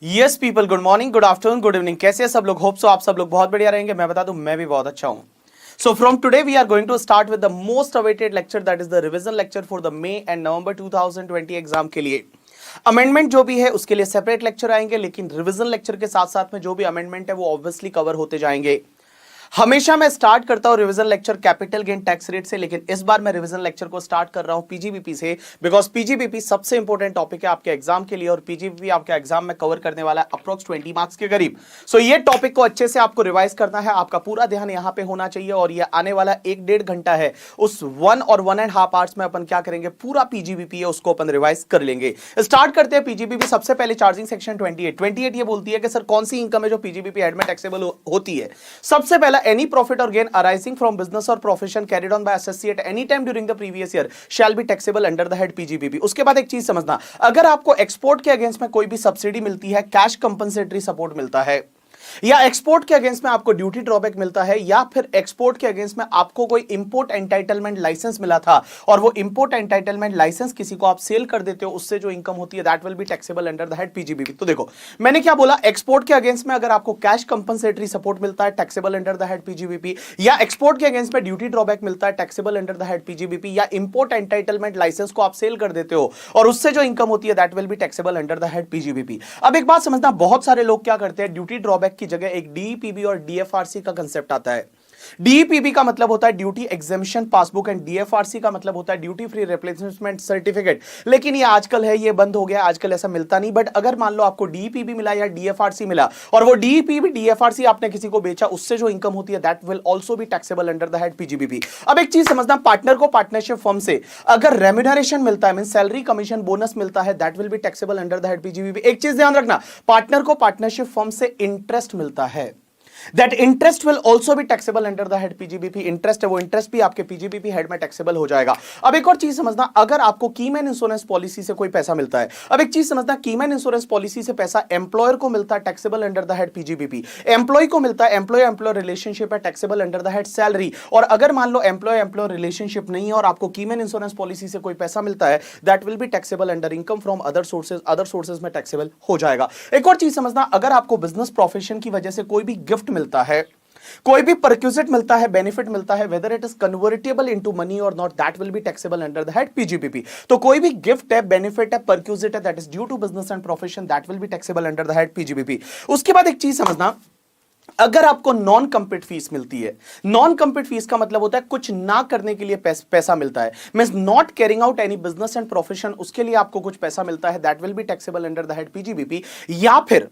Yes people, good morning, good afternoon, good evening. कैसे हैं सब लोग? होप सो आप सब लोग बहुत बढ़िया रहेंगे। मैं बता दूं, मैं भी बहुत अच्छा हूं। So from today we are going to start with the most awaited lecture, that is the revision lecture for the May and November 2020 exam के लिए। अमेंडमेंट जो भी है उसके लिए सेपरेट लेक्चर आएंगे, लेकिन रिवीजन लेक्चर के साथ साथ में जो भी अमेंडमेंट है वो ऑब्वियसली कवर होते जाएंगे। हमेशा मैं स्टार्ट करता हूं revision lecture capital gain tax rate से, लेकिन इस बार मैं रिवीजन लेक्चर को स्टार्ट कर रहा हूं पीजीबीपी से, बिकॉज पीजीबीपी सबसे इंपॉर्टेंट टॉपिक है आपके एग्जाम के लिए, और पीजीबीपी आपके एग्जाम में कवर करने वाला है अप्रोक्स 20 मार्क्स के करीब। सो ये टॉपिक को अच्छे से आपको रिवाइज करना है, आपका पूरा ध्यान यहां पे होना चाहिए, और ये आने वाला 1-1.5 घंटा है, उस 1 और 1.5 आवर्स में अपन क्या करेंगे, पूरा पीजीबीपी है उसको अपन रिवाइज कर लेंगे। स्टार्ट करते हैं पीजीबीपी। सबसे पहले चार्जिंग सेक्शन 28 ये बोलती है कि सर कौन सी इनकम है जो पीजीबीपी हेड में टैक्सेबल होती है। सबसे पहला, एनी प्रॉफिट और gain arising from business or profession carried on by associate any time during the previous year shall be taxable under the head PGBP। उसके बाद एक चीज समझना, अगर आपको एक्सपोर्ट के अगेंस्ट में कोई भी सब्सिडी मिलती है, कैश कंपनसेटरी सपोर्ट मिलता है, या एक्सपोर्ट के अगेंस्ट में आपको ड्यूटी ड्रॉबैक मिलता है, या फिर एक्सपोर्ट के अगेंस्ट में आपको कोई इंपोर्ट एंटाइटलमेंट लाइसेंस मिला था और वो इंपोर्ट एंटाइटलमेंट लाइसेंस किसी को आप सेल कर देते हो, उससे जो इनकम होती है that will be taxable under the head PGBP. तो देखो मैंने क्या बोला, एक्सपोर्ट के अगेंस्ट में अगर आपको कैश कंपनसेटरी सपोर्ट मिलता है taxable under the head PGBP, या एक्सपोर्ट के अगेंस्ट में ड्यूटी ड्रॉबैक मिलता है taxable under the head PGBP, या इंपोर्ट एंटाइटलमेंट लाइसेंस को आप सेल कर देते हो और उससे जो इनकम होती है that will be taxable under the head PGBP. अब एक बात समझना, बहुत सारे लोग क्या करते हैं, ड्यूटी ड्रॉबैक की जगह एक डीईपीबी और डीएफआरसी का कंसेप्ट आता है। डीईपीबी का मतलब होता है ड्यूटी एग्जेम्पशन पासबुक, एंड डीएफआरसी का मतलब होता है ड्यूटी फ्री रिप्लेसमेंट सर्टिफिकेट। लेकिन ये आजकल है, ये बंद हो गया, आजकल ऐसा मिलता नहीं। बट अगर मान लो आपको डीईपीबी मिला या डीएफआरसी मिला, और वो डीईपीबी डीएफआरसी आपने किसी को बेचा, उससे जो इनकम होती है that will also be taxable under the head PGBP. अब एक चीज समझना, पार्टनर को पार्टनरशिप फर्म से अगर रेम्यूनरेशन मिलता है, मीन सैलरी कमीशन बोनस मिलता है, that will be taxable under the head PGBP. एक चीज ध्यान रखना, पार्टनर को पार्टनरशिप फर्म से इंटरेस्ट मिलता है, that interest will also be taxable under the head PGBP। Interest है, वो इंटरेस्ट भी आपके पीजीबीपी हेड में टैक्सेबल हो जाएगा। अब एक और चीज समझना, अगर आपको कीमैन इंश्योरेंस पॉलिसी से कोई पैसा मिलता है, अब एक चीज समझना, कीमैन इंश्योरेंस पॉलिसी से पैसा एम्प्लॉयर को मिलता है taxable under the head PGBP, employee को मिलता है, एम्प्लॉय एम्प्लॉयर रिलेशनशिप है taxable under the head salary. और अगर मान लो एम्प्लॉय एम्प्लॉयर रिलेशनशिप नहीं है और आपको कीमैन इंश्योरेंस पॉलिसी से कोई पैसा मिलता है, that will be taxable under income from other sources में टैक्सेबल हो जाएगा। एक और चीज समझना, अगर आपको बिजनेस प्रोफेशन की वजह से कोई भी गिफ्ट मिलता है, कोई भी परक्यूजिट मिलता है, बेनिफिट मिलता है, whether it is convertible into money और not, that will be taxable under the head PGBP. तो कोई भी गिफ्ट है, बेनिफिट है, परक्यूजिट है, that is due to business and profession, that will be taxable under the head PGBP. उसके बाद एक चीज समझना, अगर आपको नॉन कंप्लीट फीस मिलती है, नॉन कंप्लीट फीस का मतलब होता है कुछ ना करने के लिए पैसा मिलता है, means not carrying out any business and profession, उसके लिए आपको कुछ पैसा मिलता है, that will be taxable under the head PGBP. या फिर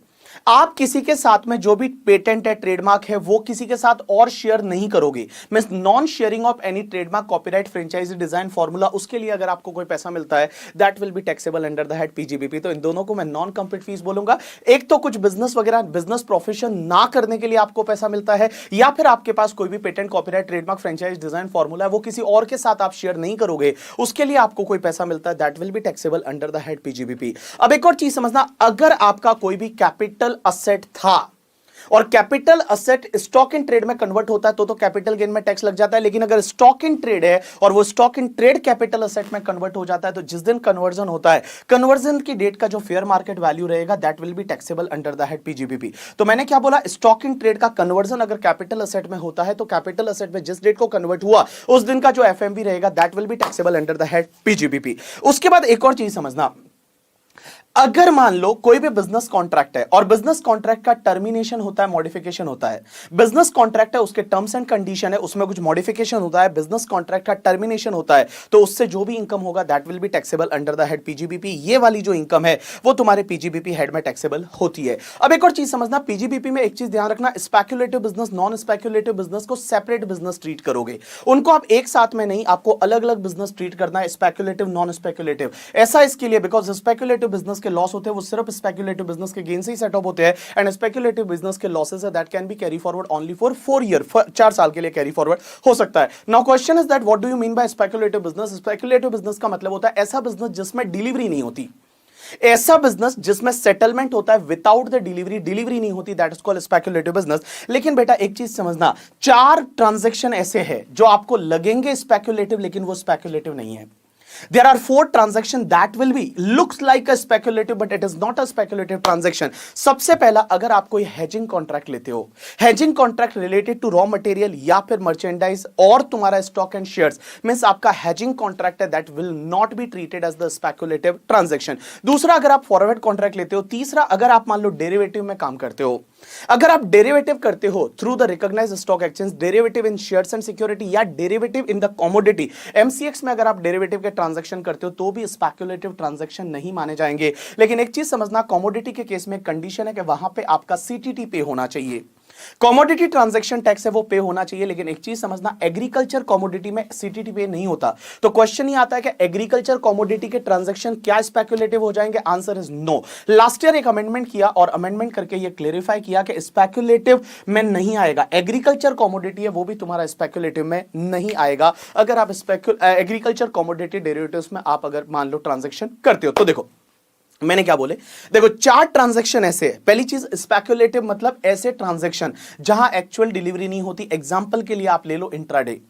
आप किसी के साथ में जो भी पेटेंट है, ट्रेडमार्क है, वो किसी के साथ और शेयर नहीं करोगे, means non sharing of any trademark, copyright, franchisee, design, formula, उसके लिए अगर आपको कोई पैसा मिलता है that will be taxable under the head PGBP. तो इन दोनों को मैं नॉन कंप्लीट फीस बोलूंगा। एक तो कुछ बिजनेस वगैरह, बिजनेस प्रोफेशन ना करने के लिए आपको पैसा मिलता है, या फिर आपके पास कोई भी patent, copyright, trademark, franchise, design, formula है, वो किसी और के साथ आप शेयर नहीं करोगे, उसके लिए आपको कोई पैसा मिलता है, that will be taxable under the head PGBP. अब एक और चीज समझना, अगर आपका कोई भी कैपिटल असेट था और capital asset stock in trade में कन्वर्ट होता है तो कैपिटल गेन में टैक्स लग जाता है, लेकिन अगर स्टॉक इन ट्रेड है और वो stock in trade capital asset में कन्वर्ट हो जाता है, तो जिस दिन कन्वर्जन होता है, कन्वर्जन की डेट का जो फेयर मार्केट वैल्यू रहेगा that will be taxable under the head PGBP. तो मैंने क्या बोला, स्टॉक इन ट्रेड का कन्वर्जन अगर कैपिटल असेट में होता है तो कैपिटल असेट में जिस डेट को कन्वर्ट हुआ उस दिन का जो एफएमवी रहेगा that will be taxable under the head PGBP. उसके बाद एक और चीज समझना, अगर मान लो कोई भी बिजनेस कॉन्ट्रैक्ट है और बिजनेस कॉन्ट्रैक्ट का टर्मिनेशन होता है, मॉडिफिकेशन होता है, बिजनेस कॉन्ट्रैक्ट है, उसके टर्म्स एंड कंडीशन है, उसमें कुछ मॉडिफिकेशन होता है, बिजनेस कॉन्ट्रैक्ट का टर्मिनेशन होता है, तो उससे जो भी इनकम होगा that will be taxable under the head PGBP. ये वाली जो इनकम है वो तुम्हारे पीजीबीपी हेड में टैक्सेबल होती है। अब एक और चीज समझना, पीजीबीपी में एक चीज ध्यान रखना, speculative business, non speculative business को सेपरेट बिजनेस ट्रीट करोगे, उनको आप एक साथ में नहीं, आपको अलग अलग बिजनेस ट्रीट करना है, स्पेक्युलेटिव, नॉन स्पेक्युलेटिव। ऐसा इसके लिए बिकॉज स्पेक्युलेटिव बिजनेस के लॉस होते हैं वो सिर्फ स्पेक्युलेटिव बिजनेस के गेन से ही सेटअप होते हैं, एंड स्पेक्युलेटिव बिजनेस के लॉसेस है that can be carry forward only for 4 year, 4 साल के लिए कैरी फॉरवर्ड हो सकता है। Now question is that what do you mean by speculative business? Speculative business का मतलब होता है ऐसा बिजनेस जिसमें डिलीवरी नहीं होती, ऐसा बिजनेस जिसमें सेटलमेंट होता है विदाउट द डिलीवरी नहीं होती, that is called speculative business. लेकिन बेटा एक चीज समझना, 4 ट्रांजैक्शन ऐसे हैं जो आपको लगेंगे स्पेक्युलेटिव लेकिन वो स्पेक्युलेटिव नहीं है। There are four transactions that will be looks like a speculative but it is not a speculative transaction. सबसे पहला, अगर आप कोई hedging contract लेते हो, hedging contract related to raw material या फिर merchandise और तुम्हारा stock and shares means आपका hedging contract है, that will not be treated as the speculative transaction. दूसरा, अगर आप forward contract लेते हो. तीसरा, अगर आप मान लो डेरिवेटिव में काम करते हो, अगर आप डेरिवेटिव करते हो through the recognised stock exchange, derivative in shares and security या derivative in the commodity, MCX में अगर आप डेरिवेटिव के ट्रांजैक्शन करते हो तो भी स्पेक्युलेटिव ट्रांजैक्शन नहीं माने जाएंगे. लेकिन एक चीज समझना, कमोडिटी के केस में कंडीशन है कि वहां पे आपका सीटीटी पे होना चाहिए. कमोडिटी ट्रांजैक्शन टैक्स है वो पे होना चाहिए. लेकिन एक चीज समझना, एग्रीकल्चर कमोडिटी में सीटीटी पे नहीं होता. तो क्वेश्चन ये आता है कि एग्रीकल्चर कमोडिटी के ट्रांजैक्शन क्या स्पेक्युलेटिव हो जाएंगे? Answer is no. Last year एक अमेंडमेंट किया और अमेंडमेंट करके ये क्लेरिफाई किया कि स्पेक्युलेटिव में नहीं आएगा. एग्रीकल्चर कमोडिटी है वो भी तुम्हारा स्पेक्युलेटिव में नहीं आएगा अगर आप एग्रीकल्चर कमोडिटी डेरिवेटिव्स में आप अगर मान लो ट्रांजैक्शन करते हो. तो देखो मैंने क्या बोले, देखो 4 ट्रांजैक्शन ऐसे है. पहली चीज स्पेक्युलेटिव मतलब ऐसे ट्रांजैक्शन जहां एक्चुअल डिलीवरी नहीं होती. एग्जांपल के लिए आप ले लो इंट्राडे.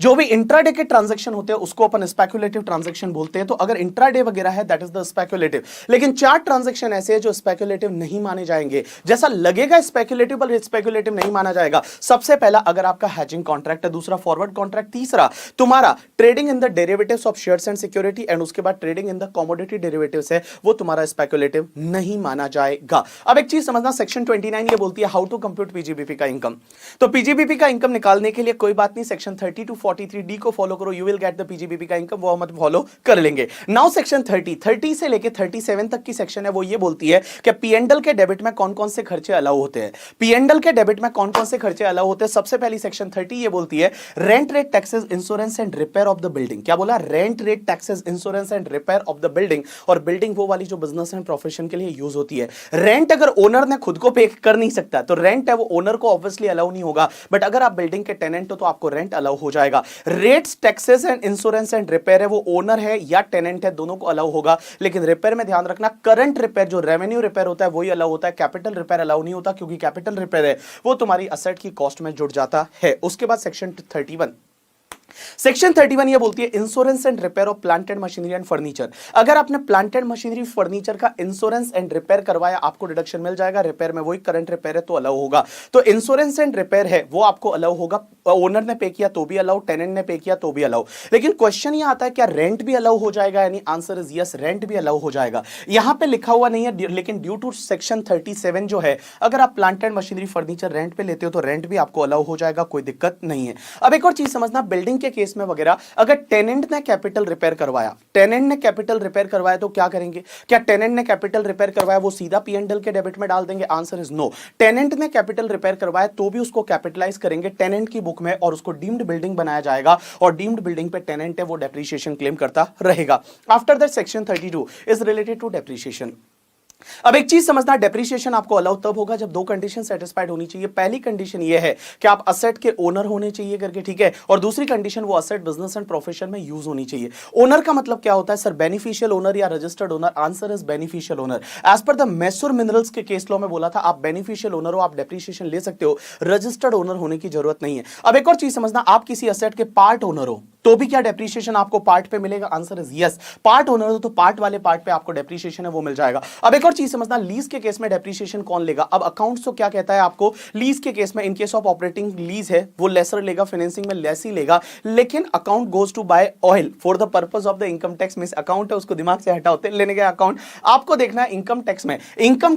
जो भी इंट्राडे के ट्रांजैक्शन होते हैं उसको अपन स्पेक्युलेटिव ट्रांजैक्शन बोलते हैं. तो अगर इंट्राडे वगैरह है दैट इज द स्पेक्युलेटिव. लेकिन 4 ट्रांजैक्शन ऐसे हैं जो स्पेक्युलेटिव नहीं माने जाएंगे. जैसा लगेगा स्पेक्युलेटिव पर स्पेक्युलेटिव नहीं माना जाएगा. सबसे पहला, अगर आपका हैजिंग कॉन्ट्रैक्ट है. दूसरा, फॉरवर्ड कॉन्ट्रैक्ट. तीसरा, तुम्हारा trading in the derivatives of shares and security and उसके बाद trading in the commodity derivatives है वो तुम्हारा स्पेक्युलेटिव नहीं माना जाएगा. अब एक चीज समझना, सेक्शन 29 ये बोलती है हाउ टू कंप्यूट पीजीबीपी का इनकम. तो पीजीबीपी का इनकम निकालने के लिए कोई बात नहीं, सेक्शन 30 to 43D को फॉलो करो, you will get the PGBP का इनकम. वो हम फॉलो कर लेंगे. नाउ सेक्शन 30 से लेके 37 तक की सेक्शन है वो ये बोलती है कि पीएनडल के डेबिट में कौन कौन से खर्चे अलाउ होते हैं. पीएनडल के डेबिट में कौन कौन से खर्चे अलाउ होते हैं. सबसे पहली सेक्शन 30 ये बोलती है rent, rate, taxes, insurance and repair of the building. क्या बोला? Rent, rate, taxes, insurance and repair of the building. और बिल्डिंग वो वाली जो बिजनेस एंड प्रोफेशन के लिए यूज होती है. रेंट अगर ओनर ने खुद को पे कर नहीं सकता तो रेंट है वो ओनर को ऑब्वियसली अलाउ नहीं होगा. बट अगर आप बिल्डिंग के टेनेंट हो तो आपको रेंट अलाउ हो जाएगा. Rates, taxes and insurance and repair है वो ओनर है या टेनेंट है दोनों को अलाउ होगा. लेकिन रिपेयर में ध्यान रखना, करंट रिपेयर जो रेवेन्यू रिपेयर होता है वही अलाउ होता है. कैपिटल रिपेयर अलाउ नहीं होता क्योंकि कैपिटल रिपेयर है वो तुम्हारी असेट की कॉस्ट में जुड़ जाता है. उसके बाद सेक्शन 31 ये बोलती है insurance and repair of plant and machinery and furniture. अगर आपने प्लांट एंड मशीनरी फर्नीचर का इंश्योरेंस एंड रिपेयर करवाया आपको डिडक्शन मिल जाएगा. रिपेयर में वही करंट रिपेयर है तो अलाउ होगा. तो इंश्योरेंस एंड रिपेयर है वो आपको अलाउ होगा. ओनर ने पे किया तो भी अलाउ, टेनेंट ने पे किया तो भी अलाउ. लेकिन क्वेश्चन ये आता है क्या रेंट भी अलाउ हो जाएगा? यानी आंसर इज यस, रेंट भी अलाउ हो जाएगा. यहां पे लिखा हुआ नहीं है लेकिन ड्यू टू सेक्शन 37 जो है, अगर आप plant and machinery furniture rent पे लेते हो तो रेंट भी आपको अलाउ हो जाएगा, कोई दिक्कत नहीं है. अब एक और चीज समझना, बिल्डिंग के केस में वगैरह अगर टेनेंट ने कैपिटल रिपेयर करवाया, तो क्या करेंगे? क्या टेनेंट ने कैपिटल रिपेयर करवाया वो सीधा पीएनडल के डेबिट में डाल देंगे? Answer is no. टेनेंट ने कैपिटल रिपेयर करवाया तो भी उसको कैपिटलाइज करेंगे टेनेंट की बुक में और उसको डीम्ड बिल्डिंग बनाया जाएगा और डीम्ड बिल्डिंग पे टेनेंट है वो डेप्रिसिएशन क्लेम करता रहेगा. After that section 32 is related to depreciation. अब एक चीज समझना, डेप्रिसिएशन आपको अलाउ तब होगा जब 2 कंडीशन सेटिस्फाइड होनी चाहिए. पहली कंडीशन ये है कि आप असेट के ओनर होने चाहिए करके, ठीक है. और दूसरी कंडीशन वो असेट बिजनेस एंड प्रोफेशन में यूज होनी चाहिए. ओनर का मतलब क्या होता है सर? बेनिफिशियल ओनर या registered owner? Answer is beneficial owner. As पर द मैसूर मिनरल्स के केस लॉ में बोला था आप बेनिफिशियल ओनर हो, आप डेप्रिसिएशन ले सकते हो, रजिस्टर्ड ओनर होने की जरूरत नहीं है. अब एक और चीज समझना, आप किसी असेट के पार्ट ओनर हो तो भी क्या डेप्रिसिएशन आपको पार्ट पे मिलेगा? Answer is yes. Part owner हो तो पार्ट वाले पार्ट पे आपको डेप्रिसिएशन है वो मिल जाएगा. अब एक और चीज समझना, लीज के केस में डेप्रिसिएशन कौन लेगा? अब अकाउंट्स तो क्या कहता है आपको, लीज के केस में in case of operating lease है वो लेसर लेगा, फाइनेंसिंग में लेसी लेगा. लेकिन account goes to by oil for the purpose of the income tax. Means account है उसको दिमाग से हटाओ, तेल लेने का अकाउंट आपको देखना है. इनकम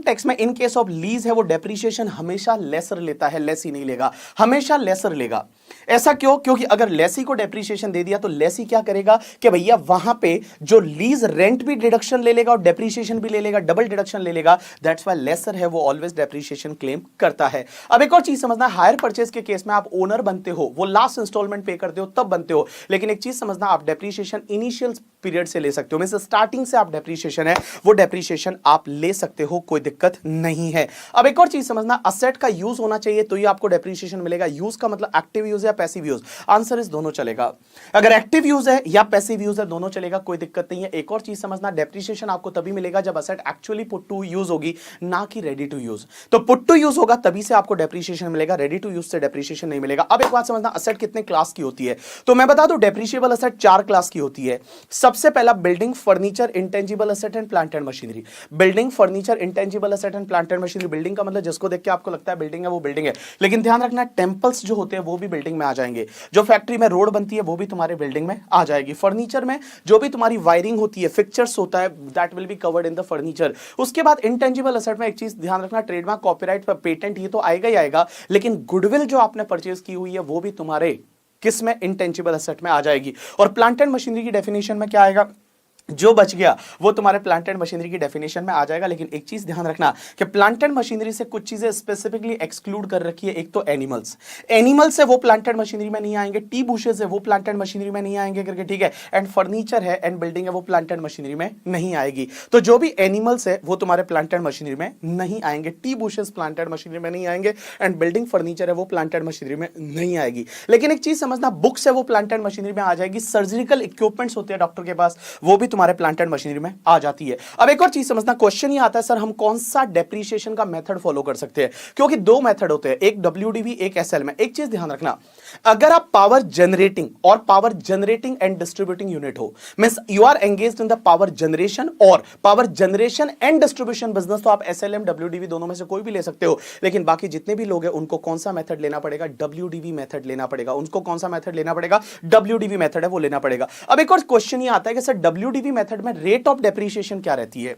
टैक्स में इन केस ऑफ लीज है वो डेप्रिसिएशन हमेशा लेसर लेता है, लेसी नहीं लेगा, हमेशा लेसर लेगा. ऐसा क्यों? क्योंकि अगर लेसी को डेप्रिसिएशन दे दिया तो लेसी क्या करेगा कि भैया वहां पे जो लीज रेंट भी डिडक्शन ले लेगा और डेप्रिसिएशन भी ले लेगा, डबल डिडक्शन ले लेगा. दैट्स व्हाई लेसर है वो ऑलवेज डेप्रिसिएशन क्लेम करता है. अब एक और चीज समझना, हायर परचेज के केस में आप ओनर बनते हो, वो लास्ट इंस्टॉलमेंट पे करते हो तब बनते हो. लेकिन एक चीज समझना, आप डेप्रिसिएशन इनिशियल पीरियड से ले सकते हो. मींस स्टार्टिंग से आप डेप्रिसिएशन है वो डेप्रिसिएशन आप ले सकते हो, कोई दिक्कत नहीं है. अब एक और चीज समझना, असेट का यूज होना चाहिए तो ही आपको डेप्रिसिएशन मिलेगा. यूज का मतलब एक्टिव यूज या पैसिव यूज? आंसर इज दोनों चलेगा. अगर एक्टिव यूज है या पैसिव यूज है दोनों चलेगा, कोई दिक्कत नहीं है. एक और चीज समझना, डेप्रिसिएशन आपको तभी मिलेगा जब asset actually put to use होगी, ना कि रेडी टू यूज। तो पुट टू यूज होगा तभी से आपको डेप्रिसिएशन मिलेगा, रेडी टू यूज से डेप्रिसिएशन नहीं मिलेगा। अब एक बात समझना, असेट कितने क्लास की होती है, तो मैं बता दूं डेप्रिशिएबल असेट 4 क्लास की होती है। सबसे पहला building, furniture, intangible asset and plant and machinery. Building, furniture, intangible asset and plant and machinery. Building का मतलब जिसको देख के आपको लगता है बिल्डिंग है वो बिल्डिंग है, लेकिन ध्यान रखना टेंपल्स जो होते हैं वो भी बिल्डिंग में आ जाएंगे। जो फैक्ट्री में रोड बनती है वो भी तुम्हारे बिल्डिंग में आ जाएगी। फर्नीचर में जो भी तुम्हारी वायरिंग होती है, फिक्चर्स होता है, that will be covered in the furniture. उसके बाद इंटेंजिबल असेट में एक चीज ध्यान रखना, ट्रेडमार्क, कॉपीराइट, पेटेंट, ये तो आएगा ही आएगा, लेकिन गुडविल जो आपने परचेज की हुई है वो भी तुम्हारे किस में, इंटेंजिबल असेट में आ जाएगी। और प्लांट एंड मशीनरी की डेफिनेशन में क्या आएगा, जो बच गया वो तुम्हारे प्लांट एंड मशीनरी की डेफिनेशन में आ जाएगा। लेकिन एक चीज ध्यान रखना कि प्लांट एंड मशीनरी से कुछ चीजें स्पेसिफिकली एक्सक्लूड कर रखी है। एक तो एनिमल्स, एनिमल्स है वो प्लांट एंड मशीनरी में नहीं आएंगे, टी बुशेस है वो प्लांट एंड मशीनरी में नहीं आएंगे करके, ठीक है। एंड फर्नीचर है एंड बिल्डिंग है वो प्लांट एंड मशीनरी में नहीं आएगी। तो जो भी एनिमल्स है वो तुम्हारे प्लांट एंड मशीनरी में नहीं आएंगे, T bushes plant and machinery में नहीं आएंगे, एंड बिल्डिंग, फर्नीचर है वो प्लांट एंड मशीनरी में नहीं आएगी। लेकिन एक चीज समझना, बुक्स है वो प्लांट एंड मशीनरी में आ जाएगी, सर्जिकल इक्विपमेंट्स होते हैं डॉक्टर के पास वो भी तुम्हारे प्लांट एंड मशीनरी में आ जाती है। अब एक और चीज समझना, क्वेश्चन ये आता है सर हम कौन सा डेप्रिसिएशन का मेथड फॉलो कर सकते हैं, क्योंकि दो मेथड होते हैं, एक डब्ल्यूडीवी एक एसएल में। एक चीज ध्यान रखना, अगर आप पावर जनरेटिंग और power generating and distributing unit हो, means you are engaged in the power generation और power generation and distribution business, तो आप एसएलएम डब्ल्यूडीवी दोनों में से कोई भी ले सकते हो। लेकिन बाकी जितने भी लोग हैं उनको कौन सा मेथड लेना पड़ेगा, डब्ल्यूडीवी मेथड लेना पड़ेगा। उनको कौन सा मेथड लेना पड़ेगा, डब्ल्यूडीवी मेथड है वो लेना पड़ेगा। अब एक और क्वेश्चन ये आता है कि सर डब्ल्यूडीवी मेथड में रेट ऑफ डेप्रिसिएशन क्या रहती है,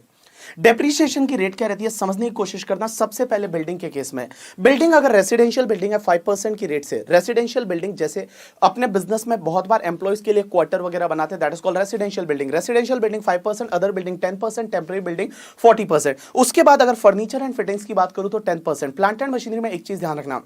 डेप्रिसिएशन की रेट क्या रहती है, समझने की कोशिश करना। सबसे पहले बिल्डिंग के केस में, बिल्डिंग अगर रेसिडेंशियल बिल्डिंग है 5% की रेट से, रेसिडेंशियल बिल्डिंग जैसे अपने बिजनेस में बहुत बार एम्प्लॉइज के लिए क्वार्टर वगैरह बनाते हैं, that is called residential building. Residential building 5%, other building 10%, temporary building 40%। उसके बाद अगर फर्नीचर एंड फिटिंग्स की बात करूं तो 10%। प्लांट एंड मशीनरी में एक चीज ध्यान रखना,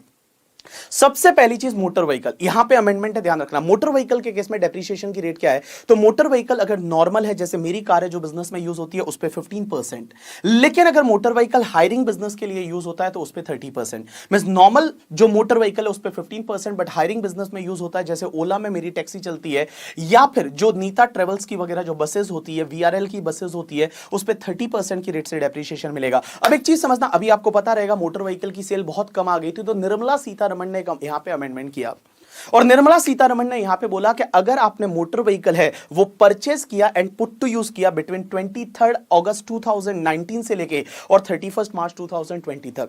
सबसे पहली चीज मोटर व्हीकल, यहां पे अमेंडमेंट है ध्यान रखना। मोटर व्हीकल के केस में डेप्रिसिएशन की रेट क्या है, तो मोटर व्हीकल अगर नॉर्मल है, जैसे मेरी कार है जो बिजनेस में यूज होती है, उस पे 15%। लेकिन अगर मोटर व्हीकल हायरिंग बिजनेस के लिए यूज होता है तो उस पे 30%। मींस नॉर्मल जो मोटर व्हीकल है उस पे 15%, बट हायरिंग बिजनेस में यूज होता है, जैसे ओला में मेरी टैक्सी चलती है, या फिर जो नीता ट्रेवल्स की वगैरह जो बसेस होती है, वीआरएल की बसेस होती है, उस पे 30% की रेट से डेप्रिसिएशन मिलेगा। अब एक चीज समझना, अभी आपको पता रहेगा मोटर व्हीकल की सेल बहुत कम आ गई थी, तो निर्मला सीतारमण ने यहां पे अमेंडमेंट किया और निर्मला सीतारमण ने यहां पे बोला कि अगर आपने मोटर व्हीकल है वो परचेज किया एंड पुट टू यूज किया बिटवीन 23 अगस्त 2019 से लेके और 31 मार्च 2020 तक,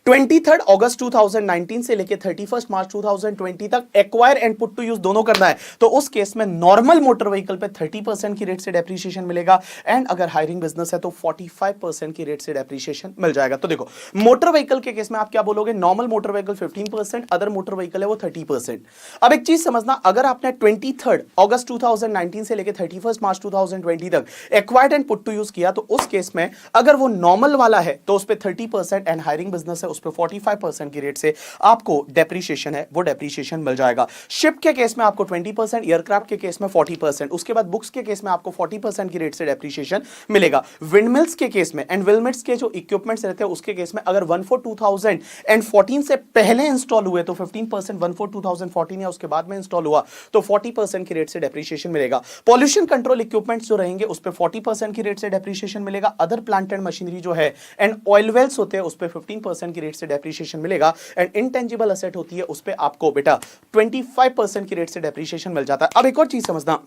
23 अगस्त 2019 से लेके 31 मार्च 2020 तक acquire and put to use दोनों करना है, तो उस केस में नॉर्मल मोटर व्हीकल पे 30% की रेट से डेप्रिसिएशन मिलेगा, एंड अगर हायरिंग बिजनेस है तो 45% की रेट से डेप्रिसिएशन मिल जाएगा। तो देखो मोटर व्हीकल के केस में आप क्या बोलोगे, normal motor vehicle 15%, other motor vehicle है वो 30%। अब एक चीज समझना, अगर आपने 23 अगस्त 2019 से लेके 31 मार्च 2020 तक acquired and put to use किया, तो उस केस में अगर वो नॉर्मल वाला है तो उस पे 30% एंड हायरिंग बिजनेस है उस पे 45% की रेट से आपको डेप्रिसिएशन है वो डेप्रिसिएशन मिल जाएगा। शिप के केस में आपको 20%, एयरक्राफ्ट के केस में 40%, उसके बाद बुक्स के केस में आपको 40% की रेट से डेप्रिसिएशन मिलेगा। विंडमिल्स के केस में एंड विंडमिल्स के जो इक्विपमेंट्स रहते हैं उसके केस में अगर 1/4/2014 से पहले इंस्टॉल हुए तो 15%, 1/4/2014 या उसके बाद में इंस्टॉल हुआ तो 40% की रेट से डेप्रिसिएशन मिलेगा। पॉल्यूशन कंट्रोल इक्विपमेंट्स जो रहेंगे उस पे 40% की रेट से डेप्रिसिएशन मिलेगा। अदर प्लांट एंड मशीनरी जो है एंड ऑयल वेल्स होते हैं उस पे 15% की रेट से डेप्रिसिएशन मिलेगा, एंड इंटेंजिबल असेट होती है उस पे आपको बेटा 25% की रेट से डेप्रिसिएशन मिल जाता है। अब एक और चीज समझना,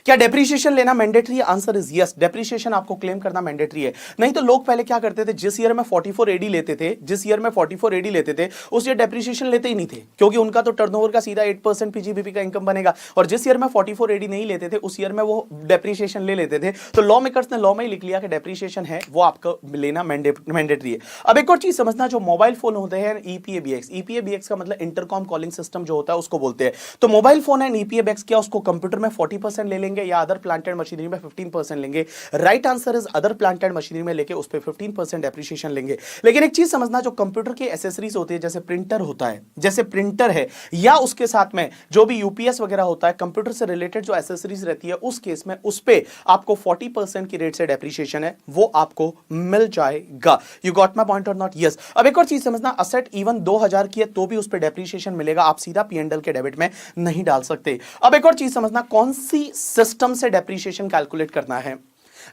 क्या डेप्रिसिएशन लेना मैंडेटरी है, आंसर इज यस। डेप्रिसिएशन आपको क्लेम करना मैंडेटरी है। नहीं तो लोग पहले क्या करते थे, जिस ईयर में 44 एडी लेते थे, जिस ईयर में 44 एडी लेते थे उस ईयर डेप्रिसिएशन लेते ही नहीं थे, क्योंकि उनका तो टर्नओवर का सीधा 8% पीजीबीपी का इनकम बनेगा, और जिस ईयर में 44 एडी नहीं लेते थे उस ईयर में वो डेप्रिसिएशन ले लेते थे। तो लॉ मेकर्स ने लॉ में ही लिख लिया कि डेप्रिसिएशन है वो आपको लेना मैंडेटरी है। अब एक और चीज समझना, जो मोबाइल फोन होते हैं ईपीएबीएक्स, ईपीएबीएक्स का मतलब इंटरकॉम कॉलिंग सिस्टम जो होता है उसको बोलते हैं। तो मोबाइल फोन एंड ईपीएबीएक्स क्या उसको कंप्यूटर में 40% ले लेंगे या अदर प्लांट एंड मशीनरी में 15% लेंगे? Right answer is other plant and machinery में लेके उस पे 15% डेप्रिसिएशन लेंगे। लेकिन एक चीज समझना, जो कंप्यूटर की एसेसरीज होती है, जैसे प्रिंटर होता है, जैसे प्रिंटर है या उसके साथ में जो भी यूपीएस वगैरह होता है, कंप्यूटर से रिलेटेड जो एसेसरीज रहती है, उस केस में उस पे आपको 40% की रेट से डेप्रिसिएशन है वो आपको मिल जाएगा। यू गॉट माय पॉइंट और नॉट? यस। अब एक और चीज समझना, असेट इवन 2000 की है तो भी उस पे डेप्रिसिएशन मिलेगा, आप सीधा पीएनडल के डेबिट में नहीं डाल सकते। अब एक और चीज समझना, कौन सी सिस्टम से डेप्रिसिएशन कैलकुलेट करना है।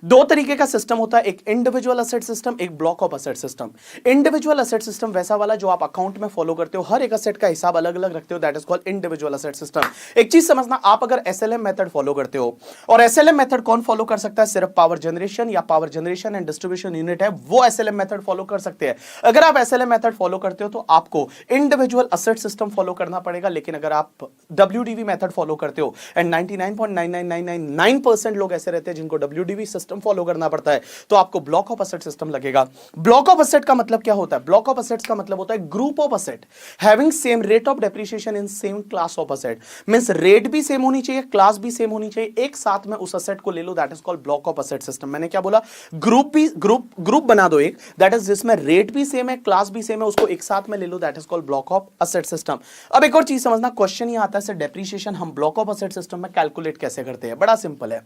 दो तरीके का सिस्टम होता है, एक इंडिविजुअल असेट सिस्टम, एक block of asset system. Individual asset system वैसा वाला जो आप अकाउंट में फॉलो करते हो, हर एक असेट का हिसाब अलग अलग रखते हो, that is called individual asset system. एक चीज समझना, आप अगर एसएलएम मेथड फॉलो करते हो, और एसएलएम मेथड कौन फॉलो कर सकता है? सिर्फ पावर जनरेशन या power generation and distribution unit है वो एसएलएम मेथड फॉलो कर सकते हैं। अगर आप एसएलएम मेथड फॉलो करते हो तो आपको इंडिविजुअल असेट सिस्टम फॉलो करना पड़ेगा, लेकिन अगर आप डब्ल्यूडीवी मेथड फॉलो करते हो, एंड 99.99999% लोग ऐसे रहते हैं जिनको डब्ल्यूडीवी सिस्टम फॉलो करना पड़ता है, तो आपको ब्लॉक ऑफ असेट सिस्टम लगेगा। ब्लॉक ऑफ असेट का मतलब क्या होता है? ब्लॉक ऑफ असेट्स का मतलब होता है group of asset having same rate of depreciation in same class of asset. Means rate भी सेम होनी चाहिए, क्लास भी सेम होनी चाहिए, एक साथ में उस असेट को ले लो, that is called block of asset system. मैंने क्या बोला? ग्रुप बना दो एक, दैट इज जिसमें रेट भी सेम है, क्लास भी सेम है, उसको एक साथ में ले लो, that is called block of asset system. अब एक और चीज समझना, क्वेश्चन ये आता है डेप्रिसिएशन हम ब्लॉक ऑफ असेट सिस्टम में कैलकुलेट कैसे करते हैं? बड़ा सिंपल है।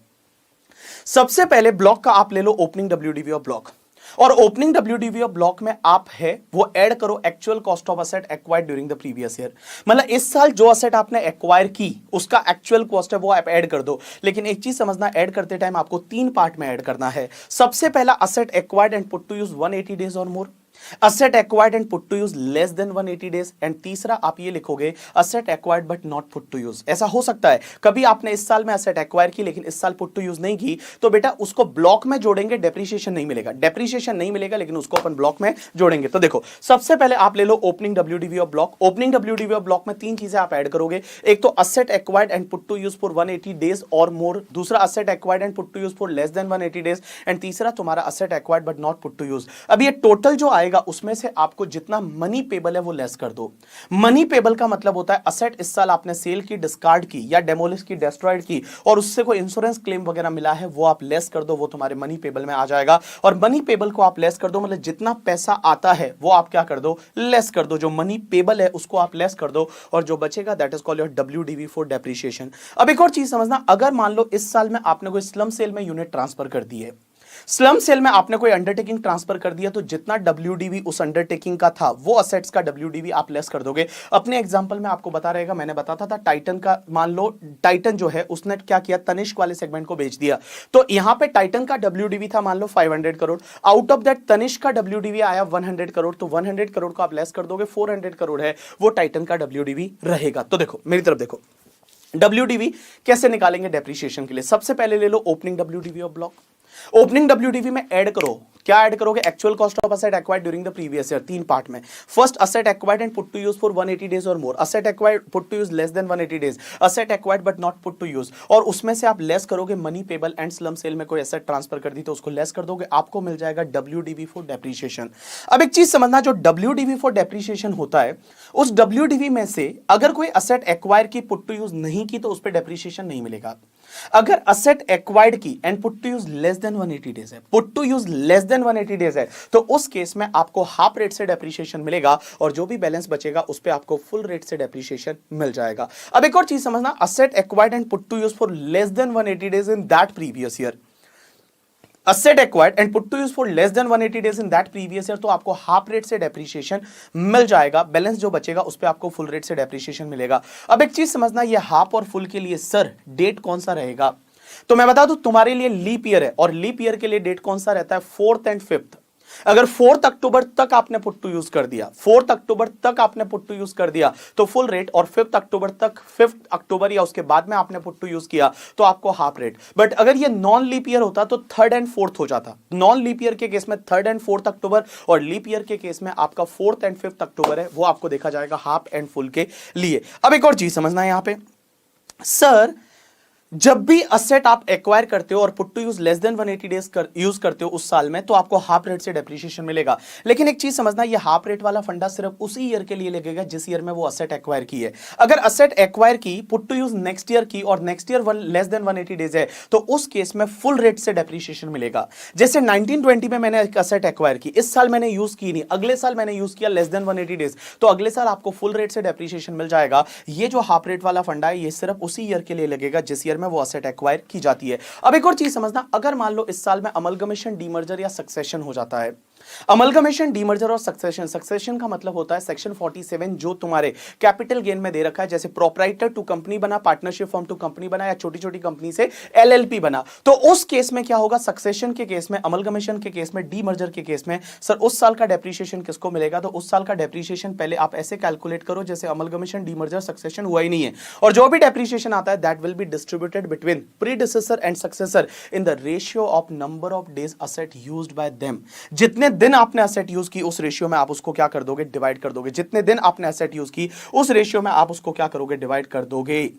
सबसे पहले ब्लॉक का आप ले लो ओपनिंग डब्ल्यूडीवी ऑफ ब्लॉक, और ओपनिंग डब्ल्यूडीवी ऑफ ब्लॉक में आप है वो ऐड करो actual cost of asset acquired during the previous year. मतलब इस साल जो असेट आपने एक्वायर की उसका एक्चुअल कॉस्ट है वो आप ऐड कर दो। लेकिन एक चीज समझना, ऐड करते टाइम आपको 3 पार्ट में ऐड करना है। सबसे पहला, asset acquired and put to use 180 days और more, asset acquired and put to use less than 180 days, and तीसरा आप ये लिखोगे asset acquired but not put to use. ऐसा हो सकता है कभी आपने इस साल में असेट एक्वायर की लेकिन इस साल पुट टू यूज नहीं की, तो बेटा उसको ब्लॉक में जोड़ेंगे, डेप्रिसिएशन नहीं मिलेगा, डेप्रिसिएशन नहीं मिलेगा, लेकिन उसको अपन ब्लॉक में जोड़ेंगे। तो देखो, सबसे पहले आप ले लो opening WDV of block. Opening WDV of block में 3 चीजें आप ऐड करोगे, एक तो asset acquired and put to use for 180 days और मोर, दूसरा asset acquired and put to use for less than 180 days, and तीसरा तुम्हारा asset acquired but not put to use. अब ये टोटल जो आएगा उसमें से आपको जितना मनी पेबल है वो लेस कर दो। मनी पेबल का मतलब होता है असेट इस साल आपने सेल की, डिस्कार्ड की या डेमोलिश की, डेस्ट्रॉयड की, और उससे कोई इंश्योरेंस क्लेम वगैरह मिला है वो आप लेस कर दो, वो तुम्हारे मनी पेबल में आ जाएगा। और मनी पेबल को आप लेस कर दो, मतलब जितना पैसा आता है वो आप क्या कर दो? लेस कर दो। जो मनी पेबल है उसको आप लेस कर दो, और जो बचेगा that is called your WDV for depreciation. अब एक और चीज समझना, अगर मान लो इस साल में आपने कोई स्लम सेल में यूनिट ट्रांसफर कर दी है, स्लम सेल में आपने कोई अंडरटेकिंग ट्रांसफर कर दिया, तो जितना डब्ल्यूडीवी उस अंडरटेकिंग का था वो असेट्स का डब्ल्यूडीवी आप लेस कर दोगे। अपने एग्जांपल में आपको बता रहेगा, मैंने बताता था टाइटन का, मान लो टाइटन जो है उसने क्या किया, तनिष्क वाले सेगमेंट को बेच दिया, तो यहां पे टाइटन का डब्ल्यूडीवी था मान लो 500 crore, out of that Tanishq का डब्ल्यूडीवी आया 100 करोड़, तो 100 करोड़ को आप लेस कर दोगे, 400 करोड़ है वो टाइटन का डब्ल्यूडीवी रहेगा। तो देखो मेरी तरफ देखो, डब्ल्यूडीवी कैसे निकालेंगे डेप्रिसिएशन के लिए? सबसे पहले ले लो opening WDV of block. Opening WDV में ऐड करो, क्या ऐड करोगे? Actual cost of asset acquired during the previous year, 3 part में। First, asset acquired and put to use for 180 days और more, asset acquired put to use less than 180 days, asset acquired but not put to use, और उसमें से आप less करोगे money payable and slump sale में कोई asset transfer कर दी तो उसको लेस कर दोगे, आपको मिल जाएगा डब्ल्यूडीवी फॉर डेप्रिसिएशन। अब एक चीज समझना, जो डब्ल्यूडीवी फॉर डेप्रिसिएशन होता है, उस डब्ल्यूडीवी में से अगर कोई असेट एक्वायर की, पुट टू यूज नहीं की, तो उस पर डेप्रिसिएशन नहीं मिलेगा। अगर असेट एक्वायर्ड की and put to use less than 180 days है, put to use less than 180 days है, तो उस केस में आपको हाफ रेट से डेप्रिसिएशन मिलेगा, और जो भी बैलेंस बचेगा उस पे आपको फुल रेट से डेप्रिसिएशन मिल जाएगा। अब एक और चीज समझना, asset acquired and put to use for less than 180 days in that previous year, asset acquired and put to use for less than 180 days in that previous year, तो आपको हाफ रेट से डेप्रिसिएशन मिल जाएगा, balance जो बचेगा उस पे आपको फुल रेट से डेप्रिसिएशन मिलेगा। अब एक चीज समझना, ये हाफ और फुल के लिए सर डेट कौन सा रहेगा, तो मैं बता दूं तुम्हारे लिए लीप ईयर है, और लीप ईयर के लिए डेट कौन सा रहता है? 4th and 5th। अगर 4th अक्टूबर तक आपने पुट टू यूज कर दिया, 4th अक्टूबर तक आपने पुट टू यूज कर दिया तो फुल रेट, और 5th अक्टूबर तक, 5th अक्टूबर या उसके बाद में आपने पुट टू यूज किया तो आपको हाफ रेट। बट अगर ये नॉन लीप ईयर होता तो 3rd एंड 4th हो जाता। नॉन लीप ईयर के केस में 3rd एंड 4th अक्टूबर, और लीप ईयर के केस में आपका 4th एंड 5th अक्टूबर है, वो आपको देखा जाएगा हाफ एंड फुल के लिए। अब एक और चीज समझना है यहां पे, सर जब भी असेट आप एक्वायर करते हो और put to use less than 180 days use करते हो उस साल में, तो आपको हाफ रेट से डेप्रिसिएशन मिलेगा। लेकिन एक चीज समझना, ये हाफ रेट वाला फंडा सिर्फ उसी ईयर के लिए लगेगा जिस ईयर में वो असेट एक्वायर की है। अगर असेट एक्वायर की, put to use next year की, और next year less than 180 days है, तो उस केस में फुल रेट से डेप्रिसिएशन मिलेगा। जैसे 1920 में मैंने एक असेट एक्वायर की, इस साल मैंने यूज की नहीं, अगले साल मैंने यूज किया लेस देन 180 डेज, तो अगले साल आपको फुल रेट से डेप्रिसिएशन मिल जाएगा। ये जो हाफ रेट वाला फंडा है, ये सिर्फ उसी ईयर के लिए लगेगा जिस ईयर में वो असेट एक्वायर की जाती है। अब एक और चीज समझना, अगर मान लो इस साल में अमलगमेशन, डीमर्जर या सक्सेशन हो जाता है, अमलगमेशन, डीमर्जर और सक्सेशन। सक्सेशन का मतलब होता है सेक्शन 47 जो तुम्हारे कैपिटल गेन में दे रखा है, जैसे प्रोप्राइटर टू कंपनी बना, पार्टनरशिप फॉर्म टू कंपनी बना, या छोटी छोटी कंपनी से एलएलपी बना, तो उस केस में क्या होगा, सक्सेशन के केस में, अमलगमेशन के केस में, डीमर्जर के केस में, सर उस साल का डेप्रीशिएशन किसको मिलेगा, तो उस साल का डेप्रीशिएशन पहले आप ऐसे कैलकुलेट करो जैसे अमलगमेशन, डीमर्जर, सक्सेशन हुआ ही नहीं है, और जो भी डेप्रीशिएशन आता है that will be distributed between predecessor and successor in the ratio of number of days asset used by them. जितने दिन आपने एसेट यूज की उस रेशियो में आप उसको क्या कर दोगे, डिवाइड कर दोगे। जितने दिन आपने एसेट यूज की उस रेशियो में आप उसको क्या करोगे, डिवाइड कर दोगे।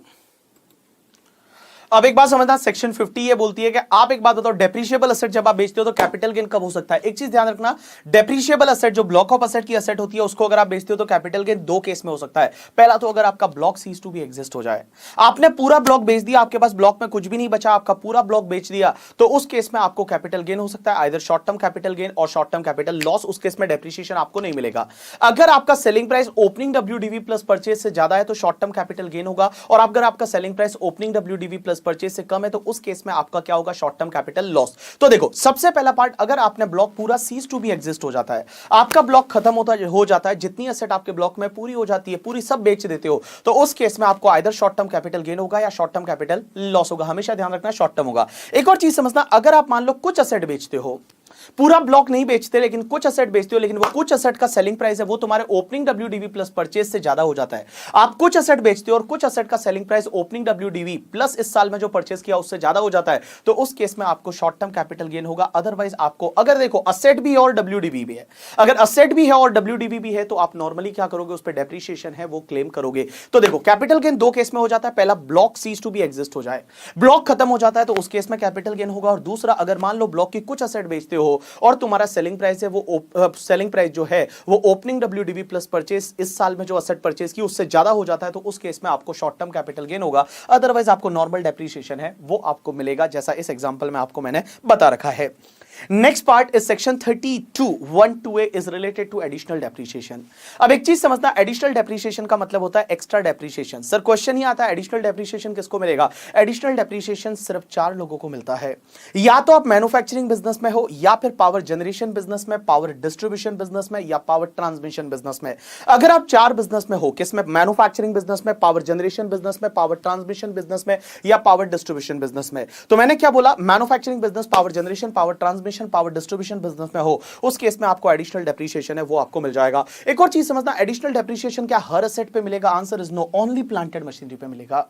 अब एक बात समझना, सेक्शन 50 ये बोलती है कि आप एक बात बताओ, डेप्रीशिएबल असेट जब आप बेचते हो तो कैपिटल गेन कब हो सकता है। एक चीज ध्यान रखना, डेप्रीशिएबल असेट जो ब्लॉक ऑफ असेट की असेट होती है उसको अगर आप बेचते हो तो कैपिटल गेन दो केस में हो सकता है। पहला तो अगर आपका block ceases to be exist हो जाए, आपने पूरा ब्लॉक बेच दिया, आपके पास ब्लॉक में कुछ भी नहीं बचा, आपका पूरा ब्लॉक बेच दिया, तो उस केस में आपको कैपिटल गेन हो सकता है, either short term capital gain और शॉर्ट टर्म कैपिटल लॉस। उस केस में डेप्रीशिएशन आपको नहीं मिलेगा। अगर आपका selling price opening WDV plus purchase से ज्यादा है तो शॉर्ट टर्म कैपिटल गेन होगा, और अगर आपका selling price opening WDV plus purchase से कम है तो उस केस में आपका क्या होगा, शॉर्ट टर्म कैपिटल लॉस। तो देखो, सबसे पहला पार्ट, अगर आपने ब्लॉक पूरा सीज टू बी एग्जिस्ट हो जाता है, आपका ब्लॉक खत्म हो जाता है, जितनी एसेट आपके ब्लॉक में पूरी हो जाती है, पूरी सब बेच देते हो, तो उस केस में आपको either short term capital gain होगा या शॉर्ट टर्म कैपिटल लॉस होगा। हमेशा ध्यान रखना शॉर्ट टर्म होगा। एक और चीज समझना, अगर आप मान लो कुछ एसेट बेचते हो, पूरा ब्लॉक नहीं बेचते लेकिन कुछ असेट बेचते हो, लेकिन वो कुछ असेट का सेलिंग प्राइस है वो तुम्हारे ओपनिंग डब्ल्यूडीवी प्लस परचेज से ज्यादा हो जाता है। आप कुछ असेट बेचते हो और कुछ असेट का selling price opening WDV plus इस साल में जो परचेज किया उससे ज्यादा हो जाता है, तो उस केस में आपको शॉर्ट टर्म कैपिटल गेन होगा। अदरवाइज आपको, अगर देखो असेट भी है और डब्ल्यूडीवी भी है, अगर असेट भी है और डब्ल्यूडीवी भी है तो आप नॉर्मली क्या करोगे, उस पर डेप्रीशिएशन है वो क्लेम करोगे। तो देखो, कैपिटल गेन दो केस में हो जाता है। पहला, block ceases to be exist हो जाए, ब्लॉक खत्म हो जाता है तो उस केस में कैपिटल गेन होगा, और दूसरा, अगर मान लो ब्लॉक की कुछ असेट बेचते हो और तुम्हारा सेलिंग प्राइस है वो सेलिंग प्राइस जो है वो ओपनिंग डब्ल्यूडीवी प्लस परचेज इस साल में जो असेट परचेज की उससे ज्यादा हो जाता है, तो उस केस में आपको शॉर्ट टर्म कैपिटल गेन होगा। अदरवाइज आपको नॉर्मल डेप्रीशिएशन है वो आपको मिलेगा, जैसा इस एग्जांपल में आपको मैंने बता रखा है। Next part is section 32 1(2)(a) is related to additional depreciation. अब एक चीज समझना, एडिशनल डेप्रीशिएशन का मतलब होता है एक्स्ट्रा डेप्रीशिएशन। सर क्वेश्चन ही आता है एडिशनल डेप्रीशिएशन किसको मिलेगा। एडिशनल डेप्रीशिएशन सिर्फ 4 लोगों को मिलता है, या तो आप मैन्युफैक्चरिंग बिजनेस में हो, या फिर पावर जनरेशन बिजनेस में, पावर डिस्ट्रीब्यूशन बिजनेस में, या पावर ट्रांसमिशन बिजनेस में। अगर आप 4 बिजनेस में हो, किसमें, मैन्युफैक्चरिंग बिजनेस में, पावर जनरेशन बिजनेस में, पावर ट्रांसमिशन बिजनेस में, या पावर डिस्ट्रीब्यूशन बिजनेस में, तो मैंने क्या बोला, manufacturing business, power generation, power transmission, power distribution business में हो, उस केस में आपको एडिशनल डेप्रीशिएशन है वो आपको मिल जाएगा। एक और चीज समझना, एडिशनल डेप्रीशिएशन क्या हर असेट पे मिलेगा, answer is no, only plant and machinery पे मिलेगा।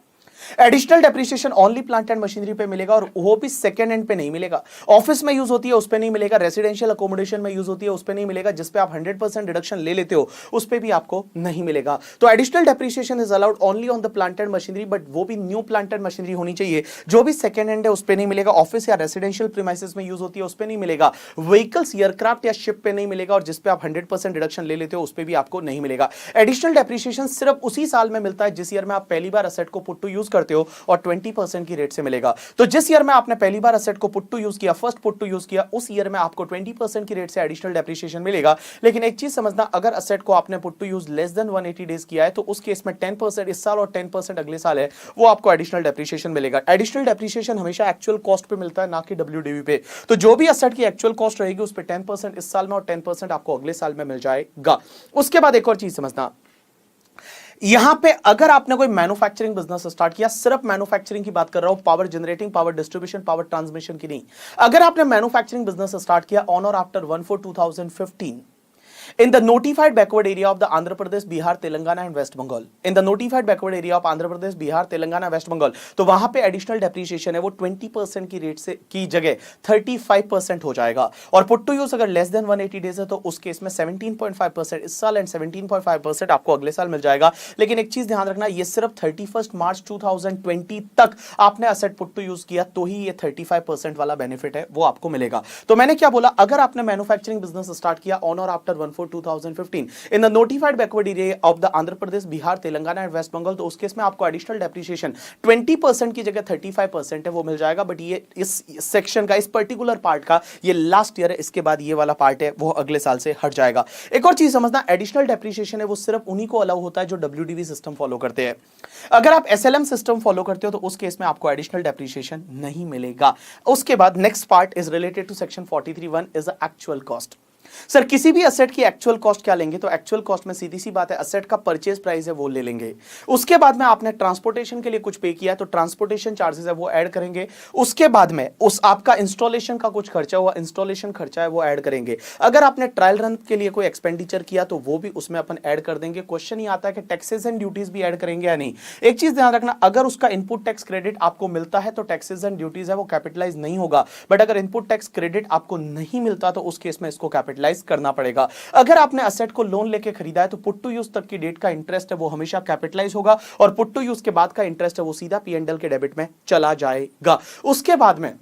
Additional depreciation only plant and machinery पे मिलेगा, और वो भी सेकंड हैंड पे नहीं मिलेगा। ऑफिस में यूज होती है उस पे नहीं मिलेगा, रेसिडेंशियल अकोमोडेशन में यूज होती है उस पे नहीं मिलेगा, जिस पे आप 100% डिडक्शन ले लेते हो उस पे भी आपको नहीं मिलेगा। तो additional depreciation is allowed only on the plant and machinery, but वो भी न्यू प्लांट एंड मशीनरी होनी चाहिए। जो भी सेकंड हैंड है उस पे नहीं मिलेगा, ऑफिस या रेसिडेंशियल प्रीमाइसेस में यूज होती है उस पे नहीं मिलेगा, व्हीकल्स, एयरक्राफ्ट या शिप पे नहीं मिलेगा, और जिस पे आप 100% डिडक्शन ले लेते हो उस पे भी आपको नहीं मिलेगा। एडिशनल डेप्रीशिएशन सिर्फ उसी साल में मिलता है जिस ईयर में आप पहली बार असेट को पुट टू यूज करते हो, और 20% की रेट से मिलेगा। तो जिस ईयर में आपने पहली बार असेट को पुट टू यूज किया, फर्स्ट पुट टू यूज किया, उस ईयर में आपको 20% की रेट से एडिशनल डेप्रीशिएशन मिलेगा। लेकिन एक चीज समझना, अगर असेट को आपने put to use less than 180 days किया है तो उस केस में 10% इस साल और 10% अगले साल है वो आपको एडिशनल डेप्रीशिएशन मिलेगा। एडिशनल डेप्रीशिएशन हमेशा एक्चुअल कॉस्ट पे मिलता है, ना कि डब्ल्यूडीवी पे। तो जो भी असेट की एक्चुअल कॉस्ट रहेगी उस पे 10% इस साल में और 10% आपको अगले साल में मिल जाएगा। उसके बाद एक और चीज समझना, यहां पे अगर आपने कोई मैन्युफैक्चरिंग बिजनेस स्टार्ट किया, सिर्फ मैन्युफैक्चरिंग की बात कर रहा हूं, power generating, power distribution, power transmission की नहीं। अगर आपने मैन्युफैक्चरिंग बिजनेस स्टार्ट किया ऑन और after 1/4/2015 in the notified backward area of the Andhra Pradesh, Bihar, Telangana and West Bengal, in the notified backward area of Andhra Pradesh, Bihar, Telangana, West Bengal, तो वहां पे additional depreciation है वो 20% की rate से की जगह 35% हो जाएगा। और पुट टू यूज अगर लेस देन 180 डेज है तो उस केस में 17.5% इस साल एंड 17.5% आपको अगले साल मिल जाएगा। लेकिन एक चीज ध्यान रखना, ये सिर्फ 31 मार्च 2020 तक आपने असेट पुट टू यूज किया तो ही ये 35% वाला बेनिफिट है वो आपको मिलेगा। तो मैंने क्या बोला, अगर आपने मैन्युफैक्चरिंग बिजनेस स्टार्ट किया ऑन और after 1/4/2015 in the notified backward area of the Andhra Pradesh, Bihar, Telangana and West Bengal, तो उस केस में आपको एडिशनल डेप्रीशिएशन 20% की जगह 35% है वो मिल जाएगा। बट ये इस सेक्शन का, इस पर्टिकुलर पार्ट का ये लास्ट ईयर है, इसके बाद ये वाला पार्ट है वो अगले साल से हट जाएगा। एक और चीज समझना, एडिशनल डेप्रीशिएशन है वो सिर्फ उन्हीं को अलाउ होता है जो डब्ल्यूडीवी सिस्टम फॉलो करते हैं। अगर आप एसएलएम सिस्टम फॉलो करते हो तो उस केस में आपको एडिशनल डेप्रीशिएशन नहीं मिलेगा। उसके बाद next part is related to section 43(1) is the actual cost. Sir किसी भी असेट की एक्चुअल कॉस्ट क्या लेंगे, तो एक्चुअल कॉस्ट में सीधी सी बात है असेट का परचेज प्राइस है वो ले लेंगे। उसके बाद में आपने ट्रांसपोर्टेशन के लिए कुछ पे किया तो ट्रांसपोर्टेशन चार्जेस है वो ऐड करेंगे। उसके बाद में उस आपका इंस्टॉलेशन का कुछ खर्चा हुआ, इंस्टॉलेशन खर्चा है वो ऐड करेंगे। अगर आपने ट्रायल रन के लिए कोई एक्सपेंडिचर किया तो वो भी उसमें अपन ऐड कर देंगे। क्वेश्चन ही आता है कि टैक्सेस एंड ड्यूटीज भी ऐड करेंगे या नहीं। एक चीज ध्यान रखना, अगर उसका इनपुट टैक्स क्रेडिट आपको मिलता है तो टैक्सेस एंड ड्यूटीज है वो कैपिटलाइज नहीं होगा, बट अगर इनपुट टैक्स क्रेडिट आपको नहीं मिलता तो उस केस में इसको कैपिटलाइज करना पड़ेगा। अगर आपने असेट को लोन लेके खरीदा है तो पुट टू यूज तक की डेट का इंटरेस्ट है वो हमेशा कैपिटलाइज होगा और पुट टू यूज के बाद का इंटरेस्ट है वो सीधा पी&एल के डेबिट में चला जाएगा। उसके बाद में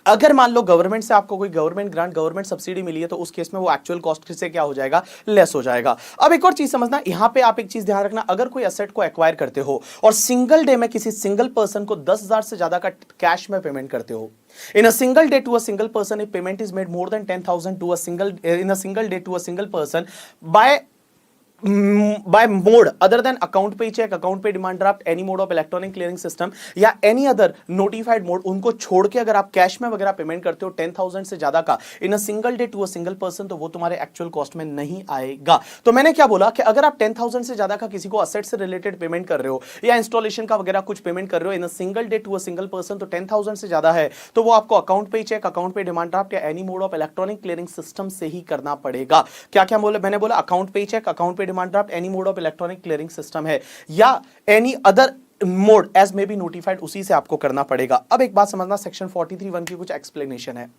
अगर मान लो गवर्नमेंट से आपको कोई गवर्नमेंट ग्रांट, गवर्नमेंट सब्सिडी मिली है तो उस केस में वो एक्चुअल कॉस्ट से क्या हो जाएगा, लेस हो जाएगा। अब एक और चीज समझना, यहां पे आप एक चीज ध्यान रखना, अगर कोई एसेट को एक्वायर करते हो और सिंगल डे में किसी सिंगल पर्सन को 10,000 से ज्यादा का कैश में पेमेंट करते हो, in a single day to a single person if payment is made more than 10,000 to a single in a single day to a single person by mode other than account pay check, account pay demand draft, any mode of electronic clearing system या any other notified mode, उनको छोड़ के अगर आप cash में वगैरह payment करते हो 10,000 से ज्यादा का in a single day to a single person, तो वो तुम्हारे एक्चुअल कॉस्ट में नहीं आएगा। तो मैंने क्या बोला कि अगर आप 10,000 से ज्यादा का किसी को असेट से रिलेटेड पेमेंट कर रहे हो या इंस्टॉलेशन का वगैरह कुछ पेमेंट कर रहे हो in a single day to a single person, तो 10,000 से ज्यादा है तो वो आपको अकाउंट पे चेक, अकाउंट पे डिमांड ड्राफ्ट या any mode of electronic clearing system से ही करना पड़ेगा। क्या क्या बोले मैंने, बोला अकाउंट पे चेक, अकाउंट पे demand draft, any mode electronic clearing system है या any other mode as may be notified, उसी से आपको करना पड़ेगा। अब एक बात समझना, सेक्शन 43(1) की कुछ एक्सप्लेनेशन है।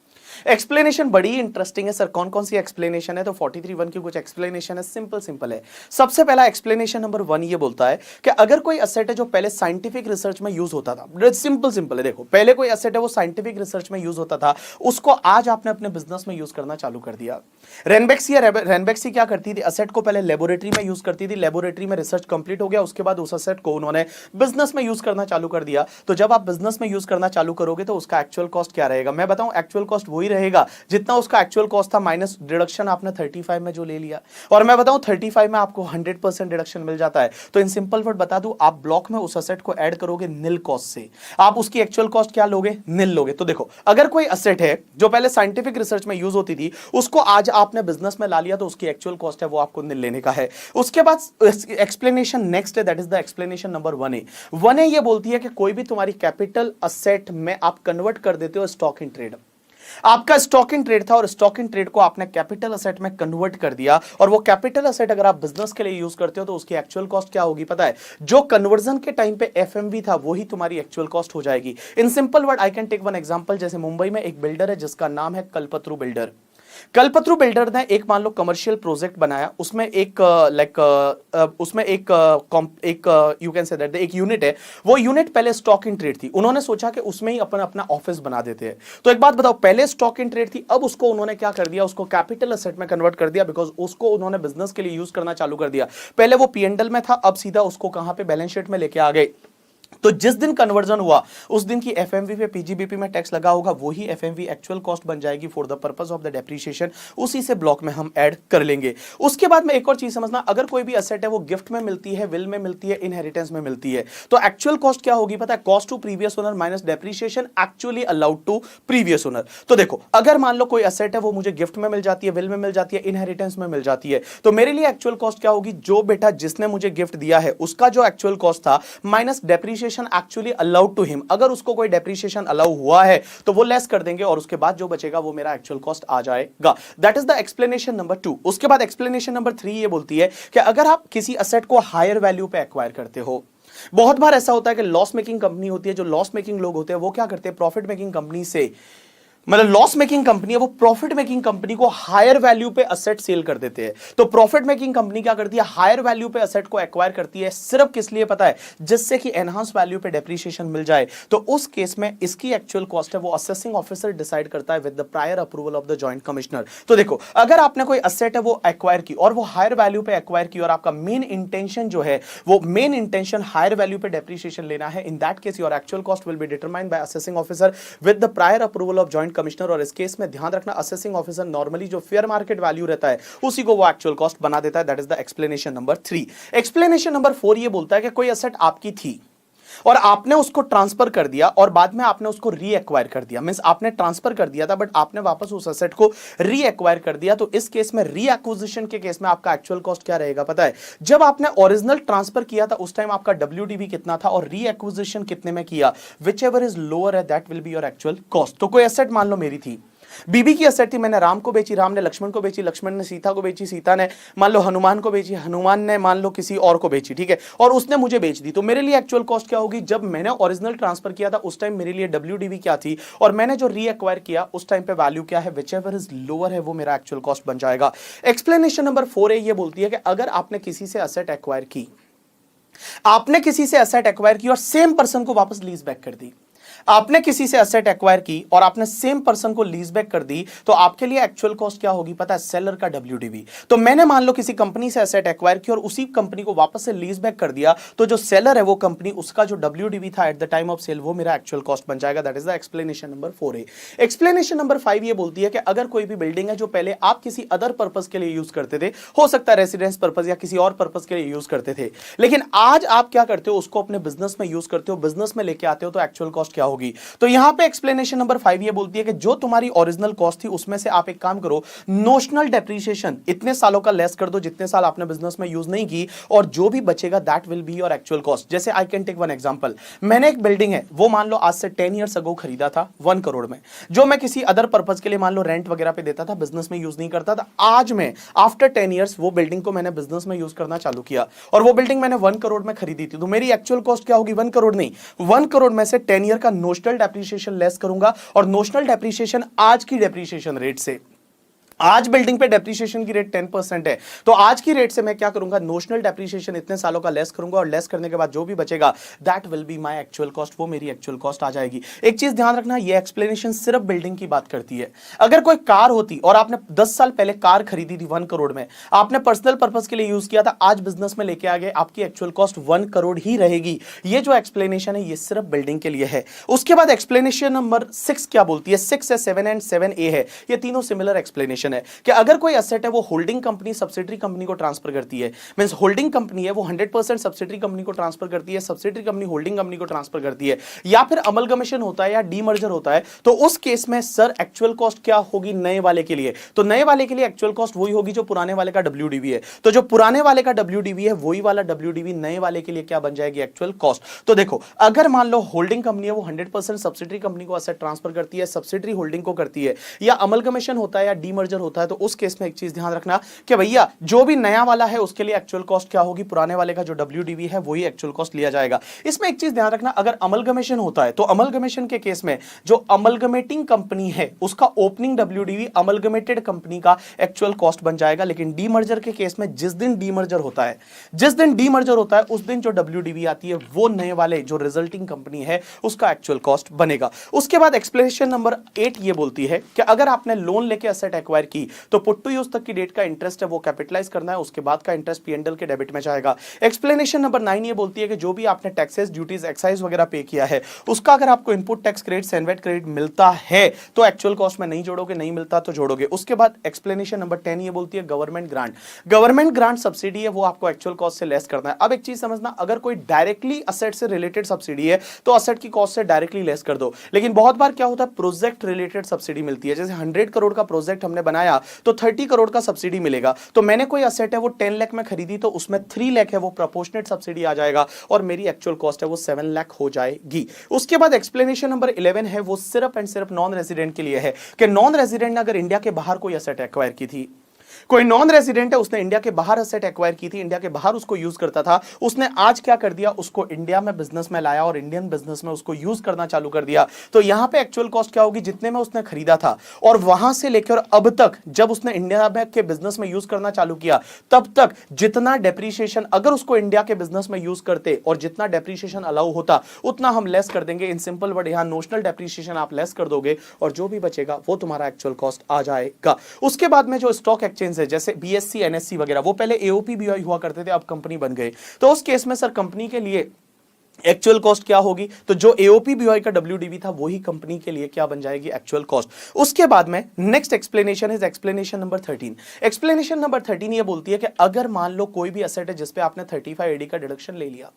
एक्सप्लेनेशन बड़ी इंटरेस्टिंग है। सर कौन कौन सी एक्सप्लेनेशन है, तो 43(1) की कुछ एक्सप्लेनेशन है, सिंपल है। सबसे पहला एक्सप्लेनेशन नंबर 1 ये बोलता है कि अगर कोई एसेट है जो पहले साइंटिफिक रिसर्च में यूज होता था, सिंपल है, देखो पहले कोई एसेट है वो साइंटिफिक रिसर्च में यूज होता था, उसको आज आपने अपने बिजनेस में यूज करना चालू कर दिया। रेनबेक्सी क्या करती थी, एसेट को पहले लेबोरेटरी में यूज करती थी, लेबोरेटरी में रिसर्च कंप्लीट हो गया, उसके बाद उस एसेट को उन्होंने बिजनेस में यूज करना चालू कर दिया। तो जब आप बिजनेस में यूज करना चालू करोगे तो उसका एक्चुअल कॉस्ट क्या रहेगा, मैं बताऊं, एक्चुअल कॉस्ट वही रहेगा जितना उसका एक्चुअल कॉस्ट था माइनस डिडक्शन आपने 35 में जो ले लिया। और मैं बताऊं 35 में आपको 100% डिडक्शन मिल जाता है। तो इन सिंपल वर्ड बता दूं, आप ब्लॉक में उस एसेट को ऐड करोगे निल कॉस्ट से, आप उसकी एक्चुअल कॉस्ट क्या लोगे, निल लोगे। तो देखो अगर कोई एसेट है जो पहले साइंटिफिक रिसर्च में यूज होती थी, उसको आज आपने बिजनेस में ला लिया तो उसकी एक्चुअल कॉस्ट है वो आपको निल लेने का है। उसके बाद एक्सप्लेनेशन नेक्स्ट है, that is the explanation number 1A ये बोलती है कि कोई भी तुम्हारी कैपिटल असेट में आप कन्वर्ट कर देते हो स्टॉक इन ट्रेड। आपका स्टॉक इन ट्रेड था और स्टॉक इन ट्रेड को आपने कैपिटल असेट में कन्वर्ट कर दिया, और वो कैपिटल असेट अगर आप बिजनेस के लिए यूज करते हो तो उसकी एक्चुअल कॉस्ट क्या होगी पता है, जो कन्वर्जन के टाइम पे एफएमवी था वही तुम्हारी एक्चुअल कॉस्ट हो जाएगी। In simple word I can take one example, जैसे मुंबई में एक बिल्डर है जिसका नाम है कल्पतरु बिल्डर। कल्पतरु बिल्डर ने एक मान लो कमर्शियल प्रोजेक्ट बनाया, उसमें एक यू कैन से दैट एक यूनिट है, वो यूनिट पहले स्टॉक इन ट्रेड थी, उन्होंने सोचा कि उसमें ही अपना ऑफिस बना देते हैं। तो एक बात बताओ, पहले स्टॉक इन ट्रेड थी, अब उसको उन्होंने क्या कर दिया, उसको कैपिटल असेट में कन्वर्ट कर दिया, बिकॉज उसको उन्होंने बिजनेस के लिए यूज करना चालू कर दिया। पहले वो पी&एल में था, अब सीधा उसको कहां पे, बैलेंस शीट में लेके आ गए। तो जिस दिन कन्वर्जन हुआ उस दिन की एफएमवी पे पीजीबीपी में टैक्स लगा होगा, वही एफएमवी एक्चुअल कॉस्ट बन जाएगी for the purpose of the depreciation, उसी से ब्लॉक में हम ऐड कर लेंगे। उसके बाद में एक और चीज समझना, अगर कोई भी एसेट है वो गिफ्ट में मिलती है, विल में मिलती है, इनहेरिटेंस में मिलती है, तो एक्चुअल कॉस्ट क्या होगी पता है, cost to previous owner minus depreciation actually allowed to previous owner. तो देखो अगर मान लो कोई एसेट है वो मुझे गिफ्ट में मिल जाती है, विल में मिल जाती है, इनहेरिटेंस में मिल जाती है, तो मेरे लिए एक्चुअल कॉस्ट क्या होगी, जो बेटा जिसने मुझे गिफ्ट दिया है उसका जो एक्चुअल कॉस्ट था minus depreciation actually allowed to him. अगर उसको कोई डेप्रिसिएशन अलाउ हुआ है तो वो लेस कर देंगे और उसके बाद जो बचेगा वो मेरा एक्चुअल कॉस्ट आ जाएगा। That is the explanation number 2। उसके बाद एक्सप्लेनेशन नंबर 3 ये बोलती है कि अगर आप किसी एसेट को हायर वैल्यू पे एक्वायर करते हो, बहुत बार ऐसा होता है कि लॉस मेकिंग कंपनी होती है, जो लॉस मेकिंग लोग होते हैं वो क्या करते हैं, प्रॉफिट मेकिंग कंपनी से, मतलब लॉस मेकिंग कंपनी है वो प्रॉफिट मेकिंग कंपनी को हायर वैल्यू पे असेट सेल कर देते हैं। तो प्रॉफिट मेकिंग कंपनी क्या करती है, हायर वैल्यू पे असेट को एक्वायर करती है, सिर्फ किस लिए पता है, जिससे कि एनहांस वैल्यू पे डेप्रिसिएशन मिल जाए। तो उस केस में इसकी एक्चुअल कॉस्ट है वो असेसिंग ऑफिसर डिसाइड करता है with the prior approval of the joint commissioner. तो देखो अगर आपने कोई असेट है वो एक्वायर की और वो हायर वैल्यू पे एक्वायर की और आपका मेन इंटेंशन जो है वो मेन इंटेंशन हायर वैल्यू पे डेप्रिसिएशन लेना है, in that case your actual cost will be determined by assessing officer with the prior approval of joint commissioner. और इस केस में ध्यान रखना, असेसिंग ऑफिसर नॉर्मली जो फेयर मार्केट वैल्यू रहता है उसी को वो एक्चुअल कॉस्ट बना देता है। That is the explanation number 3। Explanation number 4 ये बोलता है कि कोई एसेट आपकी थी, और आपने उसको ट्रांसफर कर दिया और बाद में आपने उसको रीएक्वायर कर दिया, मींस आपने ट्रांसफर कर दिया था बट आपने वापस उस एसेट को रीएक्वायर कर दिया, तो इस केस में रीएक्विजिशन के केस में आपका एक्चुअल कॉस्ट क्या रहेगा पता है? जब आपने ओरिजिनल ट्रांसफर किया था उस टाइम आपका डब्ल्यूडीवी कितना था और रीएक्विजिशन कितने में किया, विच एवर इज लोअर है that will be your actual cost. तो कोई एसेट मान लो मेरी थी, बीबी की एसेट थी, मैंने राम को बेची, राम ने लक्ष्मण को बेची, लक्ष्मण ने सीता को बेची, सीता ने मान लो हनुमान को बेची, हनुमान ने मान लो किसी और को बेची, ठीक है, और उसने मुझे बेच दी, तो मेरे लिए एक्चुअल कॉस्ट क्या होगी? जब मैंने ओरिजिनल ट्रांसफर किया था उस टाइम मेरे लिए डब्ल्यूडीवी क्या थी और मैंने जो रीएक्वायर किया उस टाइम पे वैल्यू क्या है, विच एवर इज लोअर है वो मेरा एक्चुअल कॉस्ट बन जाएगा। एक्सप्लेनेशन नंबर 4 ये बोलती है कि अगर आपने किसी से एसेट एक्वायर की, आपने किसी से एसेट एक्वायर की और सेम पर्सन को वापस लीज बैक कर दी, आपने किसी से एसेट एक्वायर की और आपने सेम पर्सन को लीज बैक कर दी, तो आपके लिए एक्चुअल कॉस्ट क्या होगी पता है? सेलर का डब्ल्यूडीवी। तो मैंने मान लो किसी कंपनी से एसेट एक्वायर की और उसी कंपनी को वापस से लीज बैक कर दिया, तो जो सेलर है वो कंपनी, उसका जो डब्ल्यूडीवी था at the time of sale वो मेरा एक्चुअल कॉस्ट बन जाएगा। That is the explanation number 4A। Explanation number 5 ये बोलती है कि अगर कोई भी बिल्डिंग है जो पहले आप किसी अदर पर्पस के लिए यूज करते थे, हो सकता है रेसिडेंस पर्पस या किसी और पर्पस के लिए यूज करते थे, लेकिन आज आप क्या करते हो, उसको अपने बिजनेस में यूज करते हो, बिजनेस में लेके आते हो, तो एक्चुअल कॉस्ट क्या होगी? तो यहां पे एक्सप्लेनेशन नंबर 5 ये बोलती है कि जो तुम्हारी ओरिजिनल कॉस्ट थी उसमें से आप एक काम करो, नोशनल डेप्रिसिएशन इतने सालों का लेस कर दो जितने साल आपने बिजनेस में यूज नहीं की, और जो भी बचेगा that will be your actual cost. जैसे I can take one example, मैंने एक बिल्डिंग है वो मान लो आज से 10 ईयर्स अगो खरीदा था 1 करोड़ में, जो मैं किसी अदर पर्पस के लिए मान लो रेंट वगैरह पे देता था, बिजनेस में यूज नहीं करता था। आज में आफ्टर 10 ईयर्स वो बिल्डिंग को मैंने बिजनेस में यूज करना चालू किया और वो बिल्डिंग मैंने 1 करोड़ में खरीदी थी, तो मेरी एक्चुअल कॉस्ट क्या होगी? 1 करोड़ नहीं, 1 करोड़ में से 10 ईयर का नोशनल डेप्रिसिएशन लेस करूंगा, और नोशनल डेप्रिसिएशन आज की डेप्रिसिएशन रेट से, आज बिल्डिंग पे डेप्रिसिएशन की रेट 10% है, तो आज की रेट से मैं क्या करूंगा? नोशनल डेप्रिसिएशन इतने सालों का लेस करूंगा और लेस करने के बाद जो भी बचेगा that will be my actual cost, वो मेरी एक्चुअल कॉस्ट आ जाएगी। एक चीज ध्यान रखना, ये एक्सप्लेनेशन सिर्फ बिल्डिंग की बात करती है। अगर कोई कार होती और आपने 10 साल पहले कार खरीदी थी 1 करोड़ में, आपने पर्सनल पर्पस के लिए यूज किया था, आज बिजनेस में लेके आ गए, आपकी एक्चुअल कॉस्ट 1 करोड़ ही रहेगी। ये जो एक्सप्लेनेशन है ये सिर्फ बिल्डिंग के लिए है। उसके बाद एक्सप्लेनेशन नंबर 6 क्या बोलती है? 6 है, 7 एंड 7A है, ये तीनों सिमिलर एक्सप्लेनेशन है कि अगर कोई एसेट है वो होल्डिंग कंपनी सब्सिडरी कंपनी को ट्रांसफर करती है, मींस होल्डिंग कंपनी है वो 100% सब्सिडरी कंपनी को ट्रांसफर करती है, सब्सिडरी कंपनी होल्डिंग कंपनी को ट्रांसफर करती है, या फिर अमलगमेशन होता है या डीमर्जर होता है, तो उस केस में सर एक्चुअल कॉस्ट क्या होगी नए वाले के लिए? तो नए वाले के लिए एक्चुअल कॉस्ट वही होगी जो पुराने वाले का डब्ल्यूडीवी है, तो जो पुराने वाले का डब्ल्यूडीवी है वही वाला डब्ल्यूडीवी नए वाले के लिए क्या बन जाएगी? Actual cost. तो देखो, अगर मान लो होल्डिंग कंपनी है वो 100% सब्सिडरी कंपनी को एसेट ट्रांसफर करती है, सब्सिडरी होल्डिंग को करती है, या अमलगमेशन होता है या डीमर्जर होता है, तो उस केस में एक चीज ध्यान रखना कि भैया जो भी नया वाला है उसके लिए एक्चुअल कॉस्ट क्या होगी? पुराने वाले का जो डब्ल्यूडीवी है वही एक्चुअल कॉस्ट लिया जाएगा। इसमें एक चीज ध्यान रखना, अगर अमलगमेशन होता है तो अमलगमेशन के केस में जो अमलगमेटिंग कंपनी है उसका ओपनिंग डब्ल्यूडीवी अमलगमेटेड कंपनी का एक्चुअल कॉस्ट बन जाएगा, लेकिन डीमर्जर के केस में जिस दिन डीमर्जर होता है उस दिन जो डब्ल्यूडीवी आती है वो नए वाले जो रिजल्टिंग कंपनी है उसका एक्चुअल कॉस्ट बनेगा। उसके बाद एक्सप्लेनेशन नंबर 8 ये बोलती है कि अगर आपने लोन लेके एसेट एक्वायर की तो पुट टू यूज तक की डेट का इंटरेस्ट है वो कैपिटलाइज करना है, उसके बाद का इंटरेस्ट पीएनडल के डेबिट में जाएगा। एक्सप्लेनेशन नंबर 9 ये बोलती है कि जो भी आपने टैक्सेस, ड्यूटीज, एक्साइज वगैरह पे किया है उसका अगर आपको input tax credit, CENVAT credit मिलता है तो एक्चुअल कॉस्ट में नहीं जोड़ोगे, नहीं मिलता तो जोड़ोगे। उसके बाद एक्सप्लेनेशन नंबर 10 ये बोलती है गवर्नमेंट ग्रांट सब्सिडी है वो आपको एक्चुअल कॉस्ट से लेस करना है। अब एक चीज समझना, अगर कोई डायरेक्टली असेट से रिलेटेड सब्सिडी है तो असेट की कॉस्ट से डायरेक्टली लेस कर दो, लेकिन बहुत बार क्या होता है प्रोजेक्ट रिलेटेड सब्सिडी मिलती है। जैसे 100 करोड़ का प्रोजेक्ट हमने बनाया तो 30 करोड़ का सब्सिडी मिलेगा, तो मैंने कोई असेट है वो 10 लाख में खरीदी तो उसमें 3 लाख है वो प्रोपोर्शनेट सब्सिडी आ जाएगा और मेरी एक्चुअल कॉस्ट है वो 7 लाख हो जाएगी। उसके बाद एक्सप्लेनेशन नंबर 11 है वो सिर्फ एंड सिर्फ नॉन रेजिडेंट के लिए है कि नॉन रेजिडेंट ने अगर इंडिया के बाहर कोई असेट एक्वायर की थी, कोई नॉन रेजिडेंट है उसने इंडिया के बाहर एसेट एक्वायर की थी, इंडिया के बाहर उसको यूज करता था, उसने आज क्या कर दिया, उसको इंडिया में बिजनेस में लाया और इंडियन बिजनेस में उसको यूज करना चालू कर दिया, तो यहां पे एक्चुअल कॉस्ट क्या होगी? जितने में उसने खरीदा था और वहां से लेकर अब तक जब उसने इंडिया में के बिजनेस में यूज करना चालू किया तब तक जितना डेप्रिसिएशन अगर उसको इंडिया के बिजनेस में यूज करते और जितना डेप्रिसिएशन अलाउ होता उतना हम लेस कर देंगे। इन सिंपल वर्ड यहां नोशनल डेप्रिसिएशन आप लेस कर दोगे और जो भी बचेगा वो तुम्हारा एक्चुअल कॉस्ट आ जाएगा। उसके बाद में जो स्टॉक एक्सचेंज है जैसे बीएससी, एनएससी वगैरह, वो पहले एओपी बीओआई हुआ करते थे, अब कंपनी बन गए, तो उस केस में सर कंपनी के लिए एक्चुअल कॉस्ट क्या होगी? तो जो एओपी बीओआई का डब्ल्यूडीवी था वही कंपनी के लिए क्या बन जाएगी? Actual cost. उसके बाद में नेक्स्ट एक्सप्लेनेशन है एक्सप्लेनेशन नंबर 13। एक्सप्लेनेशन नंबर 13 ये बोलती है कि अगर मान लो कोई भी एसेट है जिसपे आपने 35 एडी का डिडक्शन ले लिया,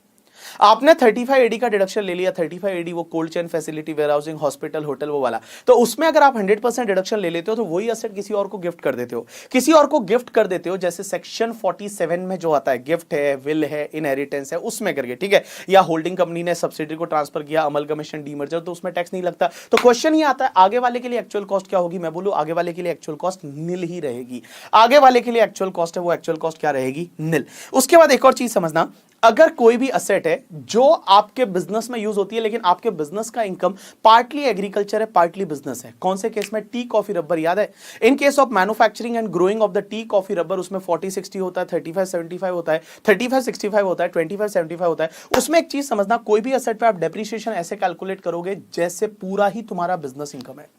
आपने 35 एडी का डिडक्शन ले लिया, 35 एडी वो cold chain facility, warehousing, hospital, hotel वो वाला, तो उसमें अगर आप 100% डिडक्शन ले लेते हो तो वही असेट किसी और को गिफ्ट कर देते हो, किसी और को गिफ्ट कर देते हो, जैसे सेक्शन 47 में जो आता है, गिफ्ट है, विल है, इनहेरिटेंस है, उसमें करके, ठीक है, या होल्डिंग कंपनी ने सब्सिडरी को ट्रांसफर किया, अमलगमेशन, डीमर्जर, तो उसमें टैक्स नहीं लगता। तो क्वेश्चन ये आता है आगे वाले के लिए एक्चुअल कॉस्ट क्या होगी, मैं बोलूं आगे वाले के लिए एक्चुअल कॉस्ट निल ही रहेगी। आगे वाले के लिए एक्चुअल कॉस्ट है वो एक्चुअल कॉस्ट क्या रहेगी, निल। उसके बाद एक और चीज समझना, अगर कोई भी असेट है जो आपके बिजनेस में यूज होती है लेकिन आपके बिजनेस का इनकम पार्टली एग्रीकल्चर है पार्टली बिजनेस है, कौन से केस में, टी कॉफी रबर, याद है, इन case of manufacturing and growing of the tea coffee rubber, उसमें 40-60 होता है, 35-75 होता है, 35-65 होता है, 25-75 होता है। उसमें एक चीज समझना, कोई भी असेट पे आप डेप्रिसिएशन ऐसे कैलकुलेट करोगे जैसे पूरा ही तुम्हारा बिजनेस इनकम है,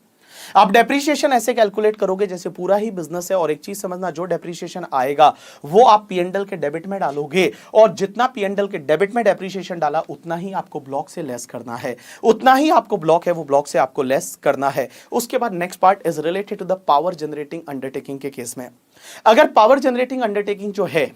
आप डेप्रिसिएशन ऐसे कैलकुलेट करोगे जैसे पूरा ही बिजनेस है। और एक चीज समझना, जो डेप्रिसिएशन आएगा वो आप पीएनडल के डेबिट में डालोगे, और जितना पीएनडल के डेबिट में डेप्रिसिएशन डाला उतना ही आपको ब्लॉक से लेस करना है, उतना ही आपको ब्लॉक है वो ब्लॉक से आपको लेस करना है। उसके बाद next part is related to the power generating undertaking के केस में, अगर पावर जनरेटिंग अंडरटेकिंग जो है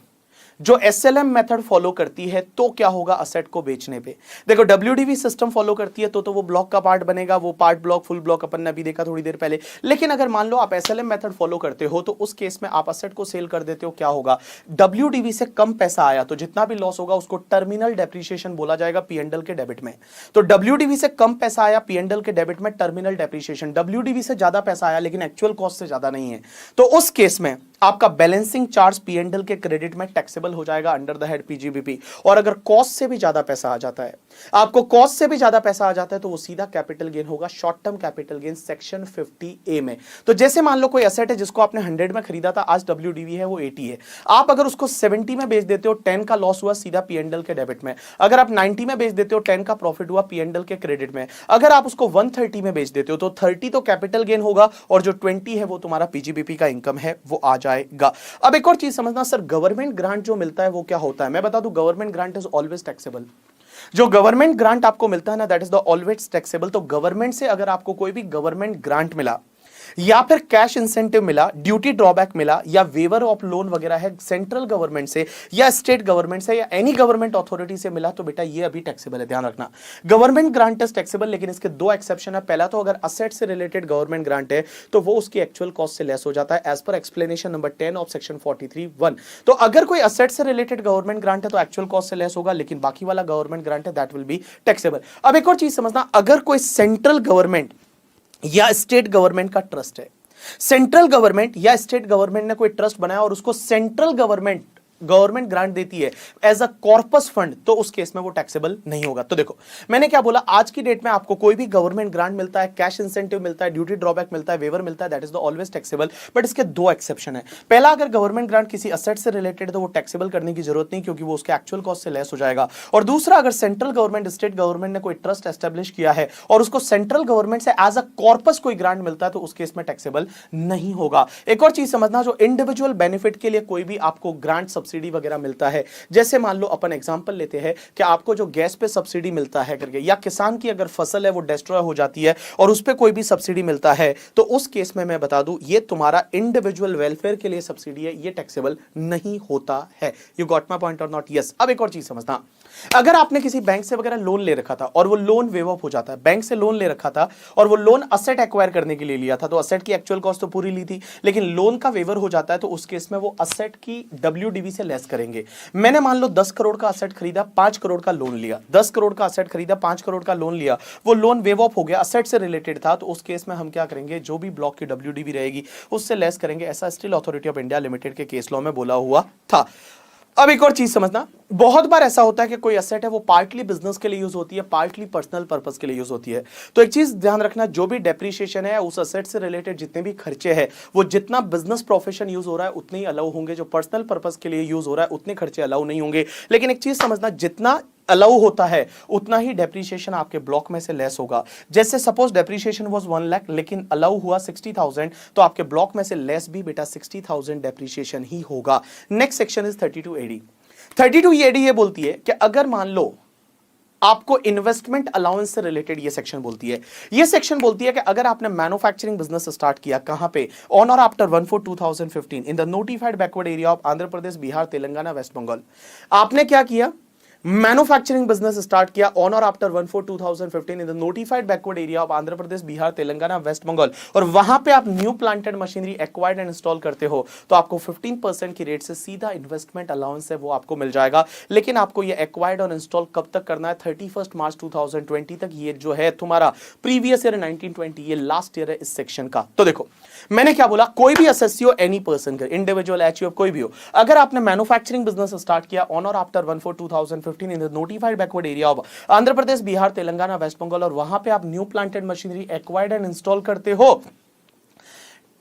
जो एसएलएम मेथड फॉलो करती है तो क्या होगा असेट को बेचने पे, देखो डब्ल्यूडीवी सिस्टम फॉलो करती है तो वो ब्लॉक का पार्ट बनेगा, वो पार्ट ब्लॉक फुल ब्लॉक अपन ने अभी देखा थोड़ी देर पहले। लेकिन अगर मान लो आप एसएलएम मेथड फॉलो करते हो तो उस केस में आप असेट को सेल कर देते हो, क्या होगा, डब्ल्यूडीवी से कम पैसा आया तो जितना भी लॉस होगा उसको टर्मिनल डेप्रिसिएशन बोला जाएगा पीएनडल के डेबिट में। तो डब्ल्यूडीवी से कम पैसा आया पीएनडल के डेबिट में, टर्मिनल डेप्रिसिएशन, डब्ल्यूडीवी से ज्यादा पैसा आया लेकिन एक्चुअल कॉस्ट से ज्यादा नहीं है, तो उस केस में आपका बैलेंसिंग चार्ज पीएनडल के क्रेडिट में टैक्सेबल हो जाएगा अंडर द हेड पीजीबीपी। और अगर कॉस्ट से भी ज्यादा पैसा आ जाता है, आपको कॉस्ट से भी ज्यादा पैसा आ जाता है तो वो सीधा कैपिटल गेन होगा, short term capital gain section 50A में। तो जैसे मान लो कोई एसेट है जिसको आपने 100 में खरीदा था, आज डब्ल्यूडीवी है वो 80 है, आप अगर उसको 70 में बेच देते हो, 10 का लॉस हुआ सीधा पीएनडल के डेबिट में। अगर आप 90 में बेच देते हो, 10 का प्रॉफिट हुआ पीएनडल के क्रेडिट में। अगर आप उसको 130 में बेच देते हो तो 30 तो कैपिटल गेन होगा और जो 20 है वो तुम्हारा पीजीबीपी का इनकम है वो आ जाएगा। अब एक और चीज समझना सर, गवर्नमेंट ग्रांट जो मिलता है वो क्या होता है, मैं बता दूं government grant is always taxable. जो गवर्नमेंट ग्रांट आपको मिलता है ना that is the always taxable. तो गवर्नमेंट से अगर आपको कोई भी गवर्नमेंट ग्रांट मिला या फिर कैश इंसेंटिव मिला, ड्यूटी ड्रॉबैक मिला या वेवर ऑफ लोन वगैरह है सेंट्रल गवर्नमेंट से या स्टेट गवर्नमेंट से या एनी गवर्नमेंट अथॉरिटी से मिला तो बेटा ये अभी टैक्सेबल है, ध्यान रखना। गवर्नमेंट ग्रांट इज टैक्सेबल, लेकिन इसके दो एक्सेप्शन है। पहला तो अगर असेट से रिलेटेड गवर्नमेंट ग्रांट है तो वो उसकी एक्चुअल कॉस्ट से लेस हो जाता है as per explanation number 10 of section 43(1). तो अगर कोई असेट से रिलेटेड गवर्नमेंट ग्रांट है तो एक्चुअल कॉस्ट से लेस होगा, लेकिन बाकी वाला गवर्नमेंट ग्रांट है दैट विल बी टैक्सेबल। अब एक और चीज समझना, अगर कोई सेंट्रल गवर्नमेंट या स्टेट गवर्नमेंट का ट्रस्ट है, सेंट्रल गवर्नमेंट या स्टेट गवर्नमेंट ने कोई ट्रस्ट बनाया और उसको सेंट्रल गवर्नमेंट ग्रांट देती है एज अ कॉर्पस फंड, तो उस केस में वो टैक्सेबल नहीं होगा। तो देखो मैंने क्या बोला, आज की डेट में आपको कोई भी गवर्नमेंट ग्रांट मिलता है, कैश इंसेंटिव मिलता है, ड्यूटी ड्रॉबैक मिलता है, वेवर मिलता है, that is the always taxable. But इसके दो एक्सेप्शन है। पहला, अगर गवर्नमेंट ग्रांट किसी असेट से रिलेटेड है तो वो टैक्सेबल करने की जरूरत नहीं क्योंकि वो उसके एक्चुअल कॉस्ट से लेस हो जाएगा। और दूसरा, अगर सेंट्रल गवर्नमेंट स्टेट गवर्नमेंट ने कोई ट्रस्ट एस्टेब्लिश किया है और उसको सेंट्रल गवर्नमेंट से एज अ कॉर्पस कोई ग्रांट मिलता है तो उस केस में टैक्सेबल नहीं होगा। एक और चीज समझना, जो इंडिविजुअल बेनिफिट के लिए कोई भी आपको ग्रांट सब्सिडी वगैरह मिलता है, जैसे मान लो अपन एग्जांपल लेते हैं कि आपको जो गैस पे सब्सिडी मिलता है करके, या किसान की अगर फसल है वो डिस्ट्रॉय हो जाती है और उस पे कोई भी सब्सिडी मिलता है, तो उस केस में मैं बता दूं ये तुम्हारा इंडिविजुअल वेलफेयर के लिए सब्सिडी है, ये टैक्सेबल नहीं होता है। यू गॉट माय पॉइंट और नॉट? यस। अब एक और चीज समझना, अगर आपने किसी बैंक से वगैरह लोन ले रखा था और वो लोन वेव ऑफ हो जाता है, बैंक से लोन ले रखा था और वो लोन असेट एक्वायर करने के लिए लिया था, तो असेट की एक्चुअल कॉस्ट तो पूरी ली थी, लेकिन लोन का वेवर हो जाता है तो उस केस में वो असेट की डब्ल्यूडीवी से लेस करेंगे। मैंने मान लो 10 करोड़ का असेट खरीदा, 5 करोड़ का लोन लिया, 10 करोड़ का असेट खरीदा, 5 करोड़ का लोन लिया, वो लोन वेव ऑफ हो गया, असेट से रिलेटेड था, तो उस केस में हम क्या करेंगे, जो भी ब्लॉक की डब्ल्यूडीवी रहेगी उससे लेस करेंगे। ऐसा steel authority of India limited के केस लॉ में बोला हुआ था। अब एक और चीज समझना, बहुत बार ऐसा होता है कि कोई एसेट है वो पार्टली बिजनेस के लिए यूज होती है, पार्टली पर्सनल पर्पस के लिए यूज होती है। तो एक चीज ध्यान रखना, जो भी डेप्रिसिएशन है उस एसेट से रिलेटेड जितने भी खर्चे हैं वो जितना बिजनेस प्रोफेशन यूज हो रहा है उतने ही अलाउ होंगे, जो पर्सनल पर्पस के लिए यूज हो रहा है उतने खर्चे अलाउ नहीं होंगे। लेकिन एक चीज समझना, जितना अलाउ होता है उतना ही डेप्रिसिएशन आपके ब्लॉक में से लेस होगा। जैसे सपोज डेप्रिसिएशन वाज 1 लाख लेकिन अलाउ हुआ 60,000, तो आपके ब्लॉक में से लेस भी बेटा 60,000 डेप्रिसिएशन ही होगा। Next section is 32AD। 32AD ये बोलती है कि अगर मान लो आपको इन्वेस्टमेंट अलाउंस से रिलेटेड ये सेक्शन बोलती है, ये सेक्शन बोलती है कि अगर आपने मैन्युफैक्चरिंग बिजनेस स्टार्ट किया, कहां पे, ऑन और after 1/4/2015 in the notified backward area of Andhra Pradesh, Bihar, Telangana, West Bengal, आपने क्या किया, मैन्युफैक्चरिंग बिजनेस स्टार्ट किया ऑन और after 1/4/2015 in the notified backward area of Andhra Pradesh, Bihar, Telangana, West Bengal, और वहां पे आप new plant and machinery acquired and install करते हो तो आपको 15% की रेट से सीधा इन्वेस्टमेंट अलाउंस है वो आपको मिल जाएगा। लेकिन आपको ये एक्वायर्ड और इंस्टॉल कब तक करना है? 31 मार्च 2020 तक। ये जो है तुम्हारा प्रीवियस ईयर 1920, ये लास्ट ईयर है इस सेक्शन का। तो देखो मैंने क्या बोला, कोई भी एसएससी हो, एनी पर्सन कर, इंडिविजुअल, एचयू, कोई भी हो, अगर आपने मैन्युफैक्चरिंग बिजनेस स्टार्ट किया ऑन और after 1/4/2015 in the notified backward area of Andhra Pradesh, Bihar, Telangana, West Bengal, और वहां पे आप new plant and machinery acquired and install करते हो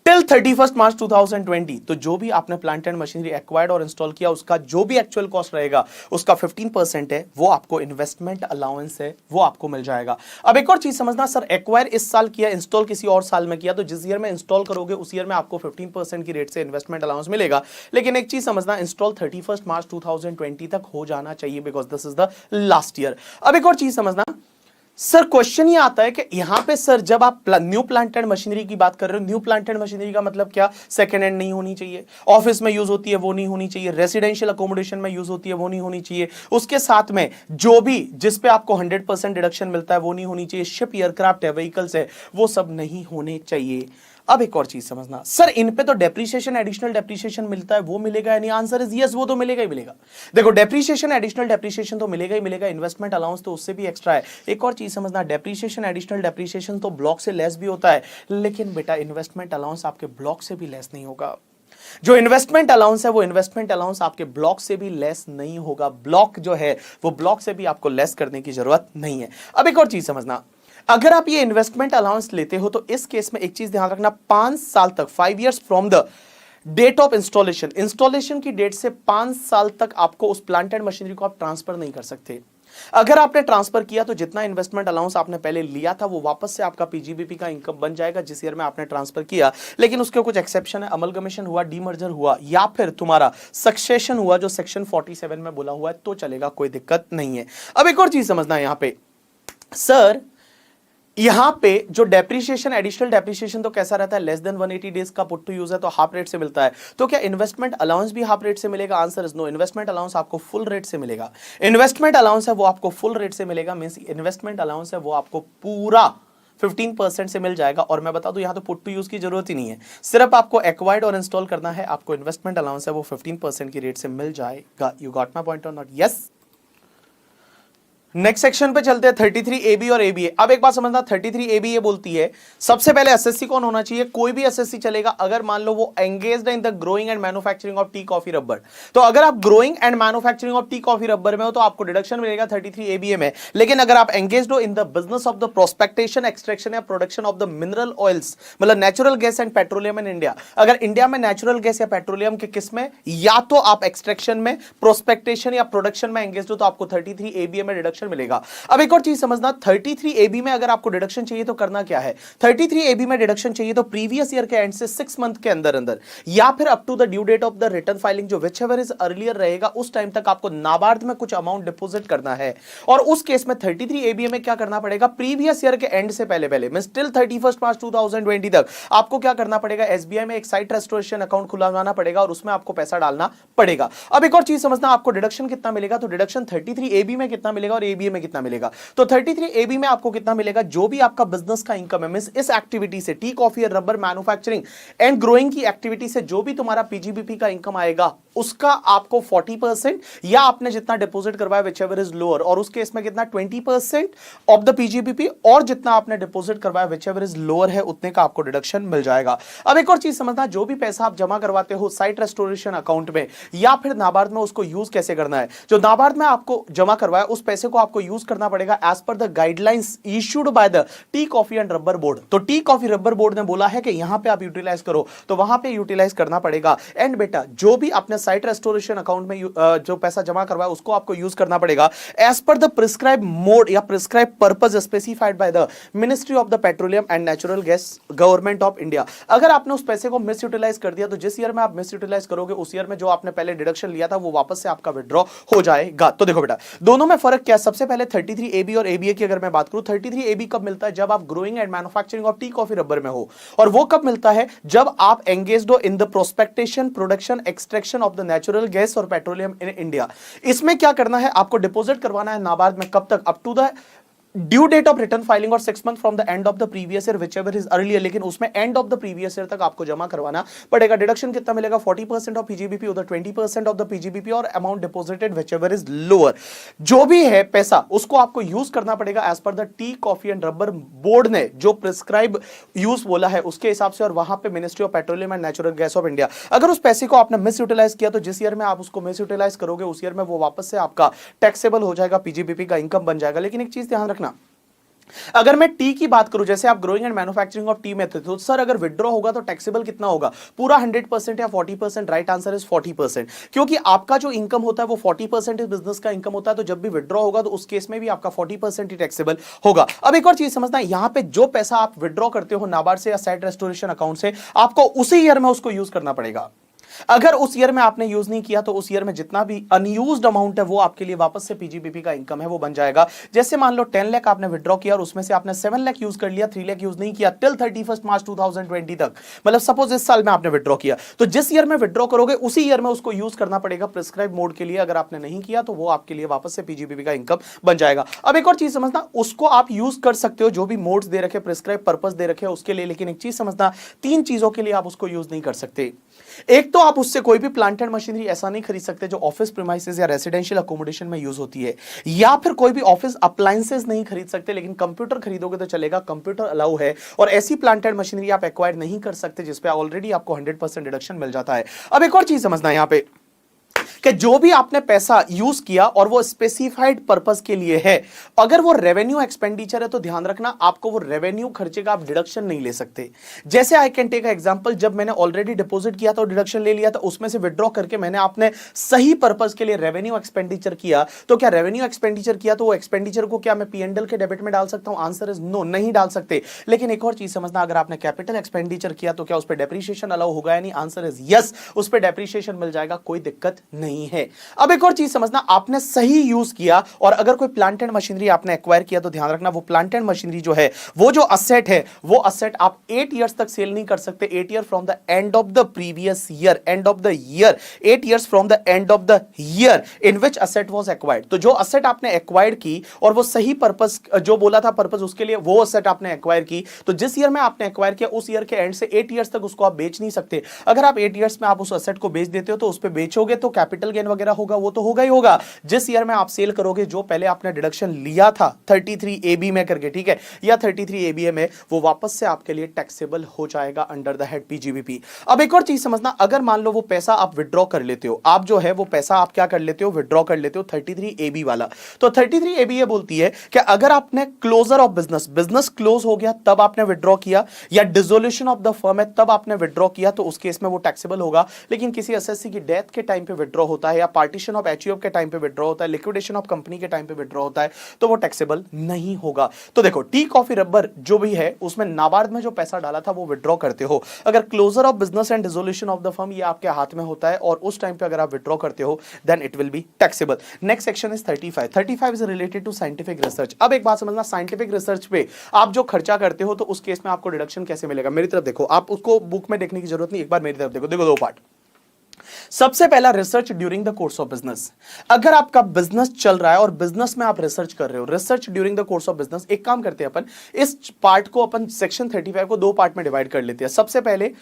टिल 31 मार्च 2020, तो जो भी आपने प्लांट एंड मशीनरी एक्वायर्ड और इंस्टॉल किया उसका जो भी एक्चुअल कॉस्ट रहेगा उसका 15% है वो आपको इन्वेस्टमेंट अलाउंस है वो आपको मिल जाएगा। अब एक और चीज समझना, सर एक्वायर इस साल किया, इंस्टॉल किसी और साल में किया, तो जिस ईयर में इंस्टॉल करोगे उस ईयर में आपको 15% की रेट से इन्वेस्टमेंट अलाउंस मिलेगा। लेकिन एक चीज समझना, इंस्टॉल 31 मार्च 2020 तक हो जाना चाहिए because this is the last year. अब एक और चीज समझना, सर क्वेश्चन ये आता है कि यहां पे सर जब आप न्यू प्लांट एंड मशीनरी की बात कर रहे हो, न्यू प्लांट एंड मशीनरी का मतलब क्या? सेकंड हैंड नहीं होनी चाहिए, ऑफिस में यूज होती है वो नहीं होनी चाहिए, रेसिडेंशियल अकोमोडेशन में यूज होती है वो नहीं होनी चाहिए, उसके साथ में जो भी जिस पे आपको 100% डिडक्शन मिलता है वो नहीं होनी चाहिए, शिप, एयरक्राफ्ट है, व्हीकल्स है, वो सब नहीं होने चाहिए। अब एक और चीज समझना, सर इन पे तो डेप्रिसिएशन, एडिशनल डेप्रिसिएशन मिलता है, वो मिलेगा यानी आंसर इज यस, वो तो मिलेगा ही मिलेगा। देखो डेप्रिसिएशन, एडिशनल डेप्रिसिएशन तो मिलेगा ही मिलेगा, इन्वेस्टमेंट अलाउंस तो उससे भी एक्स्ट्रा है। एक और चीज समझना, डेप्रिसिएशन, एडिशनल डेप्रिसिएशन तो ब्लॉक से लेस भी होता है, लेकिन बेटा इन्वेस्टमेंट अलाउंस आपके ब्लॉक से भी लेस नहीं होगा। जो इन्वेस्टमेंट अलाउंस है वो इन्वेस्टमेंट अलाउंस आपके ब्लॉक से भी लेस नहीं होगा। ब्लॉक जो है वो ब्लॉक से भी आपको लेस करने की जरूरत नहीं है। अब एक और चीज समझना, अगर आप ये इन्वेस्टमेंट अलाउंस लेते हो तो इस केस में एक चीज ध्यान रखना, 5 साल तक, 5 years from the date of installation, installation की डेट से 5 साल तक आपको उस प्लांट एंड मशीनरी को आप ट्रांसफर नहीं कर सकते। अगर आपने ट्रांसफर किया तो जितना इन्वेस्टमेंट अलाउंस आपने पहले लिया था वो वापस से आपका पीजीबीपी का इनकम बन जाएगा जिस ईयर में आपने ट्रांसफर किया। लेकिन उसके कुछ एक्सेप्शन है, अमलगमेशन हुआ, डीमर्जर हुआ, या फिर तुम्हारा सक्सेशन हुआ जो सेक्शन 47 में बोला हुआ है तो चलेगा, कोई दिक्कत नहीं है। अब एक और चीज समझना है यहां पे, सर यहां पे जो डेप्रिसिएशन, एडिशनल डेप्रिसिएशन तो कैसा रहता है, लेस देन 180 डेज का पुट टू यूज है तो हाफ रेट से मिलता है। तो क्या इन्वेस्टमेंट अलाउंस भी हाफ रेट से मिलेगा? Answer is no, investment allowance आपको फुल रेट से मिलेगा। इन्वेस्टमेंट अलाउंस है वो आपको फुल रेट से मिलेगा, मींस इन्वेस्टमेंट अलाउंस है वो आपको पूरा 15% से मिल जाएगा। और मैं बता दूं यहां तो पुट टू यूज की जरूरत ही नहीं है, सिर्फ आपको एक्वायर्ड और इंस्टॉल करना है, आपको इन्वेस्टमेंट अलाउंस है वो 15% की रेट से मिल जाएगा। यू गॉट माय पॉइंट और नॉट? यस। नेक्स्ट सेक्शन पे चलते हैं, 33AB और ABA। अब एक बात समझना, 33AB ये बोलती है सबसे पहले एसएससी कौन होना चाहिए? कोई भी एसएससी चलेगा अगर मान लो वो engaged in the growing and manufacturing of T, coffee, rubber. तो अगर आप growing and manufacturing of T, coffee, rubber में हो तो आपको डिडक्शन मिलेगा 33ABA में। लेकिन अगर आप एंगेज्ड हो in the business of the prospectation, extraction या production of the mineral oils, मतलब natural gas and petroleum in India, अगर इंडिया में नेचुरल गैस या पेट्रोलियम के किस में, या तो आप एक्सट्रैक्शन में, प्रोस्पेक्टेशन या प्रोडक्शन में एंगेज्ड हो तो आपको 33ABA में डिडक्शन मिलेगा। अब एक और चीज समझना, 33AB में अगर आपको डिडक्शन चाहिए तो करना क्या है? 33AB में डिडक्शन चाहिए तो प्रीवियस ईयर के एंड से 6 मंथ के अंदर अंदर या फिर up to the due date of the return filing, जो विच एवर इज अर्लियर रहेगा, उस टाइम तक आपको नाबार्ड में कुछ अमाउंट डिपॉजिट करना है। और उस केस में 33ABA में क्या करना पड़ेगा? प्रीवियस ईयर के एंड से पहले पहले मींस टिल 31 मार्च 2020 तक आपको क्या करना पड़ेगा? एसबीआई में एक साइट रेस्टोरेशन अकाउंट खुलवाना पड़ेगा और उसमें आपको पैसा डालना पड़ेगा। अब एक और चीज समझना, आपको डिडक्शन कितना मिलेगा? तो डिडक्शन 33AB में कितना मिलेगा और ABA में कितना मिलेगा? तो 33AB में आपको कितना मिलेगा? जो भी आपका बिजनेस का इनकम है, मींस इस एक्टिविटी से, T, coffee, rubber, manufacturing and growing की एक्टिविटी से जो भी तुम्हारा पीजीबीपी का इनकम आएगा उसका आपको 40% या आपने जितना डिपॉजिट करवाया विच एवर इज लोअर, और उस केस में कितना 20% ऑफ द पीजीबीपी, और जितना आपने डिपॉजिट करवाया विच एवर इज लोअर है उतने का आपको डिडक्शन मिल जाएगा। अब एक और चीज समझना, जो भी पैसा आप जमा करवाते हो साइट रेस्टोरेशन अकाउंट में या फिर नाबार्ड में, उसको यूज कैसे करना है? जो नाबार्ड में आपको जमा करवाया उस पैसे को आपको यूज करना पड़ेगा एज पर the guidelines issued by the tea, coffee and rubber board. तो टी, कॉफी, रबर बोर्ड ने बोला है कि यहां पे आप यूटिलाइज करो तो वहां पे यूटिलाइज करना पड़ेगा। एंड बेटा जो भी आपने साइट रेस्टोरेशन अकाउंट में जो पैसा जमा करवाया उसको आपको यूज करना पड़ेगा एज पर द प्रिस्क्राइब मोड या prescribe purpose specified by the ministry of the petroleum and natural gas, government of India. अगर आपने उस पैसे को मिस यूटिलाइज कर दिया तो जिस ईयर में आप मिस यूटिलाइज करोगे उस ईयर में जो आपने पहले डिडक्शन लिया था वो वापस से आपका विड्रॉ हो जाएगा। तो देखो बेटा दोनों में फर्क क्या है? सबसे पहले 33AB और ABA की अगर मैं बात करूं, 33AB कब मिलता है? जब आप growing and manufacturing of T coffee rubber में हो। और वो कब मिलता है? जब आप एंगेज्ड हो in the prospectation, production, extraction of the natural gas और पेट्रोलियम इन इंडिया। इसमें क्या करना है? आपको डिपॉजिट करवाना है नाबार्ड में, कब तक? Up to the due date of return filing और 6 month from the end of the previous year whichever is earlier, लेकिन उसमें end of the previous year तक आपको जमा करवाना पड़ेगा। डिडक्शन कितना मिलेगा? 40% ऑफ पीजीबीपी, उधर 20% ऑफ द पीजीबीपी और amount deposited whichever is lower. जो भी है पैसा उसको आपको यूज करना पड़ेगा एज पर the tea coffee and rubber board ने जो प्रिस्क्राइब यूज बोला है उसके हिसाब से, और वहां पे ministry of petroleum and natural gas off India. अगर उस पैसे को आपने मिस यूटिलाइज किया तो जिस ईयर में आप उसको मिस यूटिलाइज करोगे उस ईयर में वो वापस से आपका टैक्सेबल हो जाएगा, पीजीबीपी का इनकम बन जाएगा। लेकिन एक चीज ध्यान रखना, अगर मैं टी की बात करूं, जैसे आप growing and manufacturing of T में थे, तो सर अगर विड्रॉ होगा तो टैक्सेबल कितना होगा? पूरा 100% या 40%? राइट आंसर इज 40%, क्योंकि आपका जो इनकम होता है वो 40% इस बिजनेस का इनकम होता है। तो जब भी विड्रॉ होगा तो उस केस में भी आपका 40% ही टैक्सेबल होगा। अब एक और चीज समझना, यहां पे जो पैसा आप विड्रॉ करते हो नाबार्ड से या सेट रेस्टोरेशन अकाउंट से, आपको उसी ईयर में उसको यूज करना पड़ेगा। अगर उस ईयर में आपने यूज नहीं किया तो उस ईयर में जितना भी अनयूज्ड अमाउंट है वो आपके लिए वापस से पीजीबीपी का इनकम है वो बन जाएगा। जैसे मान लो 10 लाख आपने विड्रॉ किया और उसमें से आपने 7 लाख यूज कर लिया, 3 लाख यूज नहीं किया टिल 31 मार्च 2020 तक, मतलब सपोज इस साल में आपने विड्रॉ किया, तो जिस ईयर में विड्रॉ करोगे उसी ईयर में उसको यूज करना पड़ेगा प्रिस्क्राइब मोड के लिए। अगर आपने नहीं किया तो वो आपके लिए वापस से पीजीबीपी का इनकम बन जाएगा। अब एक और चीज समझना, उसको आप यूज कर सकते हो जो भी मोड्स दे रखे, प्रिस्क्राइब पर्पस दे रखे उसके लिए, लेकिन एक चीज समझना, 3 चीजों के लिए आप उसको यूज नहीं कर सकते। एक तो आप उससे कोई भी प्लांट एंड मशीनरी ऐसा नहीं खरीद सकते जो ऑफिस प्रीमाइसेस या रेसिडेंशियल अकोमोडेशन में यूज होती है, या फिर कोई भी ऑफिस अप्लायंसेस नहीं खरीद सकते, लेकिन कंप्यूटर खरीदोगे तो चलेगा, कंप्यूटर अलाउ है। और ऐसी प्लांट एंड मशीनरी आप एक्वायर नहीं कर सकते जिसपे ऑलरेडी आपको 100% डिडक्शन मिल जाता है। अब एक और चीज समझना यहां पे कि जो भी आपने पैसा यूज किया और वो स्पेसिफाइड पर्पस के लिए है, अगर वो रेवेन्यू एक्सपेंडिचर है तो ध्यान रखना आपको वो रेवेन्यू खर्चे का आप डिडक्शन नहीं ले सकते। जैसे आई कैन टेक एग्जांपल, जब मैंने ऑलरेडी डिपॉजिट किया था डिडक्शन ले लिया था, उसमें से विड्रॉ करके मैंने आपने सही पर्पस के लिए रेवेन्यू एक्सपेंडिचर किया, तो क्या रेवेन्यू एक्सपेंडिचर किया तो वो एक्सपेंडिचर को क्या मैं पीएनडल के डेबिट में डाल सकता हूं? आंसर इज नो, नहीं डाल सकते। लेकिन एक और चीज समझना, अगर आपने कैपिटल एक्सपेंडिचर किया तो क्या उस पर डेप्रिसिएशन अलाउ होगा या नहीं? आंसर इज यस, उस पर डेप्रिसिएशन मिल जाएगा, कोई दिक्कत नहीं है। अब एक और चीज समझना, आपने सही यूज किया और अगर कोई प्लांट एंड मशीनरी आपने एक्वायर किया तो ध्यान रखना वो प्लांट एंड मशीनरी जो है, वो जो असेट है, वो असेट आप 8 इयर्स तक सेल नहीं कर सकते। 8 year from the end of the previous year, and of the year, 8 years from the end of the year in which asset was acquired. तो जो असेट आपने एक्वायर्ड की और वो सही पर्पस जो बोला था पर्पस उसके लिए, वो असेट आपने एक्वायर की, तो जिस ईयर में आपने एक्वायर किया उस ईयर के एंड से 8 इयर्स तक उसको आप बेच नहीं सकते। अगर आप 8 इयर्स में आप उस असेट को बेच देते हो तो उस पर बेचोगे तो कैपिटल गेन वगैरह होगा, वो तो होगा ही होगा। जिस ईयर में आप सेल करोगे, जो पहले आपने डिडक्शन लिया था 33AB में करके, ठीक है, या 33ABA में, वो वापस से आपके लिए टैक्सेबल हो जाएगा अंडर द हेड पीजीबीपी। अब एक और चीज समझना, अगर मान लो वो पैसा आप विड्रॉ कर लेते हो, आप जो है वो पैसा आप क्या कर लेते हो? विड्रॉ कर लेते हो 33AB वाला। तो 33AB ये बोलती है कि अगर आपने क्लोजर ऑफ बिजनेस क्लोज हो गया तब आपने विड्रॉ किया, या डिसोल्यूशन ऑफ द फर्म है तब आपने विड्रॉ किया, तो उस केस में वो टैक्सेबल होगा। लेकिन किसी एसएससी की डेथ के टाइम पे विड्रॉ होता है, या पार्टीशन ऑफ एचयूएफ के टाइम पे विड्रॉ होता है, लिक्विडेशन ऑफ कंपनी के टाइम पे विड्रॉ होता है, तो वो टैक्सेबल नहीं होगा। तो देखो, टी कॉफी रबर जो भी है उसमें नाबार्ड में जो पैसा डाला था वो विड्रॉ करते हो, अगर closure of business and dissolution of the firm ये आपके हाथ में होता है और उस टाइम पे अगर आप विड्रॉ करते हो then it will be taxable. Next section is 35 is related to scientific research. अब एक बात समझना, साइंटिफिक रिसर्च पे आप जो खर्चा करते हो तो उस केस में आपको डिडक्शन कैसे मिलेगा? मेरी तरफ देखो, आप उसको बुक में देखने की जरूरत नहीं, एक बार मेरी तरफ देखो। देखो 2 पार्ट। सबसे पहला, research during the course of business. अगर आपका बिजनेस चल रहा है और बिजनेस में आप रिसर्च कर रहे हो, research during the course of business, एक काम करते हैं अपन, इस पार्ट को अपन सेक्शन 35 को 2 पार्ट में डिवाइड कर लेते हैं। सबसे पहले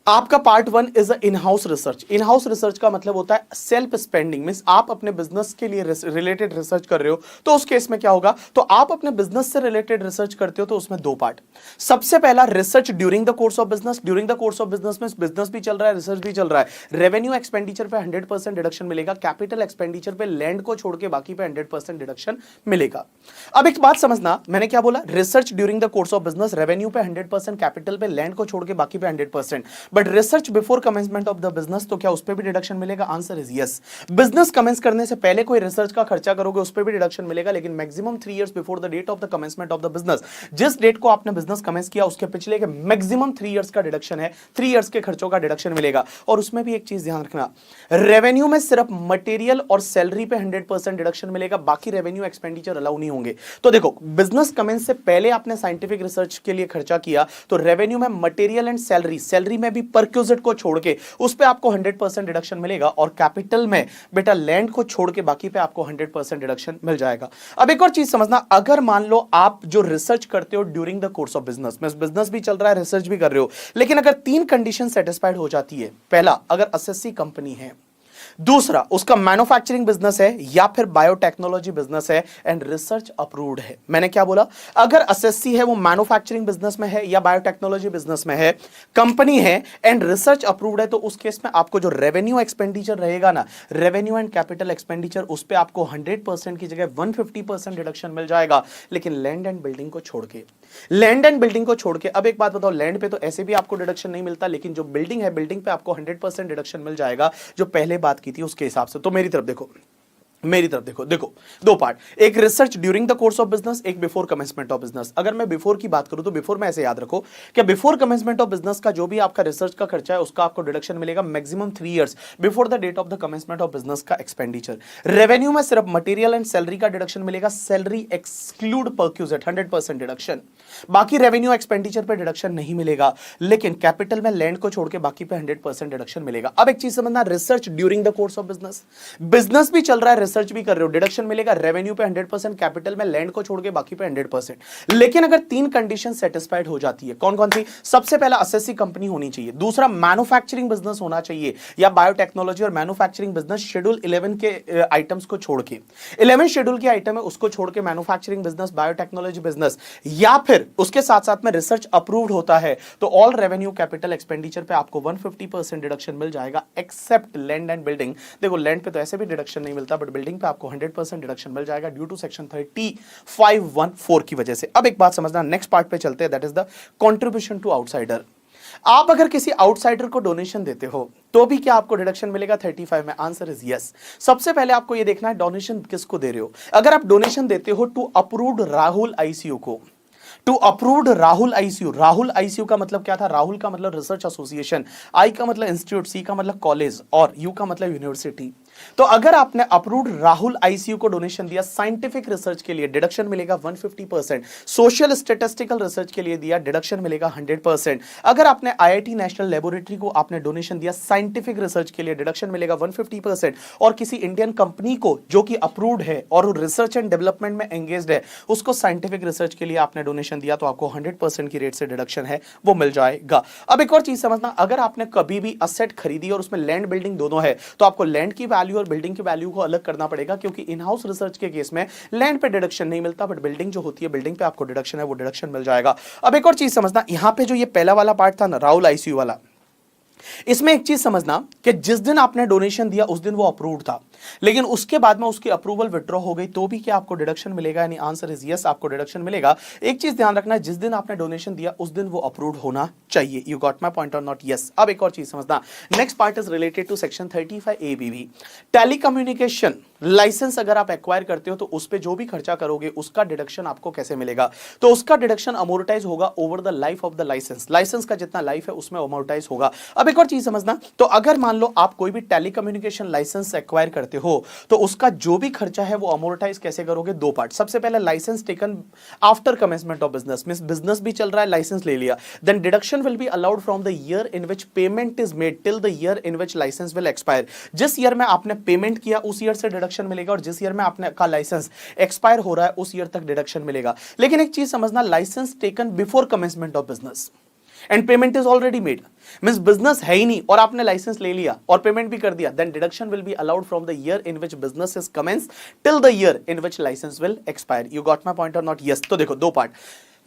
आपका part 1 is in house research. In house research का मतलब होता है सेल्फ स्पेंडिंग, मींस आप अपने बिजनेस के लिए रिलेटेड रिसर्च कर रहे हो, तो उस केस में क्या होगा? तो आप अपने बिजनेस से रिलेटेड रिसर्च करते हो तो उसमें 2 पार्ट। सबसे पहला, research during the course of business. During the course of business में बिजनेस भी चल रहा है, रिसर्च भी चल रहा है। रेवेन्यू एक्सपेंडिचर पे 100% डिडक्शन मिलेगा, कैपिटल एक्सपेंडिचर पे, लैंड को छोड़ के बाकी पे 100% डिडक्शन मिलेगा। अब एक बात समझना, मैंने क्या बोला? Research during the course of business, revenue पे 100%, कैपिटल पे, लैंड को छोड़ के बाकी पे 100%। But research before commencement of the business, तो क्या उस पर भी डिडक्शन मिलेगा? Answer is yes. Business commence करने से पहले कोई रिसर्च का खर्चा करोगे उस पर भी डिडक्शन मिलेगा, लेकिन maximum 3 years before the date of the commencement of the business, जिस डेट को आपने बिजनेस कमेंस किया उसके पिछले के मैक्सिमम 3 इयर्स का डिडक्शन है, 3 इयर्स के खर्चों का डिडक्शन मिलेगा। और उसमें भी एक चीज ध्यान रखना, रेवेन्यू में सिर्फ मटेरियल और सैलरी पे 100% डिडक्शन मिलेगा, बाकी रेवेन्यू एक्सपेंडिचर अलाउ नहीं होंगे। तो देखो, बिजनेस कमेंस से पहले आपने साइंटिफिक रिसर्च के लिए खर्चा किया तो रेवेन्यू में मटेरियल एंड सैलरी में भी परक्यूजिट को छोड़ के उस पे आपको 100% डिडक्शन मिलेगा, और कैपिटल में बेटा लैंड को छोड़ के बाकी पे आपको 100% डिडक्शन मिल जाएगा। अब एक और चीज समझना, अगर मान लो आप जो रिसर्च करते हो during the course of business में, बिजनेस भी चल रहा है, रिसर्च भी कर रहे हो, लेकिन अगर 3 कंडीशन सेटिस्फाइड हो जाती है, पहला अगर एसएससी कंपनी है, दूसरा उसका मैन्युफैक्चरिंग बिजनेस है या फिर बायोटेक्नोलॉजी बिजनेस है एंड रिसर्च अप्रूव्ड है। मैंने क्या बोला? अगर एसएससी है, वो मैन्युफैक्चरिंग बिजनेस में है या बायोटेक्नोलॉजी बिजनेस में है, कंपनी है एंड रिसर्च अप्रूव्ड है, तो उस केस में आपको जो रेवेन्यू एक्सपेंडिचर रहेगा ना, रेवेन्यू एंड कैपिटल एक्सपेंडिचर, उस पे आपको 100% की जगह 150% डिडक्शन मिल जाएगा, लेकिन लैंड एंड बिल्डिंग को छोड़ के, लैंड एंड बिल्डिंग को छोड़ के। अब एक बात बताओ, लैंड पे तो ऐसे भी आपको डिडक्शन नहीं मिलता, लेकिन जो बिल्डिंग है, बिल्डिंग पे आपको 100% डिडक्शन मिल जाएगा, जो पहले बात की थी उसके हिसाब से। तो मेरी तरफ देखो, देखो 2 पार्ट, एक research during the course of business, एक बिफोर कमेंसमेंट ऑफ बिजनेस। अगर मैं बिफोर की बात करूं तो बिफोर में ऐसे याद रखो कि बिफोर कमेंसमेंट ऑफ बिजनेस का जो भी आपका रिसर्च का खर्चा है उसका आपको डिडक्शन मिलेगा maximum 3 years before the date of the commencement of business का एक्सपेंडिचर। रेवेन्यू में सिर्फ मटेरियल एंड सैलरी का डिडक्शन मिलेगा, सैलरी एक्सक्लूड परक्यूजिट 100% डिडक्शन, बाकी रेवेन्यू एक्सपेंडिचर पे डिडक्शन नहीं मिलेगा, लेकिन कैपिटल में लैंड को छोड़ के बाकी पे 100% डिडक्शन मिलेगा। अब एक चीज समझना, research during the course of business, business भी चल रहा है, रिसर्च भी कर रहे हो, डिडक्शन मिलेगा रेवेन्यू पे 100%, कैपिटल में लैंड को छोड़ के बाकी पे 100%। लेकिन अगर 3 कंडीशन सेटिस्फाइड हो जाती है, कौन कौन सी? सबसे पहला एसएससी कंपनी होनी चाहिए, दूसरा मैन्युफैक्चरिंग बिजनेस होना चाहिए या बायोटेक्नोलॉजी और मैन्युफैक्चरिंग बिजनेस शेड्यूल 11 के आइटम्स को छोड़ के, 11 शेड्यूल के आइटम है उसको छोड़ के मैन्युफैक्चरिंग बिजनेस, बायोटेक्नोलॉजी बिजनेस, या फिर उसके साथ साथ में रिसर्च अप्रूव्ड होता है, तो ऑल रेवेन्यू कैपिटल एक्सपेंडिचर पे आपको 150% डिडक्शन मिल जाएगा, एक्सेप्ट लैंड एंड बिल्डिंग। देखो, लैंड पे तो ऐसे भी डिडक्शन नहीं मिलता, बट बिल्डिंग पे आपको 100% डिडक्शन मिल जाएगा ड्यू टू सेक्शन 3514 की वजह से। अब एक बात समझना, नेक्स्ट पार्ट पे चलते हैं, that is the contribution to outsider. आप अगर किसी आउटसाइडर को डोनेशन देते हो तो भी क्या आपको डिडक्शन मिलेगा 35 में? Answer is yes. सबसे पहले आपको यह देखना है डोनेशन किसको दे रहे हो। अगर आप डोनेशन देते हो टू अप्रूव्ड राहुल आईसीयू को, to approved Rahul ICU, Rahul ICU का मतलब क्या था? राहुल का मतलब रिसर्च एसोसिएशन, आई का मतलब इंस्टीट्यूट, सी का मतलब कॉलेज और यू का मतलब यूनिवर्सिटी। तो अगर आपने अप्रूव्ड राहुल आईसीयू को डोनेशन दिया साइंटिफिक रिसर्च के लिए, डिडक्शन मिलेगा 150%, सोशल स्टैटिस्टिकल रिसर्च के लिए दिया, डिडक्शन मिलेगा 100%। अगर आपने आईआईटी नेशनल लेबोरेटरी को आपने डोनेशन दिया साइंटिफिक रिसर्च के लिए, डिडक्शन मिलेगा 150%, और किसी इंडियन कंपनी को जो कि अप्रूव्ड है और रिसर्च एंड डेवलपमेंट में एंगेज्ड है, उसको साइंटिफिक रिसर्च के लिए आपने डोनेशन दिया, तो आपको 100% की रेट से डिडक्शन है वो मिल जाएगा। अब एक और चीज समझना, अगर आपने कभी भी असेट खरीदी और उसमें लैंड बिल्डिंग दोनों है, तो आपको लैंड की वैल्यू और बिल्डिंग की वैल्यू को अलग करना पड़ेगा, क्योंकि इन हाउस रिसर्च के केस में लैंड पे डिडक्शन नहीं मिलता, बट बिल्डिंग जो होती है, बिल्डिंग पे आपको डिडक्शन है, वो डिडक्शन मिल जाएगा। अब एक और चीज समझना, यहां पे जो ये पहला वाला पार्ट था ना, राहुल आईसीयू वाला, इसमें एक चीज समझना कि जिस दिन आपने डोनेशन दिया उस दिन वो अप्रूव्ड था, लेकिन उसके बाद में उसकी अप्रूवल विड्रॉ हो गई, तो भी क्या आपको डिडक्शन मिलेगा? यानी आंसर इज यस, आपको डिडक्शन मिलेगा। एक चीज ध्यान रखना, जिस दिन आपने डोनेशन दिया उस दिन वो अप्रूव्ड होना चाहिए। यू गॉट माय पॉइंट और नॉट? यस। अब एक और चीज समझना, next part is related to section 35 ABV. Telecommunication licence अगर आप एक्वायर करते हो तो उस पर जो भी खर्चा करोगे उसका डिडक्शन आपको कैसे मिलेगा? तो उसका डिडक्शन अमोर्टाइज होगा over the life of the licence, licence का जितना लाइफ है उसमें अमोर्टाइज होगा। अब एक और चीज समझना, तो अगर मान लो आप कोई भी टेलीकम्युनिकेशन लाइसेंस एक्वायर करते हो तो उसका जो भी खर्चा है वो अमोर्टाइज कैसे करोगे? 2 पार्ट। सबसे पहले licence taken after commencement of business, means business भी चल रहा है, लाइसेंस ले लिया, then deduction will be allowed from the year in which payment is made till the year in which licence will expire. जिस year में आपने payment किया उस ईयर से डिडक्शन मिलेगा, और जिस ईयर में आपने का लाइसेंस एक्सपायर हो रहा है उस ईयर तक डिडक्शन मिलेगा। लेकिन एक चीज समझना, licence taken before commencement of business and payment is already made, means business है ही नहीं और आपने लाइसेंस ले लिया और पेमेंट भी कर दिया, then deduction will be allowed from the year in which business is commence till the year in which licence will expire. You got my point और नॉट? यस। तो देखो 2 part,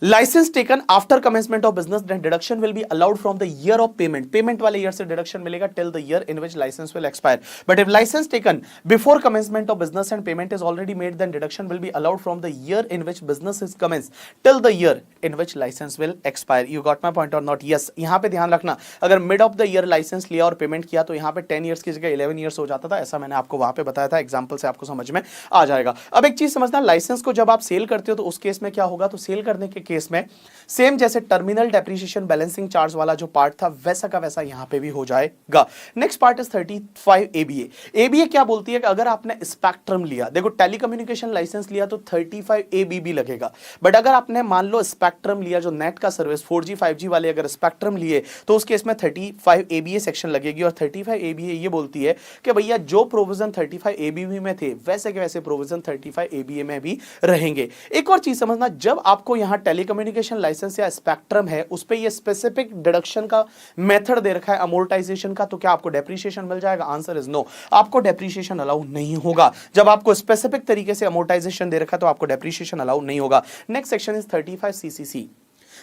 licence taken after commencement of business, then deduction will be allowed from the year of payment, payment वाले year से deduction मिलेगा till the year in which licence will expire. But if licence taken before commencement of business and payment is already made, then deduction will be allowed from the year in which business is commence till the year in which licence will expire. You got my point और not? Yes. यहां पे ध्यान रखना, अगर mid of the year licence लिया और payment किया तो यहां पे 10 ईयर्स की जगह 11 ईयर्स हो जाता था. ऐसा मैंने आपको वहां पे बताया था, एग्जांपल से आपको समझ में आ जाएगा. अब एक चीज समझना, लाइसेंस को जब आप सेल करते हो तो उस केस में क्या होगा, तो सेल करने के केस में सेम जैसे टर्मिनल डेप्रिसिएशन बैलेंसिंग चार्ज वाला जो पार्ट था वैसा का वैसा यहां पे भी हो जाएगा. Next part is 35 ABA. ABA क्या बोलती है कि अगर आपने स्पेक्ट्रम लिया, देखो टेलीकम्युनिकेशन लाइसेंस लिया तो 35 एबीबी लगेगा. बट अगर आपने मान लो स्पेक्ट्रम लिया, जो नेट का सर्विस 4G 5G वाले अगर स्पेक्ट्रम लिए तो उस केस में 35 एबीए सेक्शन लगेगी. और 35 एबीए ये बोलती है कि भैया जो प्रोविजन 35 एबीबी में थे वैसे के वैसे प्रोविजन 35 एबीए में भी रहेंगे. एक और चीज समझना, जब आपको यहां टेलीकम्युनिकेशन लाइसेंस या स्पेक्ट्रम है उस पे ये स्पेसिफिक डिडक्शन का मेथड दे रखा है अमोर्टाइजेशन का, तो क्या आपको डेप्रिसिएशन मिल जाएगा? Answer is no. आपको डेप्रिसिएशन अलाउ नहीं होगा. जब आपको स्पेसिफिक तरीके से अमोर्टाइजेशन दे रखा है तो आपको डेप्रिसिएशन अलाउ नहीं होगा. Next section is 35 CCC.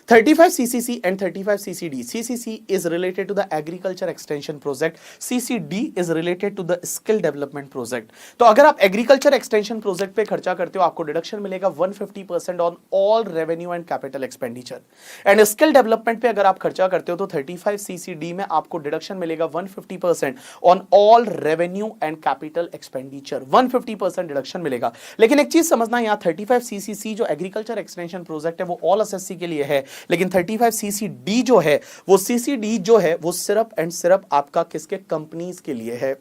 35 CCC and 35 CCD. CCC is related to the agriculture extension project. CCD is related to the skill development project. तो अगर आप एग्रीकल्चर एक्सटेंशन प्रोजेक्ट पे खर्चा करते हो आपको डिडक्शन मिलेगा 150% on all revenue and capital expenditure. And skill development पे अगर आप खर्चा करते हो तो 35 CCD में आपको डिडक्शन मिलेगा 150% on all revenue and capital expenditure. 150% deduction मिलेगा. लेकिन एक चीज समझना, यहाँ 35 CCC जो एग्रीकल्चर एक्सटेंशन प्रोजेक्ट है वो ऑल एसएससी के लिए है, लेकिन 35 CCD जो है वो CCD जो है वो सिर्फ एंड सिर्फ आपका किसके, कंपनीज के लिए है.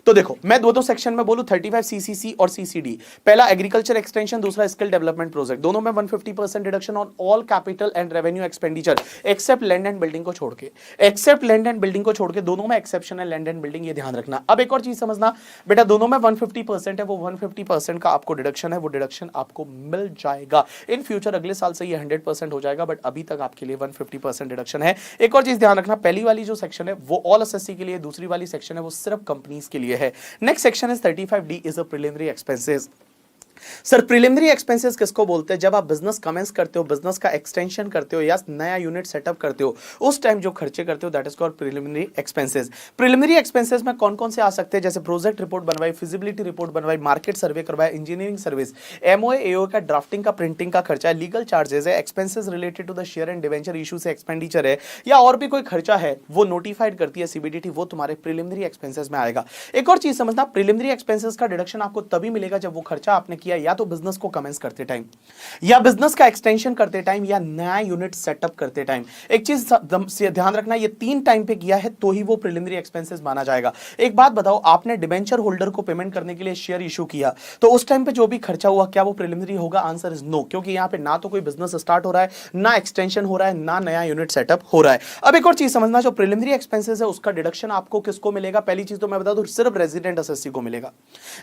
तो देखो मैं दो सेक्शन में बोलूं 35 CCC और CCD. पहला एग्रीकल्चर एक्सटेंशन, दूसरा स्किल डेवलपमेंट प्रोजेक्ट. दोनों में 150% deduction on all capital and revenue expenditure except land and building को छोड़ के. एक्सेप्ट लैंड एंड बिल्डिंग को छोड़ के दोनों में एक्सेप्शन है लैंड एंड बिल्डिंग, ये ध्यान रखना. अब एक और चीज समझना बेटा, दोनों में 150% है, वो 150% का आपको डिडक्शन है, वो डिडक्शन आपको मिल जाएगा. इन फ्यूचर अगले साल से ये 100% हो जाएगा, बट अभी तक आपके लिए 150% डिडक्शन है. एक और चीज ध्यान रखना, पहली वाली जो सेक्शन है वो ऑल एसएससी के लिए, दूसरी वाली सेक्शन है वो सिर्फ कंपनीज के लिए है. Next section is 35D is a preliminary expenses. Sir preliminary expenses किसको बोलते हैं? जब आप बिजनेस कमेंस करते हो, बिजनेस का एक्सटेंशन करते हो या नया यूनिट सेटअप करते हो, उस टाइम जो खर्चे करते हो that is called preliminary expenses. Preliminary expenses में कौन कौन से आ सकते हैं? जैसे प्रोजेक्ट रिपोर्ट बनवाई, फिजिबिलिटी रिपोर्ट बनवाई, मार्केट सर्वे करवाया, इंजीनियरिंग सर्विस, एमओए एओ का ड्राफ्टिंग का प्रिंटिंग का खर्चा है, लीगल चार्जेस है, expenses related to the share and debenture issue से एक्सपेंडिचर है, या और भी कोई खर्चा है वो नोटिफाइड करती है सीबीडीटी, वो तुम्हारे प्रिलिमिनरी एक्सपेंसेस में आएगा. एक और चीज समझना, प्रिलिमिनरी एक्सपेंसेस का डिडक्शन आपको तभी मिलेगा जब वो खर्चा आपने किया या तो बिजनेस को कमेंस करते टाइम, या बिजनेस का एक्सटेंशन करते टाइम, या नया यूनिट सेटअप करते टाइम. एक चीज ध्यान रखना, ये 3 टाइम पे किया है तो ही वो प्रिलिमिनरी एक्सपेंसेस माना जाएगा. एक बात बताओ, आपने डिबेंचर होल्डर को पेमेंट करने के लिए शेयर इशू किया तो उस टाइम पे जो भी खर्चा हुआ क्या वो प्रिलिमिनरी होगा? आंसर इज नो, क्योंकि यहां पे ना तो कोई बिजनेस स्टार्ट हो रहा है, ना एक्सटेंशन हो रहा है, ना नया यूनिट सेटअप हो रहा है. अब एक और चीज समझना, जो प्रिलिमिनरी एक्सपेंसेस है उसका डिडक्शन आपको किसको मिलेगा? पहली चीज तो मैं बता दूं, सिर्फ रेजिडेंट एसएससी को मिलेगा.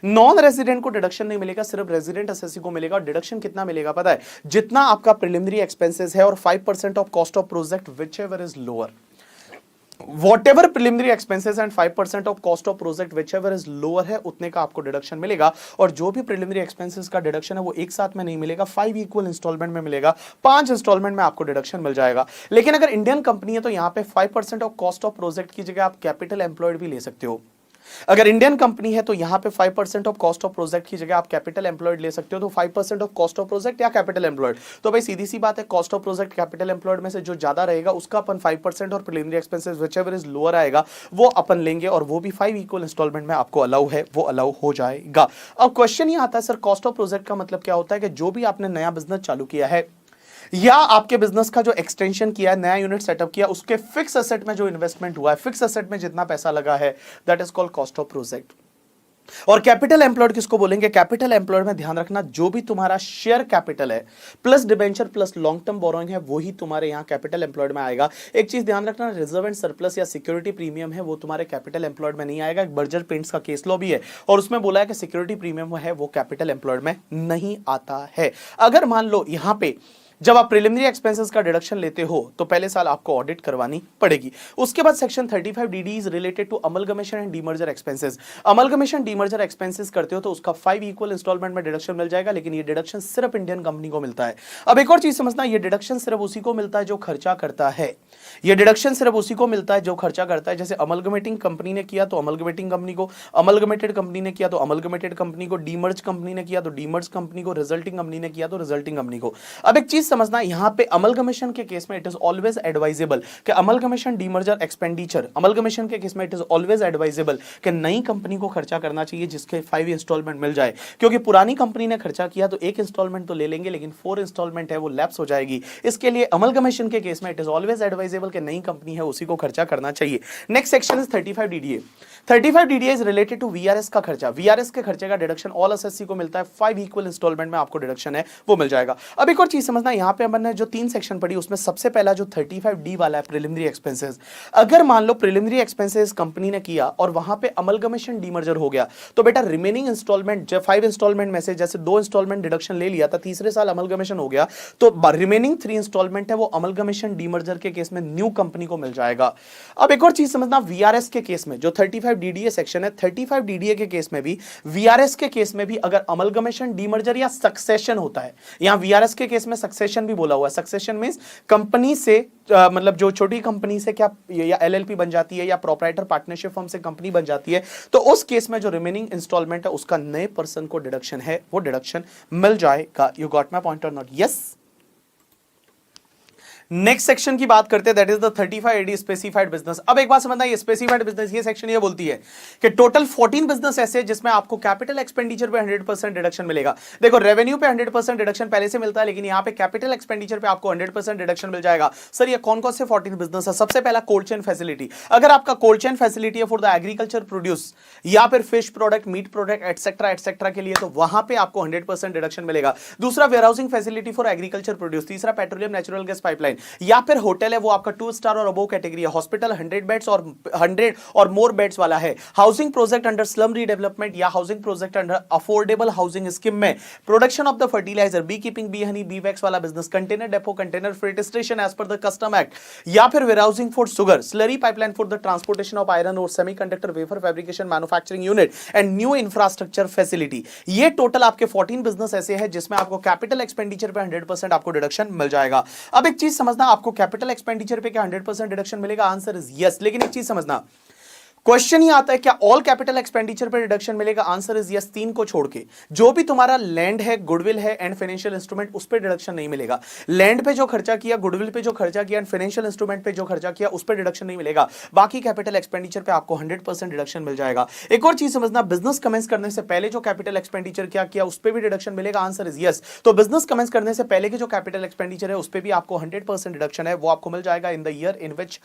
नॉन रेजिडेंट को डिडक्शन नहीं मिलेगा, सिर्फ रेजिडेंट एसएससी को मिलेगा. और डिडक्शन कितना मिलेगा पता है? जितना आपका प्रिलिमिनरी एक्सपेंसेस है और 5% of cost of project whichever is lower. Whatever preliminary expenses and 5% of cost of project whichever is lower है उतने का आपको डिडक्शन मिलेगा. और जो भी preliminary expenses का डिडक्शन है वो एक साथ में नहीं मिलेगा, 5 इक्वल इंस्टॉलमेंट में मिलेगा. 5 इंस्टॉलमेंट में आपको डिडक्शन मिल जाएगा. लेकिन अगर इंडियन कंपनी है तो यहाँ पे 5% ऑफ कॉस्ट ऑफ प्रोजेक्ट की जगह आप कैपिटल एम्प्लॉयड भी ले सकते हो. अगर इंडियन कंपनी है तो यहां पे 5% ऑफ कॉस्ट ऑफ प्रोजेक्ट की जगह आप कैपिटल एम्प्लॉयड ले सकते हो. तो 5% ऑफ कॉस्ट ऑफ प्रोजेक्ट या कैपिटल एम्प्लॉयड, तो भाई सीधी सी बात है, cost of project capital employed में से जो ज्यादा रहेगा उसका अपन 5% और preliminary expenses whichever is lower आएगा वो अपन लेंगे, और वो भी 5 इक्वल इंस्टॉलमेंट में आपको अलाउ है, वो अलाउ हो जाएगा. अब क्वेश्चन ये आता है, सर कॉस्ट ऑफ प्रोजेक्ट का मतलब क्या होता है? कि जो भी आपने नया बिजनेस चालू किया है या आपके बिजनेस का जो एक्सटेंशन किया है, नया यूनिट सेटअप किया, उसके फिक्स एसेट में जो इन्वेस्टमेंट हुआ है, फिक्स एसेट में जितना पैसा लगा है, that is called cost of project. और कैपिटल एम्प्लॉयड किसको बोलेंगे? कैपिटल एम्प्लॉयड में ध्यान रखना, जो भी तुम्हारा शेयर कैपिटल है plus debenture plus long term borrowing है वही तुम्हारे यहां कैपिटल एम्प्लॉयड में आएगा. एक चीज ध्यान रखना, रिजर्व एंड सरप्लस या सिक्योरिटी प्रीमियम है वो तुम्हारे कैपिटल एम्प्लॉयड में नहीं आएगा. एक बर्जर पेंट्स का केस लॉ भी है और उसमें बोला है कि सिक्योरिटी प्रीमियम है वो कैपिटल एम्प्लॉयड में नहीं आता है. अगर मान लो यहां पे जब आप प्रिलिमिनरी एक्सपेंसेस का डिडक्शन लेते हो तो पहले साल आपको ऑडिट करवानी पड़ेगी। उसके बाद section 35 DD is related to amalgamation and demerger expenses. Amalgamation demerger expenses करते हो तो उसका 5 इक्वल इंस्टॉलमेंट में डिडक्शन मिल जाएगा, लेकिन ये डिडक्शन सिर्फ इंडियन कंपनी को मिलता है। अब एक और चीज समझना, ये डिडक्शन सिर्फ उसी को मिलता है जो खर्चा करता है। ये डिडक्शन सिर्फ उसी को मिलता है जो खर्चा करता है। जैसे अमलगमेटिंग कंपनी ने किया तो अमलगमेटिंग कंपनी को, अमलगमेटेड कंपनी ने किया तो अमलगमेटेड कंपनी को, डीमर्ज कंपनी ने किया तो डीमर्ज कंपनी को, रिजल्टिंग कंपनी ने किया तो रिजल्टिंग कंपनी को। अब एक चीज समझना, यहां पे अमलगमेशन के केस में इट इज ऑलवेज एडवाइजेबल कि अमलगमेशन डीमर्जर एक्सपेंडिचर, अमलगमेशन के केस में इट इज ऑलवेज एडवाइजेबल कि नई कंपनी को खर्चा करना चाहिए जिसके 5 इंस्टॉलमेंट मिल जाए, क्योंकि पुरानी कंपनी ने खर्चा किया तो एक इंस्टॉलमेंट तो ले लेंगे लेकिन 4 इंस्टॉलमेंट है वो लैप्स हो जाएगी। इसके लिए अमलगमेशन के केस में इट इज ऑलवेज एडवाइजेबल कि नई कंपनी है उसी को खर्चा करना चाहिए। Next section is 35 DDA। 35 DDA is related to VRS का खर्चा। VRS के खर्चे का डिडक्शन ऑल एसएससी को मिलता है, 5 इक्वल इंस्टॉलमेंट में आपको डिडक्शन है वो मिल जाएगा। अब एक और चीज समझना, यहां पे हमने जो 3 सेक्शन पढ़ी उसमें सबसे पहला जो 35D वाला है प्रिलिमिनरी एक्सपेंसेस। अगर मान लो प्रिलिमिनरी एक्सपेंसेस कंपनी ने किया और वहां पे अमलगमेशन डीमर्जर हो गया तो बेटा रिमेनिंग इंस्टॉलमेंट, जब 5 इंस्टॉलमेंट में से जैसे 2 इंस्टॉलमेंट डिडक्शन ले लिया था, तीसरे साल अमलगमेशन हो गया तो रिमेनिंग 3 इंस्टॉलमेंट है वो अमलगमेशन डीमर्जर के केस में न्यू कंपनी को मिल जाएगा। अब एक और चीज समझना, VRS के केस में जो 35 DDA सेक्शन है, 35 DDA के केस में भी, VRS के केस में भी अगर अमलगमेशन डीमर्जर या सक्सेशन होता है, यहां VRS के केस में सक्सेशन भी बोला हुआ है। सक्सेशन मींस कंपनी से मतलब जो छोटी कंपनी से क्या या LLP बन जाती है या प्रोप्राइटर पार्टनरशिप फर्म से कंपनी बन जाती है, तो उस केस में जो रिमेनिंग इंस्टॉलमेंट है उसका नए पर्सन को डिडक्शन है वो डिडक्शन मिल जाएगा। यू गॉट माय पॉइंट और नॉट? यस। नेक्स्ट सेक्शन की बात करते हैं, that is the 35 AD specified business. अब एक बात समझना, ये स्पेसिफाइड बिजनेस ये सेक्शन ये बोलती है कि टोटल 14 बिजनेस ऐसे जिसमें आपको कैपिटल एक्सपेंडिचर पे 100% डिडक्शन मिलेगा। देखो रेवेन्यू पे 100% डिडक्शन पहले से मिलता है, लेकिन यहां पे कैपिटल एक्सपेंडिचर पे आपको 100% डिडक्शन मिल जाएगा। सर ये कौन कौन से 14 बिजनेस है? सबसे पहला कोल्ड चेन फैसिलिटी। अगर आपका कोल्ड चेन फैसिलिटी है फॉर द एग्रीकल्चर प्रोड्यूस या फिर fish product, meat product etcetera etcetera के लिए, तो वहां पे आपको 100% डिडक्शन मिलेगा। दूसरा warehousing facility for agriculture produce. तीसरा पेट्रोलियम नेचुरल गैस पाइपलाइन या फिर होटल है वो आपका 2 स्टार और अबोव कैटेगरी है। हॉस्पिटल 100 बेड्स और 100 और मोर बेड्स वाला है। Housing project under slum redevelopment या housing project under affordable housing scheme में। Production of the fertiliser, bee keeping, bee honey, bee wax वाला बिजनेस। Container depot, container freight station as पर the custom act या फिर warehousing for sugar, slurry pipeline for the transportation of iron और semiconductor wafer fabrication manufacturing unit and new infrastructure facility. ये total आपके 14 business ऐसे हैं जिसमें आपको कैपिटल एक्सपेंडिचर पे 100% आपको डिडक्शन मिल जाएगा। अब एक चीज समझना, आपको कैपिटल एक्सपेंडिचर पे क्या 100% डिडक्शन मिलेगा? Answer is yes. लेकिन एक चीज समझना, क्वेश्चन ही आता है क्या ऑल कैपिटल एक्सपेंडिचर पे डिडक्शन मिलेगा? Answer is yes. 3 को छोड़ के जो भी तुम्हारा लैंड है, गुडविल है एंड फाइनेंशियल इंस्ट्रूमेंट, उस पे डिडक्शन नहीं मिलेगा। लैंड पे जो खर्चा किया, गुडविल पे जो खर्चा किया एंड फाइनेंशियल इंस्ट्रूमेंट पे जो खर्चा किया, उस पे डिडक्शन नहीं मिलेगा। बाकी कैपिटल एक्सपेंडिचर पे आपको 100% डिडक्शन मिल जाएगा। एक और चीज समझना, बिजनेस कमेंस करने से पहले जो कैपिटल एक्सपेंडिचर क्या किया उस पे भी डिडक्शन मिलेगा। Answer is yes. तो बिजनेस कमेंस करने से पहले के जो कैपिटल एक्सपेंडिचर है उस पे भी आपको 100% डिडक्शन है वो आपको मिल जाएगा in the year in which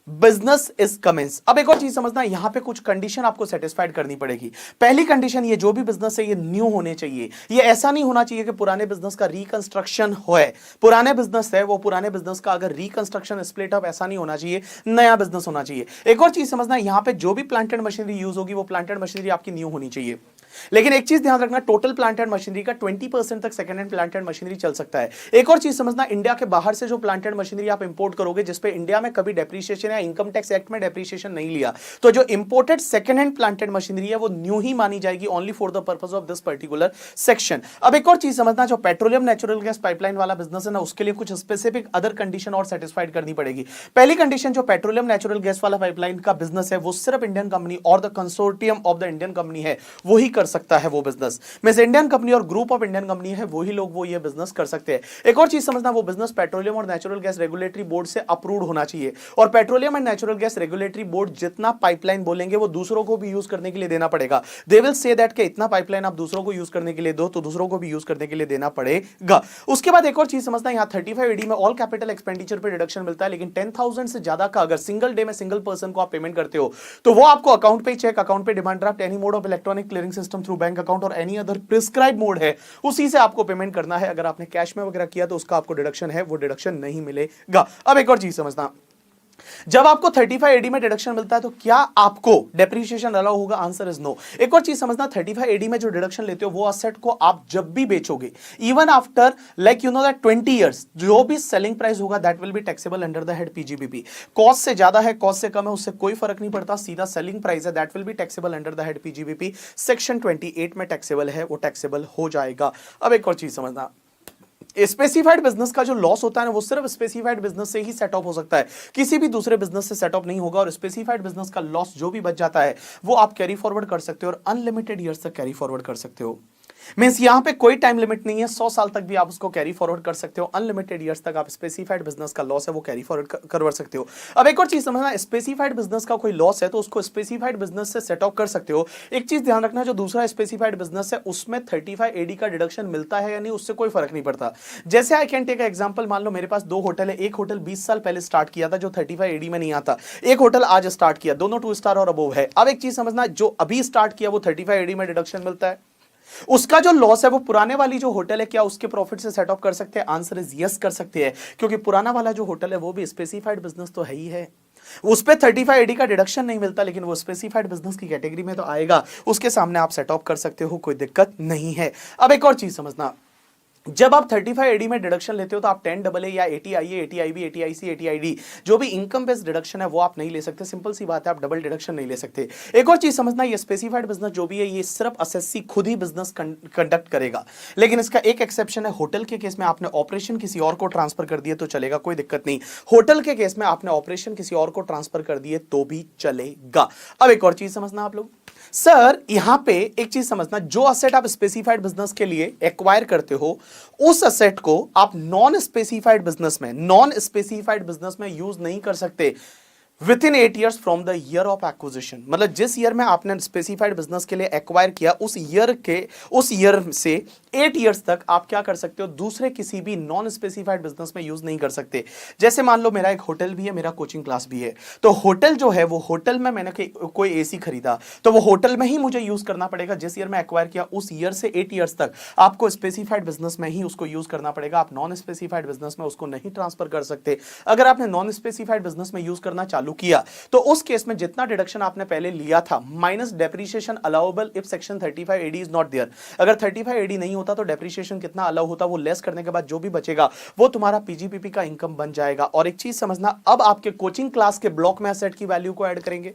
business is commence. अब एक और चीज समझना, यहां पे कुछ कंडीशन आपको सेटिस्फाइड करनी पड़ेगी। पहली कंडीशन, ये जो भी बिजनेस है ये न्यू होने चाहिए। ये ऐसा नहीं होना चाहिए कि पुराने बिजनेस का रिकंस्ट्रक्शन हो। पुराने बिजनेस है वो पुराने बिजनेस का अगर रिकंस्ट्रक्शन स्प्लिट अप, ऐसा नहीं होना चाहिए, नया बिजनेस होना चाहिए। एक और चीज समझना, यहां पे जो भी प्लांट एंड मशीनरी यूज होगी वो प्लांट एंड मशीनरी आपकी न्यू होनी चाहिए। लेकिन एक चीज ध्यान रखना, टोटल प्लांट एंड मशीनरी का 20% तक second hand plant and machinery चल सकता है। एक और चीज समझना, इंडिया के बाहर से जो प्लांट एंड मशीनरी आप इंपोर्ट करोगे जिसपे इंडिया में कभी डेप्रिसिएशन या इनकम टैक्स एक्ट में डेप्रिसिएशन नहीं लिया, तो जो imported second hand plant and machinery है वो न्यू ही मानी जाएगी only for the purpose of this particular section. अब एक और चीज समझना, जो पेट्रोलियम नेचुरल गैस पाइपलाइन वाला बिजनेस है ना, उसके लिए कुछ स्पेसिफिक अदर कंडीशन और सेटिस्फाइड करनी पड़ेगी। पहली कंडीशन, जो पेट्रोलियम नेचुरल गैस वाला पाइपलाइन का बिजनेस है वो सिर्फ इंडियन कंपनी और the consortium of the Indian company है वो ही कर सकता है वो बिजनेस। मींस इंडियन कंपनी और ग्रुप ऑफ इंडियन कंपनी है वही लोग वो ये बिजनेस कर सकते हैं। एक और चीज समझना, वो बिजनेस पेट्रोलियम और नेचुरल गैस रेगुलेटरी बोर्ड से अप्रूव्ड होना चाहिए। और petroleum and natural gas regulatory board जितना पाइपलाइन बोलेंगे वो दूसरों को भी यूज करने के लिए देना पड़ेगा। दे विल से दैट कि इतना पाइपलाइन आप दूसरों को यूज करने के लिए दो तो दूसरों को भी यूज करने के लिए देना पड़ेगा। उसके बाद एक और चीज समझना, यहां 35 AD में ऑल कैपिटल एक्सपेंडिचर पे डिडक्शन मिलता है, लेकिन 10,000 से ज्यादा का अगर सिंगल डे में सिंगल पर्सन को आप पेमेंट करते हो तो वो आपको अकाउंट पे चेक, अकाउंट पे demand draft, any mode of electronic clearing system through bank account और एनी अदर प्रिस्क्राइब मोड है उसी से आपको पेमेंट करना है। अगर आपने कैश में वगैरह किया तो उसका आपको डिडक्शन है वो डिडक्शन नहीं मिलेगा। अब एक और चीज समझना, जब आपको 35 एडी में डिडक्शन मिलता है तो क्या आपको डेप्रिसिएशन अलाउ होगा? Answer is no. एक और चीज समझना, 35 एडी में जो डिडक्शन लेते हो वो असेट को आप जब भी बेचोगे, even after like you know that 20 years, जो भी सेलिंग प्राइस होगा that will be taxable under the head PGBP. Cost से ज्यादा है, कॉस्ट से कम है, उससे कोई फर्क नहीं पड़ता, सीधा सेलिंग प्राइस है, that will be taxable under the head PGBP. Section 28 में टैक्सेबल है, वो टैक्सेबल हो जाएगा। अब एक और चीज समझना, स्पेसिफाइड बिजनेस का जो लॉस होता है ना वो सिर्फ स्पेसिफाइड बिजनेस से ही सेट ऑफ हो सकता है, किसी भी दूसरे बिजनेस से सेट ऑफ नहीं होगा। और स्पेसिफाइड बिजनेस का लॉस जो भी बच जाता है वो आप कैरी फॉरवर्ड कर सकते हो और अनलिमिटेड ईयर्स तक कैरी फॉरवर्ड कर सकते हो। मींस यहां पे कोई टाइम लिमिट नहीं है, 100 साल तक भी आप उसको कैरी फॉरवर्ड कर सकते हो, अनलिमिटेड ईयर्स तक आप स्पेसिफाइड बिजनेस का लॉस है वो कैरी फॉरवर्ड कर सकते हो। अब एक और चीज समझना, स्पेसिफाइड बिजनेस का कोई लॉस है तो उसको स्पेसिफाइड बिजनेस से सेट ऑफ कर सकते हो। एक चीज ध्यान रखना, जो दूसरा स्पेसिफाइड बिजनेस है उसमें 35 एडी का डिडक्शन मिलता है या नहीं, उससे कोई फर्क नहीं पड़ता। जैसे आई कैन टेक एग्जांपल, मान लो मेरे पास 2 होटल है, एक होटल 20 साल पहले स्टार्ट किया था जो 35 एडी में नहीं आता, एक होटल आज स्टार्ट किया, दोनों 2 स्टार और अबोव है। अब एक चीज समझना, जो अभी स्टार्ट किया वो 35 एडी में डिडक्शन मिलता है, उसका जो लॉस है वो पुराने वाली जो होटल है क्या उसके प्रॉफिट से सेट ऑफ कर सकते हैं? आंसर इज यस, कर सकते हैं, क्योंकि पुराना वाला जो होटल है वो भी स्पेसिफाइड बिजनेस तो है ही है, उस पे 35 एडी का डिडक्शन नहीं मिलता, लेकिन वो स्पेसिफाइड बिजनेस की कैटेगरी में तो आएगा, उसके सामने आप सेट ऑफ कर सकते हो, कोई दिक्कत नहीं है। अब एक और चीज समझना, जब आप 35 एडी में डिडक्शन लेते हो तो आप 10 AA या 80 IA, 80 IB, 80 IC, 80 ID जो भी इनकम बेस्ड डिडक्शन है वो आप नहीं ले सकते, सिंपल सी बात है, आप डबल डिडक्शन नहीं ले सकते। एक और चीज समझना, ये स्पेसिफाइड बिजनेस जो भी है ये सिर्फ एसएससी खुद ही बिजनेस कंडक्ट करेगा, लेकिन इसका एक एक्सेप्शन है, होटल के केस में आपने ऑपरेशन किसी और को ट्रांसफर कर दिए तो चलेगा, कोई दिक्कत नहीं। होटल के केस में आपने ऑपरेशन किसी और को ट्रांसफर कर दिए तो भी चलेगा। अब एक और चीज समझना आप लोग, सर यहां पे एक चीज समझना, जो असेट आप स्पेसिफाइड बिजनेस के लिए एक्वायर करते हो उस असेट को आप नॉन स्पेसिफाइड बिजनेस में यूज नहीं कर सकते with in 8 years from the year of acquisition. मतलब जिस ईयर में आपने स्पेसिफाइड बिजनेस के लिए एक्वायर किया उस ईयर से 8 ईयर्स तक आप क्या कर सकते हो, दूसरे किसी भी नॉन स्पेसिफाइड बिजनेस में यूज नहीं कर सकते। जैसे मान लो मेरा एक होटल भी है, मेरा कोचिंग क्लास भी है, तो होटल जो है वो होटल में मैंने कोई एसी खरीदा तो वो होटल में ही मुझे यूज करना पड़ेगा, जिस ईयर में एक्वायर किया उस ईयर से 8 ईयर्स तक आपको स्पेसिफाइड बिजनेस में ही उसको यूज करना पड़ेगा, आप नॉन स्पेसिफाइड बिजनेस में उसको नहीं ट्रांसफर कर सकते। अगर आपने नॉन स्पेसिफाइड बिजनेस में यूज करना चालू किया तो उस केस में जितना डिडक्शन आपने पहले लिया था minus depreciation allowable if section 35 AD is not there. अगर 35 एडी नहीं होता तो डेप्रिसिएशन कितना अलाउ होता, वो लेस करने के बाद जो भी बचेगा वो तुम्हारा पीजीपीपी का इनकम बन जाएगा। और एक चीज समझना, अब आपके कोचिंग क्लास के ब्लॉक में एसेट की वैल्यू को ऐड करेंगे,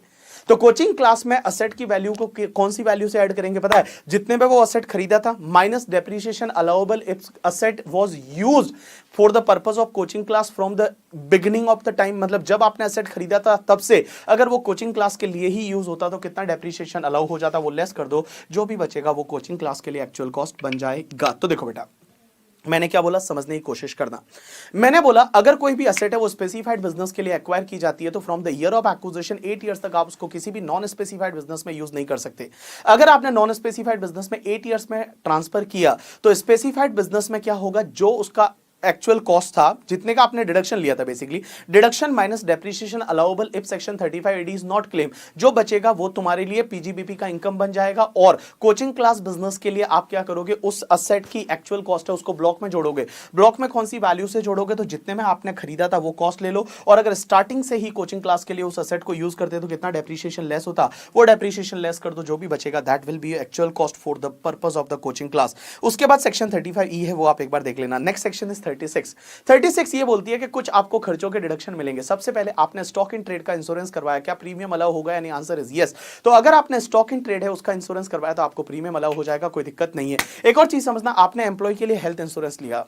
तो कोचिंग क्लास में असेट की वैल्यू को कौन सी वैल्यू से ऐड करेंगे पता है? जितने पे वो असेट खरीदा था minus depreciation allowable if asset was used for the purpose of coaching class from the beginning of the time. मतलब जब आपने असेट खरीदा था तब से अगर वो कोचिंग क्लास के लिए ही यूज होता तो कितना डेप्रिसिएशन अलाउ हो जाता, वो लेस कर दो, जो भी बचेगा वो कोचिंग क्लास के लिए एक्चुअल कॉस्ट बन जाएगा। तो देखो बेटा, मैंने क्या बोला, समझने की कोशिश करना। मैंने बोला अगर कोई भी एसेट है वो स्पेसिफाइड बिजनेस के लिए एक्वायर की जाती है तो from the year of acquisition 8 years तक आप उसको किसी भी नॉन स्पेसिफाइड बिजनेस में यूज नहीं कर सकते। अगर आपने नॉन स्पेसिफाइड बिजनेस में 8 ईयर्स में ट्रांसफर किया तो स्पेसिफाइड बिजनेस में क्या होगा, जो उसका एक्चुअल कॉस्ट था, जितने का आपने डिडक्शन लिया था, basically deduction minus depreciation allowable if section 35 AD is not claim, जो बचेगा वो तुम्हारे लिए पीजीबीपी का इनकम बन जाएगा। और कोचिंग क्लास बिजनेस के लिए आप क्या करोगे, उस असेट की एक्चुअल कॉस्ट है उसको ब्लॉक में जोड़ोगे। ब्लॉक में कौन सी वैल्यू से जोड़ोगे, तो जितने में आपने खरीदा था वो कॉस्ट ले लो, और अगर स्टार्टिंग से ही कोचिंग क्लास के लिए उस असेट को यूज करते तो कितना डेप्रिसिएशन लेस होता, वो डेप्रिसिएशन लेस कर दो, जो भी बचेगा that will B actual cost for the purpose of the coaching class. उसके बाद सेक्शन 35E है, वो आप एक बार देख लेना। नेक्स्ट सेक्शन इज 36 ये बोलती है कि कुछ आपको खर्चों के डिडक्शन मिलेंगे। सबसे पहले आपने स्टॉक इन ट्रेड का इंश्योरेंस करवाया, क्या प्रीमियम अलाउ होगा यानी आंसर इज यस। तो अगर आपने स्टॉक इन ट्रेड है उसका इंश्योरेंस करवाया तो आपको प्रीमियम अलाउ हो जाएगा, कोई दिक्कत नहीं है। एक और चीज समझना, आपने एम्प्लॉय के लिए हेल्थ इंश्योरेंस लिया,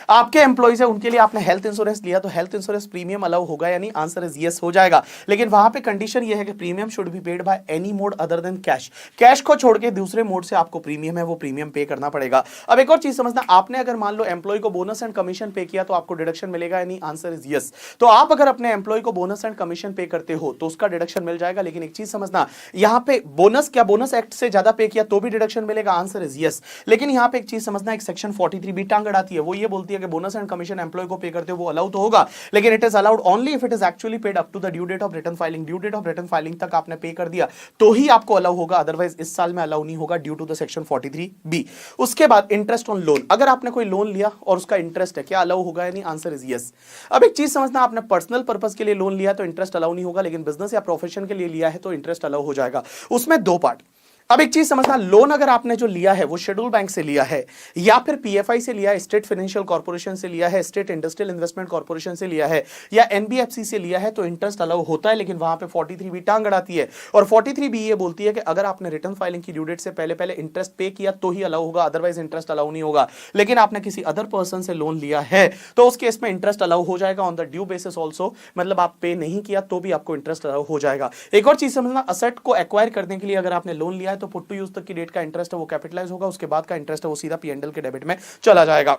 आपके एम्प्लॉइज है उनके लिए आपने हेल्थ इंश्योरेंस लिया, तो हेल्थ इंश्योरेंस प्रीमियम अलाउ होगा यानी आंसर इज यस हो जाएगा। लेकिन वहां पे कंडीशन ये है कि premium should be paid by any mode other than cash, cash को छोड़ के दूसरे मोड से आपको प्रीमियम है वो प्रीमियम पे करना पड़ेगा। अब एक और चीज समझना, आपने अगर मान लो एम्प्लॉय को बोनस एंड कमीशन पे किया तो आपको डिडक्शन मिलेगा यानी आंसर इज यस। तो आप अगर अपने एम्प्लॉय को बोनस एंड कमीशन पे करते हो तो उसका डिडक्शन मिल जाएगा। लेकिन एक चीज समझना, यहां पे बोनस एक्ट से ज्यादा पे किया तो भी डिडक्शन मिलेगा, आंसर इज यस। लेकिन यहां पे एक चीज समझना, एक सेक्शन 43 भी टांग अड़ाती है, वो ये बोलती है बोलती है कि बोनस एंड कमीशन एम्प्लॉय को पे करते हो वो अलाउ तो होगा, लेकिन it is allowed only if it is actually paid up to the due date of return filing. Due date of return filing तक आपने पे कर दिया तो ही आपको अलाउ होगा, अदरवाइज इस साल में अलाउ नहीं होगा due to the section 43B। उसके बाद इंटरेस्ट ऑन लोन, अगर आपने कोई लोन लिया और उसका इंटरेस्ट है, क्या अलाउ होगा या नहीं? Answer is yes. अब एक चीज समझना, आपने पर्सनल पर्पस के लिए लोन लिया तो इंटरेस्ट अलाउ नहीं होगा, लेकिन बिजनेस या प्रोफेशन के लिए लिया है तो इंटरेस्ट अलाउ हो जाएगा। उसमें दो पार्ट। अब एक चीज समझना, लोन अगर आपने जो लिया है वो शेड्यूल बैंक से लिया है या फिर पीएफआई से लिया है, स्टेट फाइनेंशियल कॉर्पोरेशन से लिया है, स्टेट इंडस्ट्रियल इन्वेस्टमेंट कॉर्पोरेशन से लिया है या एनबीएफसी से लिया है तो इंटरेस्ट अलाउ होता है, लेकिन वहां पे 43B टांग अड़ाती है। और 43B ये बोलती है कि अगर आपने रिटर्न फाइलिंग की ड्यू डेट से पहले पहले इंटरेस्ट पे किया तो ही अलाउ होगा, अदरवाइज इंटरेस्ट अलाउ नहीं होगा। लेकिन आपने किसी अदर पर्सन से लोन लिया है तो उस केस में इंटरेस्ट अलाउ हो जाएगा on the due basis also, मतलब आप पे नहीं किया तो भी आपको इंटरेस्ट अलाउ हो जाएगा। एक और चीज समझना, असेट को एक्वायर करने के लिए अगर आपने लोन लिया है तो पुट टू यूज तक की डेट का इंटरेस्ट है वो कैपिटलाइज होगा, उसके बाद का इंटरेस्ट है वो सीधा पीएनएल के डेबिट में चला जाएगा।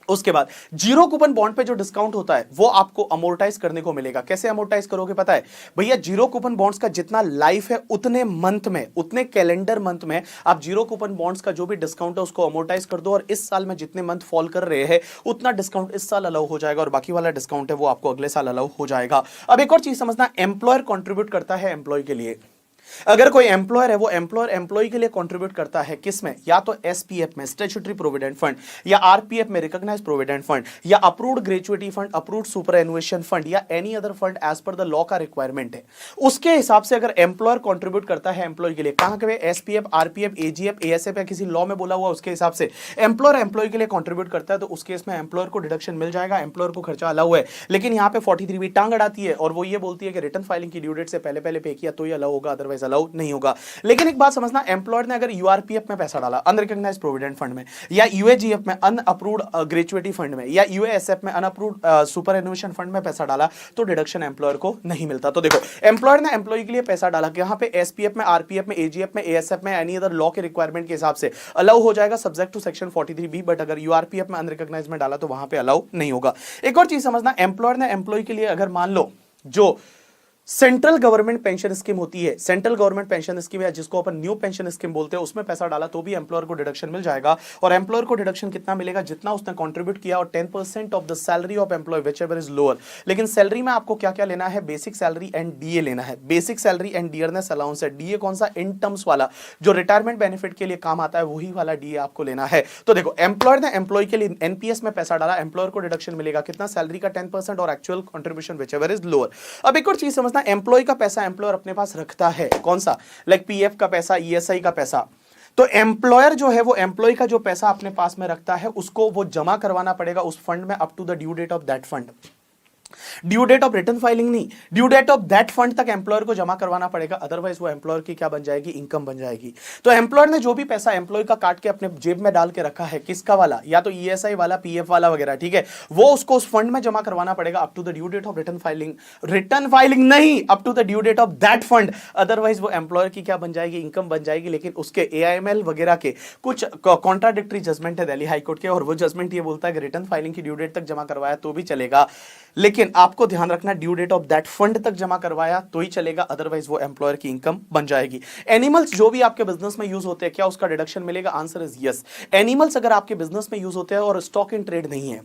उसके बाद जीरो कूपन बॉन्ड पे जो डिस्काउंट होता है वो आपको अमोर्टाइज करने को मिलेगा। कैसे अमोर्टाइज करोगे पता है भैया? जीरो कूपन बॉन्ड्स का जितना लाइफ है उतने मंथ में, उतने कैलेंडर मंथ में आप जीरो कूपन बॉन्ड्स का जो भी डिस्काउंट है उसको अमोर्टाइज कर दो, और इस साल में जितने मंथ फॉल कर रहे हैं उतना डिस्काउंट इस साल अलाउ हो जाएगा और बाकी वाला डिस्काउंट है वो आपको अगले साल अलाउ हो जाएगा। अब एक और चीज समझना, एम्प्लॉयर कंट्रीब्यूट करता है एम्प्लॉय के लिए। अगर कोई एम्प्लॉयर है वो एम्प्लॉयर एम्प्लॉय के लिए कंट्रीब्यूट करता है किसमें? या तो एसपीएफ में, स्टैट्यूटरी प्रोविडेंट फंड, या आरपीएफ में, रिकॉग्नाइज्ड प्रोविडेंट फंड, या approved gratuity fund, approved superannuation fund, या एनी अदर फंड एज पर द लॉ का रिक्वायरमेंट है। उसके हिसाब से अगर एम्प्लॉयर कंट्रीब्यूट करता है एम्प्लॉय के लिए, कहां के? एसपीएफ, आरपीएफ, एजीएफ, एएसएफ या किसी लॉ में बोला हुआ उसके हिसाब से एम्प्लॉयर एम्प्लॉय के लिए कंट्रीब्यूट करता है तो उस केस में एम्प्लॉयर को डिडक्शन मिल जाएगा, एम्प्लॉयर को खर्चा अलाउ है। लेकिन यहां पे 43B टांग अड़ाती है और वो ये बोलती है कि रिटर्न फाइलिंग की ड्यू डेट से पहले पहले पे किया तो ये अलाउ होगा, अदरवाइज अलाउ नहीं होगा। लेकिन एक बात समझना, एम्प्लॉयर ने अगर यूआरपीएफ में पैसा डाला, अनरिकॉग्नाइज्ड प्रोविडेंट फंड में, या यूएजीएफ में, अनअप्रूव्ड ग्रेचुइटी फंड में, या यूएएसएफ में, अनअप्रूव्ड सुपरएनुएशन फंड में पैसा डाला तो डिडक्शन एम्प्लॉयर को नहीं मिलता। तो देखो, एम्प्लॉयर ने एम्प्लॉय के लिए पैसा डाला कि यहां पे एसपीएफ में, आरपीएफ में, एजीएफ में, एएसएफ में, एनी अदर लॉ के रिक्वायरमेंट के हिसाब से अलाउ हो जाएगा subject to section 43B, but अगर यूआरपीएफ में, अनरिकॉग्नाइज्ड में डाला तो वहां पे अलाउ नहीं होगा। एक और चीज समझना, एम्प्लॉयर ने एम्प्लॉय के लिए अगर मान लो जो सेंट्रल गवर्नमेंट पेंशन स्कीम होती है, सेंट्रल गवर्नमेंट पेंशन स्कीम या जिसको अपन न्यू पेंशन स्कीम बोलते हैं, उसमें पैसा डाला तो भी एम्प्लॉयर को डिडक्शन मिल जाएगा। और एम्प्लॉयर को डिडक्शन कितना मिलेगा? जितना उसने कंट्रीब्यूट किया, और 10% of the salary of employ whichever is lower. लेकिन सैलरी में आपको क्या क्या लेना है? बेसिक सैलरी एंड डीए लेना है। Basic salary and dearness allowance है। डीए कौन सा? इन टर्म्स वाला, जो रिटायरमेंट बेनिफिट के लिए काम आता है वही वाला डीए आपको लेना है। तो देखो, एम्प्लॉयर ने एम्प्लॉय के लिए एनपीएस में पैसा डाला, एम्प्लॉयर को डिडक्शन मिलेगा कितना? सैलरी का 10% और actual contribution whichever is lower. अब एक और चीज समझना, एम्प्लॉय का पैसा एम्प्लॉयर अपने पास रखता है, कौन सा? लाइक पीएफ का पैसा, ईएसआई का पैसा। तो एम्प्लॉयर जो है वो एम्प्लॉय का जो पैसा अपने पास में रखता है उसको वो जमा करवाना पड़ेगा उस फंड में up to the due date of that fund. Due date of return filing नहीं, due date of that fund तक एम्प्लॉयर को जमा करवाना पड़ेगा, अदरवाइज वो एम्प्लॉयर की क्या बन जाएगी? इनकम बन जाएगी। तो एम्प्लॉयर ने जो भी पैसा एम्प्लॉय का काट के अपने जेब में डाल के रखा है, किसका वाला? या तो ईएसआई वाला, पीएफ वाला वगैरह, ठीक है, वो उसको उस फंड में जमा करवाना पड़ेगा up to the due date of return filing. Return filing नहीं, up to the due date of that fund, otherwise वो एम्प्लॉयर की क्या बन जाएगी? इनकम बन जाएगी। लेकिन उसके एआईएमएल वगैरह के कुछ कॉन्ट्राडिक्टरी जजमेंट है दिल्ली हाईकोर्ट के, और वो जजमेंट ये बोलता है कि रिटर्न फाइलिंग की ड्यू डेट तक जमा करवाया तो भी चलेगा, लेकिन आपको ध्यान रखना due date of that fund तक जमा करवाया तो ही चलेगा, अदरवाइज वो एम्प्लॉयर की इनकम बन जाएगी। एनिमल्स जो भी आपके बिजनेस में यूज होते हैं, क्या उसका डिडक्शन मिलेगा? Answer is yes. एनिमल्स अगर आपके बिजनेस में यूज होते हैं और स्टॉक इन ट्रेड नहीं है,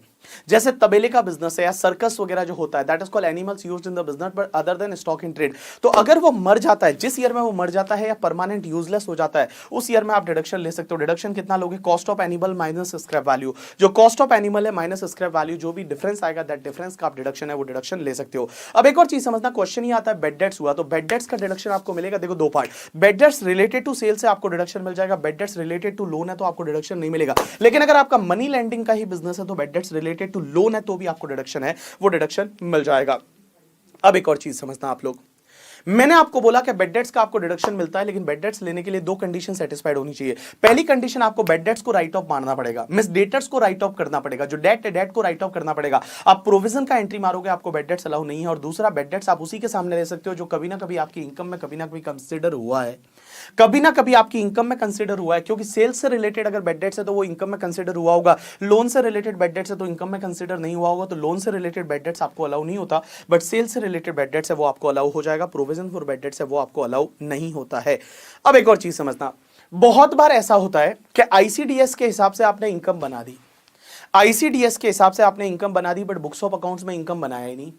जैसे तबेले का बिजनेस है या सर्कस वगैरह जो होता है, that is called animals used in the business but other than stock in trade. तो अगर वो मर जाता है, जिस ईयर में वो मर जाता है या परमानेंट यूजलेस हो जाता है, उस ईयर में आप डिडक्शन ले सकते हो। डिडक्शन कितना लोगे? Cost of animal minus scrap value. जो कॉस्ट ऑफ एनिमल है माइनस स्क्रैप वैल्यू, जो भी डिफरेंस आएगा दैट डिफरेंस का आप डिडक्शन है वो डिडक्शन ले सकते हो। अब एक और चीज समझना, क्वेश्चन ही आता है बेड डेट्स हुआ तो बेड डेट्स का डिडक्शन आपको मिलेगा। देखो दो part, bad debts related to sale से आपको डिडक्शन मिल जाएगा, bad debts related to loan है तो आपको डिडक्शन नहीं मिलेगा। लेकिन अगर आपका मनी लेंडिंग का ही बिजनेस है तो bad debts related to loan है तो भी आपको डिडक्शन है वो डिडक्शन मिल जाएगा। अब एक और चीज समझना आप लोग, मैंने आपको बोला कि बेड डेट्स का आपको डिडक्शन मिलता है, लेकिन बेड डेट्स लेने के लिए दो कंडीशन सेटिस्फाइड होनी चाहिए। पहली कंडीशन, आपको बेड डेट्स को राइट ऑफ मानना पड़ेगा, मिस डेटर्स को राइट ऑफ करना पड़ेगा, जो डेट है डेट को राइट ऑफ करना पड़ेगा। आप प्रोविजन का एंट्री मारोगे आपको बेड डेट्स अलाउ नहीं है। और दूसरा, बेड डेट्स आप उसी के सामने ले सकते हो जो कभी ना कभी आपकी इनकम में कभी ना कभी कंसिडर हुआ है, कभी ना कभी आपकी इनकम में कंसिडर हुआ है, क्योंकि सेल्स से रिलेटेड अगर बेड डेट्स है तो वो इनकम में कंसिडर हुआ होगा, लोन से रिलेटेड बेड डेट्स है तो इनकम में कंसिडर नहीं हुआ होगा। तो लोन से रिलेटेड बेड डेट्स आपको अलाउ नहीं होता, बट सेल्स से रिलेटेड बेड डेट्स है वो आपको अलाउ हो जाएगा। प्रोविजन फॉर बेड डेट्स है वो आपको अलाउ नहीं होता है। अब एक और चीज समझना, बहुत बार ऐसा होता है कि आईसीडीएस के हिसाब से आपने इनकम बना दी, आईसीडीएस के हिसाब से आपने इनकम बना दी, बट बुक्स ऑफ अकाउंट्स में इनकम बनाया ही नहीं।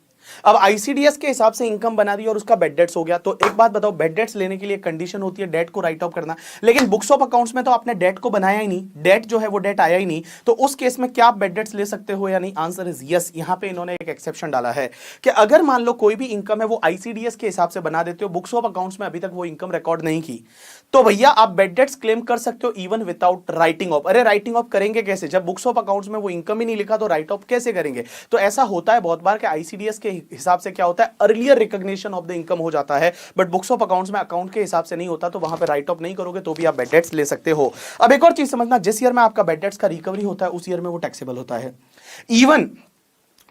अब आईसीडीएस के हिसाब से इनकम बना दी और उसका बेड डेट्स हो गया, तो एक बात बताओ, बेड डेट्स लेने के लिए कंडीशन होती है डेट को राइट ऑफ करना, लेकिन बुक्स ऑफ अकाउंट्स में तो आपने डेट को बनाया ही नहीं, डेट जो है वो डेट आया ही नहीं, तो उस केस में क्या आप बेड डेट्स ले सकते हो या नहीं? Answer is yes. यहां पे इन्होंने एक एक्सेप्शन डाला है कि अगर मान लो कोई भी इनकम है वो आईसीडीएस के हिसाब से बना देते हो, बुक्स ऑफ अकाउंट्स में अभी तक वो इनकम रिकॉर्ड नहीं की, तो भैया आप बेड डेट्स क्लेम कर सकते हो इवन विदाउट राइटिंग ऑफ। अरे राइटिंग ऑफ करेंगे कैसे, जब बुक्स ऑफ अकाउंट्स में वो इनकम ही नहीं लिखा तो राइट ऑफ कैसे करेंगे? तो ऐसा होता है बहुत बार कि आईसीडीएस के हिसाब से क्या होता है, earlier recognition of the income हो जाता है, बट बुक्स ऑफ अकाउंट्स में अकाउंट के हिसाब से नहीं होता, तो वहां पे राइट ऑफ नहीं करोगे तो भी आप बेड डेट्स ले सकते हो। अब एक और चीज समझना, जिस ईयर में आपका बेड डेट्स का रिकवरी होता है उस ईयर में वो टैक्सेबल होता है। इवन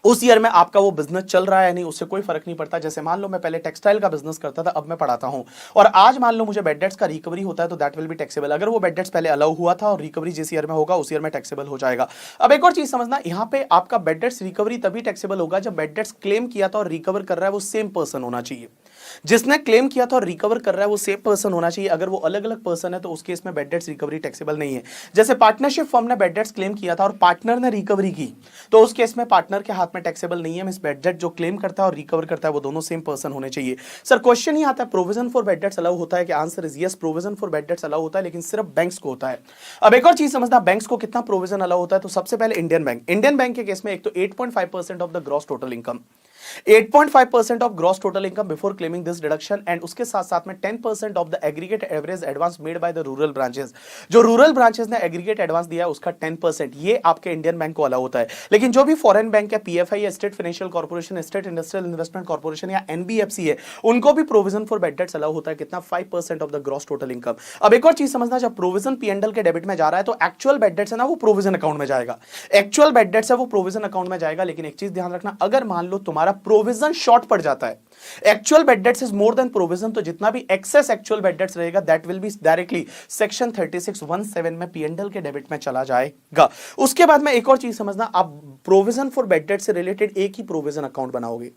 उस ईयर में आपका वो बिजनेस चल रहा है नहीं, उससे कोई फर्क नहीं पड़ता। जैसे मान लो मैं पहले टेक्सटाइल का बिजनेस करता था, अब मैं पढ़ाता हूं, और आज मान लो मुझे बेड डेट्स का रिकवरी होता है तो दैट विल बी टैक्सेबल। अगर वो बेड डेट्स पहले अलाउ हुआ था और रिकवरी जिस ईयर में होगा उस ईयर में टैक्सेबल हो जाएगा। अब एक और चीज समझना, यहां पे आपका बेड डेट्स रिकवरी तभी टैक्सेबल होगा जब बेड डेट्स क्लेम किया था और रिकवर कर रहा है वो सेम पर्सन होना चाहिए। जिसने क्लेम किया था और रिकवर कर रहा है वो सेम पर्सन होना चाहिए। अगर वो अलग अलग पर्सन है तो उस केस में बेड डेट्स रिकवरी टैक्सेबल नहीं है। जैसे पार्टनरशिप फर्म ने बेड डेट्स क्लेम किया था और पार्टनर ने रिकवरी की, तो उस केस में पार्टनर के हाथ में टैक्सेबल नहीं है। बेड डेट जो क्लेम करता है और रिकवर करता है वो दोनों सेम पर्सन होने चाहिए। सर क्वेश्चन ही आता है provision for bad debts allow होता है कि? Answer is yes, provision for bad debts allow होता है, लेकिन सिर्फ बैंक्स को होता है। अब एक और चीज समझना, बैंक्स को कितना प्रोविजन अलाउ होता है? तो सबसे पहले इंडियन बैंक के केस में एक तो 8.5% of the gross total income, 8.5% of gross total income before claiming this deduction, and उसके साथ साथ में 10% of the aggregate average advance made by the rural branches. जो रूरल ब्रांचेस ने एग्रीगेट एडवांस दिया है उसका 10%, ये आपके इंडियन बैंक को अलाउ होता है। लेकिन जो भी फॉरेन बैंक है, पीएफआई या state financial corporation, state industrial investment corporation या एनबीएफसी है, उनको भी provision for bad debts allow होता है। कितना? 5% of the gross total income. अब एक और चीज समझना, जब प्रोविजन पीएनडल के डेबिट में जा रहा है तो एक्चुअल बेड डेट्स है ना वो प्रोविजन अकाउंट में जाएगा, एक्चुअल बेड डेट्स है वो प्रोविजन अकाउंट में जाएगा। लेकिन एक चीज ध्यान रखना, अगर मान लो तुम्हारा प्रोविजन शॉर्ट पड़ जाता है, actual bad debts is more than provision, तो जितना भी एक्सेस एक्चुअल बेड डेट्स रहेगा that will be directly section 36(1)(7) में पीएनडल के डेबिट में चला जाएगा। उसके बाद में एक और चीज समझना, आप प्रोविजन फॉर बेड डेट से रिलेटेड एक ही प्रोविजन अकाउंट बनाओगे।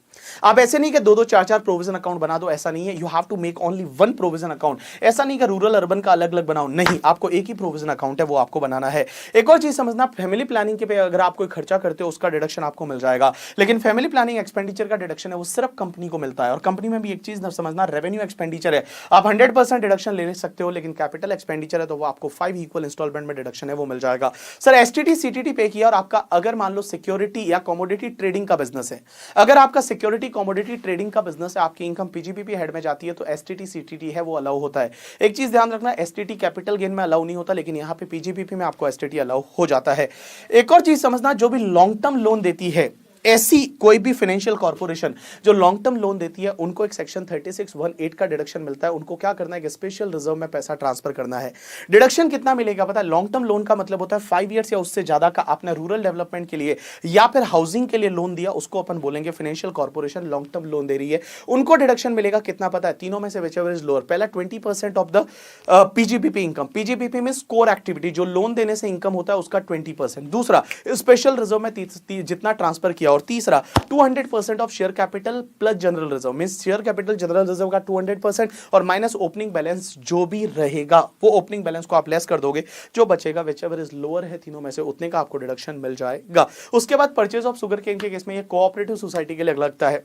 आप ऐसे नहीं कि दो दो चार चार प्रोविजन अकाउंट बना दो, ऐसा नहीं है। You have to make only one provision account. ऐसा नहीं कि रूरल अर्बन का अलग अलग बनाओ, नहीं, आपको एक ही प्रोविजन अकाउंट है वो आपको बनाना है। एक और चीज समझना, फैमिली प्लानिंग के पे अगर आप कोई खर्चा करते हो उसका डिडक्शन आपको मिल जाएगा, लेकिन फैमिली प्लानिंग एक्सपेंडिचर का डिडक्शन है वो सिर्फ कंपनी को मिलता है। और कंपनी में भी एक चीज समझना, रेवेन्यू एक्सपेंडिचर है आप 100% डिडक्शन ले सकते हो, लेकिन कैपिटल एक्सपेंडिचर है तो वो आपको 5 इक्वल इंस्टॉलमेंट में डिडक्शन है वो मिल जाएगा। सर एसटीटी सीटीटी पे किया और आपका अगर मान लो सिक्योरिटी या कमोडिटी ट्रेडिंग का बिजनेस है, अगर आपका सिक्योरिटी कमोडिटी ट्रेडिंग का बिजनेस है, आपकी इनकम पीजीपीपी हेड में जाती है तो एसटीटी सीटीटी है वो अलाउ होता है। एक चीज ध्यान रखना, एसटीटी कैपिटल गेन में अलाउ नहीं होता, लेकिन यहां पे पीजीपीपी में आपको एसटीटी अलाउ हो जाता है। एक और चीज समझना, जो भी लॉन्ग टर्म लोन देती है, ऐसी कोई भी फाइनेंशियल कॉर्पोरेशन जो लॉन्ग टर्म लोन देती है, उनको एक सेक्शन 36(1)(8) का डिडक्शन मिलता है। उनको क्या करना है कि स्पेशल रिजर्व में पैसा ट्रांसफर करना है। डिडक्शन कितना मिलेगा पता है? लॉन्ग टर्म लोन का मतलब होता है 5 ईयर्स या उससे ज्यादा का आपने रूरल डेवलपमेंट के लिए या फिर हाउसिंग के लिए लोन दिया, उसको अपन बोलेंगे financial corporation long term loan दे रही है। उनको डिडक्शन मिलेगा कितना पता है? तीनों में से व्हिचएवर इज लोअर। पहला 20% of the PGPP income, PGPP में कोर एक्टिविटी जो लोन देने से इनकम होता है उसका 20%, दूसरा स्पेशल रिजर्व में जितना ट्रांसफर किया, और तीसरा 200% of share capital plus general reserve, means share capital general reserve का 200% और माइनस ओपनिंग बैलेंस जो भी रहेगा वो ओपनिंग बैलेंस को आप लेस कर दोगे, जो बचेगा व्हिचएवर इज लोअर है तीनों में से उतने का आपको डिडक्शन मिल जाएगा। उसके बाद परचेज ऑफ शुगर केन के केस में ये कोऑपरेटिव सोसाइटी के लिए लगता है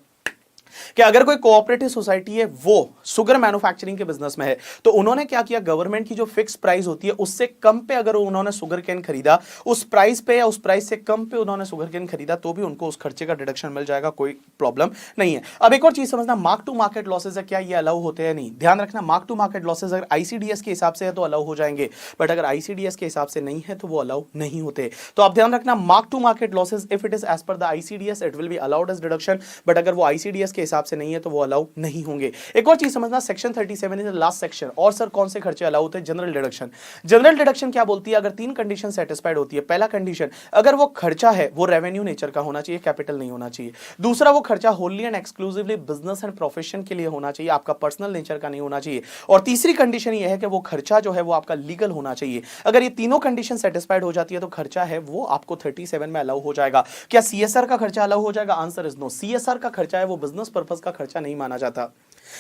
कि अगर कोई कोऑपरेटिव सोसाइटी है वो शुगर मैन्युफैक्चरिंग के बिजनेस में है, तो उन्होंने क्या किया, गवर्नमेंट की जो फिक्स प्राइस होती है उससे कम पे अगर उन्होंने शुगर केन खरीदा, उस प्राइस पे या उस प्राइस से कम पे उन्होंने शुगर केन खरीदा, तो भी उनको उस खर्चे का डिडक्शन मिल जाएगा, कोई प्रॉब्लम नहीं है। अब एक और चीज समझना, मार्क टू मार्केट लॉसेज है, क्या ये अलाउ होते हैं? नहीं। ध्यान रखना, मार्क टू मार्केट लॉसेज अगर आईसीडीएस के हिसाब से है तो अलाउ हो जाएंगे, बट अगर आईसीडीएस के हिसाब से नहीं है तो वो अलाउ नहीं होते। तो आप ध्यान रखना, mark to market losses if it is as पर the ICDS it will be allowed as deduction, but अगर वो आईसीडीएस के हिसाब से नहीं है तो वो अलाउ नहीं होंगे। एक और चीज समझना, section 37 is the last section. और सर कौन से खर्चे अलाउ होते हैं? General deduction. जनरल डिडक्शन क्या बोलती है? अगर 3 कंडीशन सेटिस्फाइड होती है, पहला कंडीशन, अगर वो खर्चा है वो रेवेन्यू नेचर का होना चाहिए, कैपिटल नहीं होना चाहिए। दूसरा, वो खर्चा Holi and exclusively business and profession के लिए होना चाहिए, आपका पर्सनल नेचर का नहीं होना चाहिए। और तीसरी कंडीशन ये है कि वो खर्चा जो है वो आपका लीगल होना चाहिए। अगर ये तीनों कंडीशन सेटिस्फाइड हो जाती है तो खर्चा है वो आपको 37 में अलाउ हो जाएगा। क्या सीएसआर का खर्चा अलाउ हो जाएगा? Answer is no. सीएसआर का खर्चा है वो बिजनेस पर्पस का खर्चा नहीं माना जाता।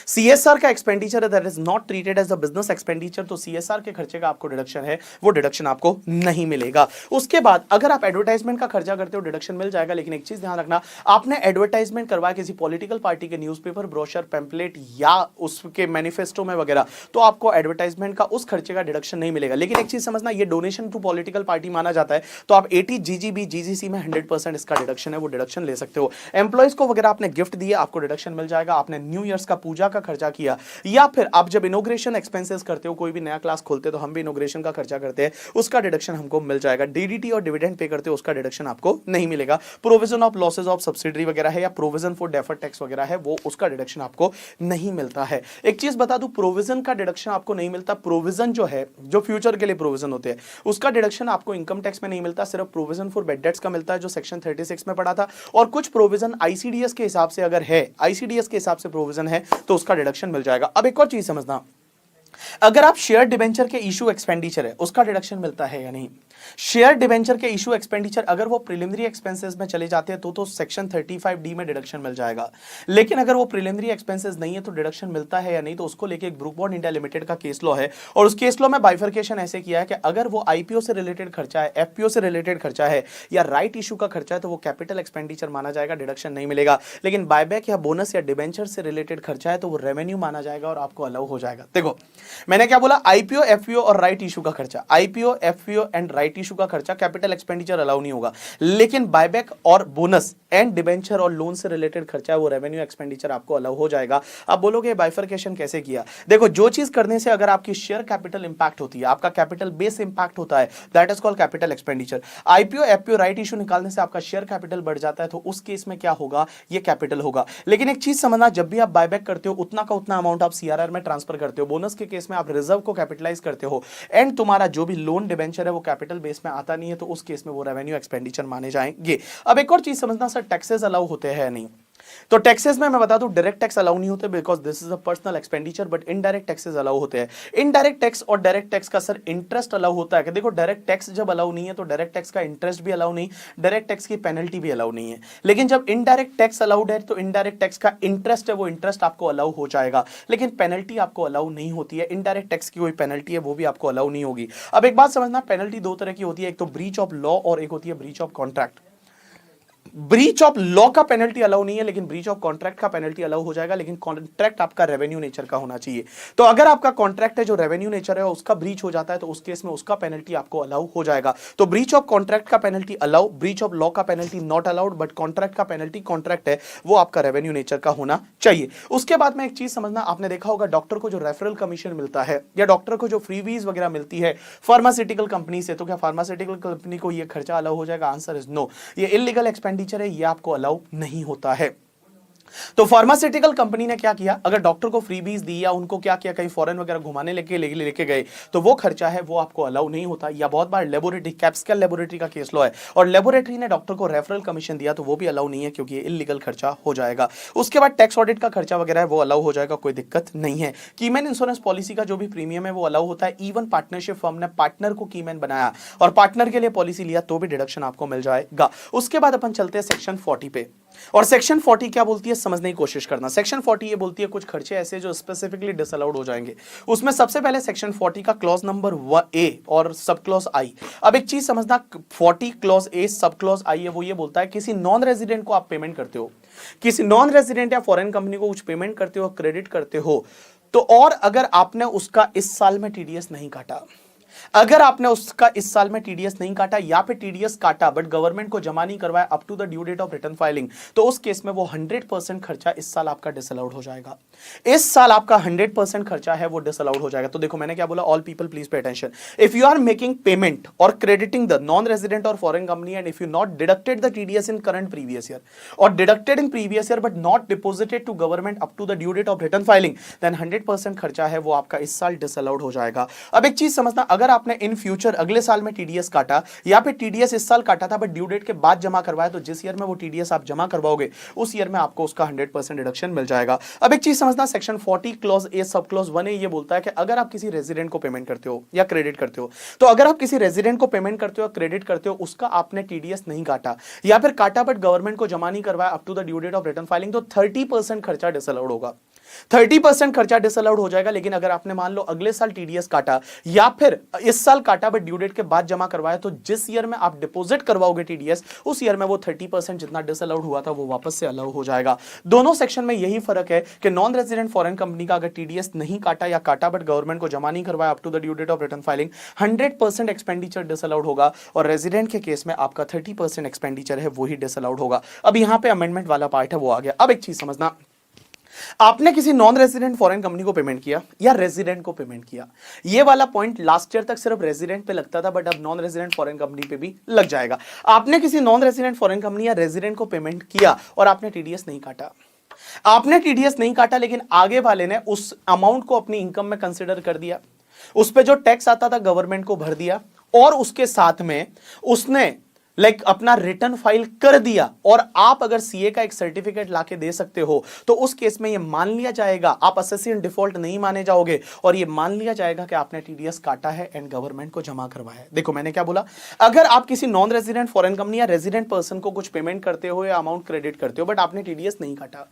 सीएसआर का एक्सपेंडिचर है that is not treated as a business expenditure, तो सीएसआर के खर्चे का आपको डिडक्शन है वो डिडक्शन आपको नहीं मिलेगा। उसके बाद अगर आप एडवर्टाइजमेंट का खर्चा करते हो डिडक्शन मिल जाएगा, लेकिन एक चीज ध्यान रखना, आपने एडवर्टाइजमेंट करवाया किसी पॉलिटिकल पार्टी के न्यूज़पेपर, ब्रोशर, पैम्पलेट या उसके मैनिफेस्टो में वगैरह, तो आपको एडवर्टाइजमेंट का उस खर्चे का डिडक्शन नहीं मिलेगा। लेकिन एक चीज समझना, ये डोनेशन टू पॉलिटिकल पार्टी माना जाता है, तो आप 80 जीजीबी जीजीसी में 100% इसका डिडक्शन है वो डिडक्शन ले सकते हो। एम्प्लॉइज को वगैरह आपने गिफ्ट दिया आपको डिडक्शन मिल जाएगा। आपने न्यू ईयर्स का पूजा का खर्चा किया, या फिर आप जब इनोग्रेशन एक्सपेंसेस करते हो, कोई भी नया क्लास खोलते हो तो हम भी इनोग्रेशन का खर्चा करते हैं, उसका डिडक्शन हमको मिल जाएगा। डीडीटी और डिविडेंड पे करते हो उसका डिडक्शन आपको नहीं मिलेगा। Provision of losses of subsidiary वगैरह है या प्रोविजन फॉर डेफर्ड टैक्स वगैरह है, वो उसका डिडक्शन आपको नहीं मिलता है। एक चीज बता दूं, प्रोविजन का डिडक्शन आपको नहीं मिलता। प्रोविजन जो है, जो फ्यूचर के लिए प्रोविजन होते हैं, उसका डिडक्शन आपको इनकम टैक्स में नहीं मिलता, सिर्फ प्रोविजन फॉर बैड डेट्स का मिलता है, जो सेक्शन 36 में पड़ा था। और कुछ प्रोविजन आईसीडीएस के हिसाब से अगर है, आईसीडीएस के हिसाब से प्रोविजन है, तो उसका डिडक्शन मिल जाएगा। अब एक और चीज समझना, अगर आप शेयर डिबेंचर के इशू एक्सपेंडिचर है उसका डिडक्शन मिलता है या नहीं। शेयर डिबेंचर के इशू एक्सपेंडिचर अगर वो प्रिलिमिनरी एक्सपेंसेस में चले जाते हैं तो सेक्शन 35D में डिडक्शन मिल जाएगा। लेकिन अगर वो प्रिलिमिनरी एक्सपेंसेस नहीं है तो डिडक्शन मिलता है या नहीं, तो उसको लेके एक ब्रूक बॉन्ड इंडिया लिमिटेड का केस लॉ है, और उस केस लॉ में बाइफर्केशन ऐसे किया है कि अगर वो आईपीओ से रिलेटेड खर्चा है, एफपीओ से रिलेटेड खर्चा है या राइट इशू का खर्चा है, तो वो कैपिटल एक्सपेंडिचर माना जाएगा, डिडक्शन नहीं मिलेगा। लेकिन बायबैक या बोनस या डिबेंचर से रिलेटेड खर्चा है तो वो रेवेन्यू माना जाएगा और आपको अलाउ हो जाएगा। देखो मैंने क्या बोला, आईपीओ, एफपीओ और राइट इशू का खर्चा, IPO, FPO and right issue का खर्चा कैपिटल एक्सपेंडिचर अलाउ नहीं होगा। लेकिन बायबैक और बोनस एंड डिबेंचर और लोन से रिलेटेड खर्चा है वो रेवेन्यू एक्सपेंडिचर आपको अलाउ हो जाएगा। आप बोलोगे बाइफर्केशन कैसे किया? देखो, जो चीज करने से अगर आपकी शेयर कैपिटल इंपैक्ट होती है, आपका कैपिटल बेस इंपैक्ट होता है, that is called capital expenditure. IPO, FPO, right issue निकालने से आपका शेयर कैपिटल बढ़ जाता है, तो उस केस में क्या होगा, ये कैपिटल होगा। लेकिन एक चीज समझना, जब भी आप बायबैक करते हो उतना का उतना अमाउंट आप सीआरआर में ट्रांसफर करते हो, बोनस के केस में आप रिजर्व को कैपिटलाइज करते हो, एंड तुम्हारा जो भी लोन डिबेंचर है वो कैपिटल बेस में आता नहीं है, तो उस केस में वो रेवेन्यू एक्सपेंडिचर माने जाएंगे। अब एक और चीज समझना, सर टैक्सेस अलाउ होते हैं या नहीं? तो टैक्सेस में मैं बता दूं, डायरेक्ट टैक्स अलाउ नहीं होते because this is a personal expenditure, but indirect taxes allow होते हैं। इनडायरेक्ट टैक्स और डायरेक्ट टैक्स का सर इंटरेस्ट अलाउ होता है कि देखो, डायरेक्ट टैक्स जब अलाउ नहीं है तो डायरेक्ट टैक्स का इंटरेस्ट भी अलाउ नहीं, डायरेक्ट टैक्स की पेनल्टी भी अलाउ नहीं है। लेकिन जब इनडायरेक्ट टैक्स अलाउड है तो इनडायरेक्ट टैक्स का इंटरेस्ट है वो इंटरेस्ट आपको अलाउ हो जाएगा, लेकिन पेनल्टी आपको अलाउ नहीं होती है। इनडायरेक्ट टैक्स की कोई पेनल्टी है वो भी आपको अलाउ नहीं होगी। अब एक बात समझना, पेनल्टी दो तरह की होती है, एक तो ब्रीच ऑफ लॉ और एक होती है breach of contract. Breach of law का पेनल्टी अलाउ नहीं है, लेकिन ब्रीच ऑफ कॉन्ट्रैक्ट का पेनल्टी अलाउ हो जाएगा, लेकिन कॉन्ट्रैक्ट आपका रेवेन्यू नेचर का होना चाहिए। तो अगर आपका कॉन्ट्रैक्ट है जो रेवेन्यू नेचर है उसका ब्रीच हो जाता है तो उस केस में उसका पेनल्टी आपको अलाउ हो जाएगा। तो ब्रीच ऑफ कॉन्ट्रैक्ट का penalty allow, breach of law का penalty not allowed, but contract का पेनल्टी, कॉन्ट्रैक्ट है वो आपका रेवेन्यू नेचर का होना चाहिए। उसके बाद में एक चीज समझना, आपने देखा होगा डॉक्टर को जो रेफरल कमीशन मिलता है या डॉक्टर को जो फ्रीवीज वगैरह मिलती है फार्मास्यूटिकल कंपनी से, तो क्या फार्मास्यूटिकल कंपनी को ये खर्चा अलाउ हो जाएगा? आंसर इज नो, ये इलीगल एक्सपेंडिचर है, ये आपको अलाउ नहीं होता है। तो फार्मास्यूटिकल कंपनी ने क्या किया, अगर डॉक्टर को फ्रीबीज दी या उनको क्या किया, कहीं फॉरेन वगैरह घुमाने लेके गए, तो वो खर्चा है वो आपको अलाउ नहीं होता। या बहुत बार लेबोरेटरी, कैप्स्कल लेबोरेटरी का केस लॉ है और लेबोरेटरी ने डॉक्टर को रेफरल कमीशन दिया तो वो भी अलाउ नहीं है क्योंकि ये इलीगल खर्चा हो जाएगा। उसके बाद टैक्स ऑडिट का खर्चा वगैरह है वो अलाउ हो जाएगा, कोई दिक्कत नहीं है। कीमैन इंश्योरेंस पॉलिसी का जो भी प्रीमियम है वो अलाउ होता है। इवन पार्टनरशिप फर्म ने पार्टनर को कीमैन बनाया और पार्टनर के लिए पॉलिसी लिया तो भी डिडक्शन आपको मिल जाएगा। उसके बाद अपन चलते हैं सेक्शन 40 पे, और सेक्शन 40 क्या बोलती है समझने की कोशिश करना। सेक्शन 40 ये बोलती है कुछ खर्चे ऐसे जो स्पेसिफिकली डिसअलाउड हो जाएंगे। उसमें सबसे पहले सेक्शन 40 का क्लॉज नंबर ए और सब क्लॉज आई। अब एक चीज समझना, 40 क्लॉज ए सब क्लॉज आई है वो ये बोलता है किसी नॉन रेजिडेंट को आप पेमेंट करते हो, किसी नॉन रेजिडेंट या फॉरेन कंपनी को कुछ पेमेंट करते हो, क्रेडिट करते हो, तो और अगर आपने उसका इस साल में टीडीएस नहीं काटा, अगर आपने उसका इस साल में टीडीएस नहीं काटा या फिर टीडीएस काटा बट गवर्नमेंट को जमा नहीं करवाया up to the due date of return filing, तो उस केस में वो 100% खर्चा इस साल आपका डिसअलाउड हो जाएगा। इस साल आपका 100% खर्चा है वो डिसअलाउड हो जाएगा। तो देखो मैंने क्या बोला, all people please pay attention, if you are making payment और क्रेडिटिंग द नॉन रेजिडेंट और foreign company and if you not deducted the TDS in current previous year और deducted in previous year but not deposited to government up to the due date of return filing, then 100% खर्चा है वो आपका इस साल disallowed हो जाएगा। अब एक चीज समझना, अगर आपने इन फ्यूचर अगले साल में टीडीएस काटा या फिर टीडीएस इस साल काटा था बट ड्यू डेट के बाद जमा करवाया, तो जिस ईयर में वो टीडीएस आप जमा करवाओगे उस ईयर में आपको उसका 100% डिडक्शन मिल जाएगा। अब एक चीज समझना, section 40 clause A sub clause 1 ए ये बोलता है कि अगर आप किसी रेजिडेंट को पेमेंट करते हो या क्रेडिट करते हो, तो अगर आप किसी रेजिडेंट को पेमेंट करते हो क्रेडिट करते हो, उसका आपने टीडीएस नहीं काटा या फिर काटा बट गवर्नमेंट को जमा नहीं करवाया up to the due date of return filing, तो 30% खर्चा डिसअलाउड होगा। 30% खर्चा डिसअलाउड हो जाएगा। लेकिन अगर आपने मान लो अगले साल टीडीएस काटा या फिर इस साल काटा बट ड्यू डेट के बाद जमा करवाया, तो जिस ईयर में आप डिपॉजिट करवाओगे टीडीएस, उस ईयर में वो 30% जितना डिसअलाउड हुआ था वो वापस से अलाउ हो जाएगा। दोनों सेक्शन में यही फर्क है कि नॉन रेजिडेंट फॉरेन कंपनी का अगर टीडीएस नहीं काटा या काटा बट गवर्नमेंट को जमा नहीं करवाया up to the due date of return filing, 100% expenditure disallowed होगा, और रेजिडेंट के केस में आपका 30% एक्सपेंडिचर है वही डिसअलाउड होगा। अब यहां पे अमेंडमेंट वाला पार्ट है वो आ गया। अब एक चीज समझना, आपने किसी नॉन रेजिडेंट फॉरेन कंपनी को पेमेंट किया या रेजिडेंट को पेमेंट किया, ये वाला पॉइंट लास्ट ईयर तक सिर्फ रेजिडेंट पे लगता था बट अब नॉन रेजिडेंट फॉरेन कंपनी पे भी लग जाएगा। आपने किसी नॉन रेजिडेंट फॉरेन कंपनी या रेजिडेंट को पेमेंट किया और आपने टीडीएस नहीं काटा, आपने टीडीएस नहीं काटा, लेकिन आगे वाले ने उस अमाउंट को अपनी इनकम में कंसिडर कर दिया, उस पे जो टैक्स आता था गवर्नमेंट को भर दिया, और उसके साथ में उसने अपना रिटर्न फाइल कर दिया, और आप अगर सीए का एक सर्टिफिकेट लाके दे सकते हो, तो उस केस में ये मान लिया जाएगा, आप असेसी इन डिफॉल्ट नहीं माने जाओगे, और ये मान लिया जाएगा कि आपने टीडीएस काटा है एंड गवर्नमेंट को जमा करवाया है। देखो मैंने क्या बोला, अगर आप किसी नॉन रेजिडेंट फॉरेन कंपनी या रेजिडेंट पर्सन को कुछ पेमेंट करते हो या अमाउंट क्रेडिट करते हो बट आपने टीडीएस नहीं काटा,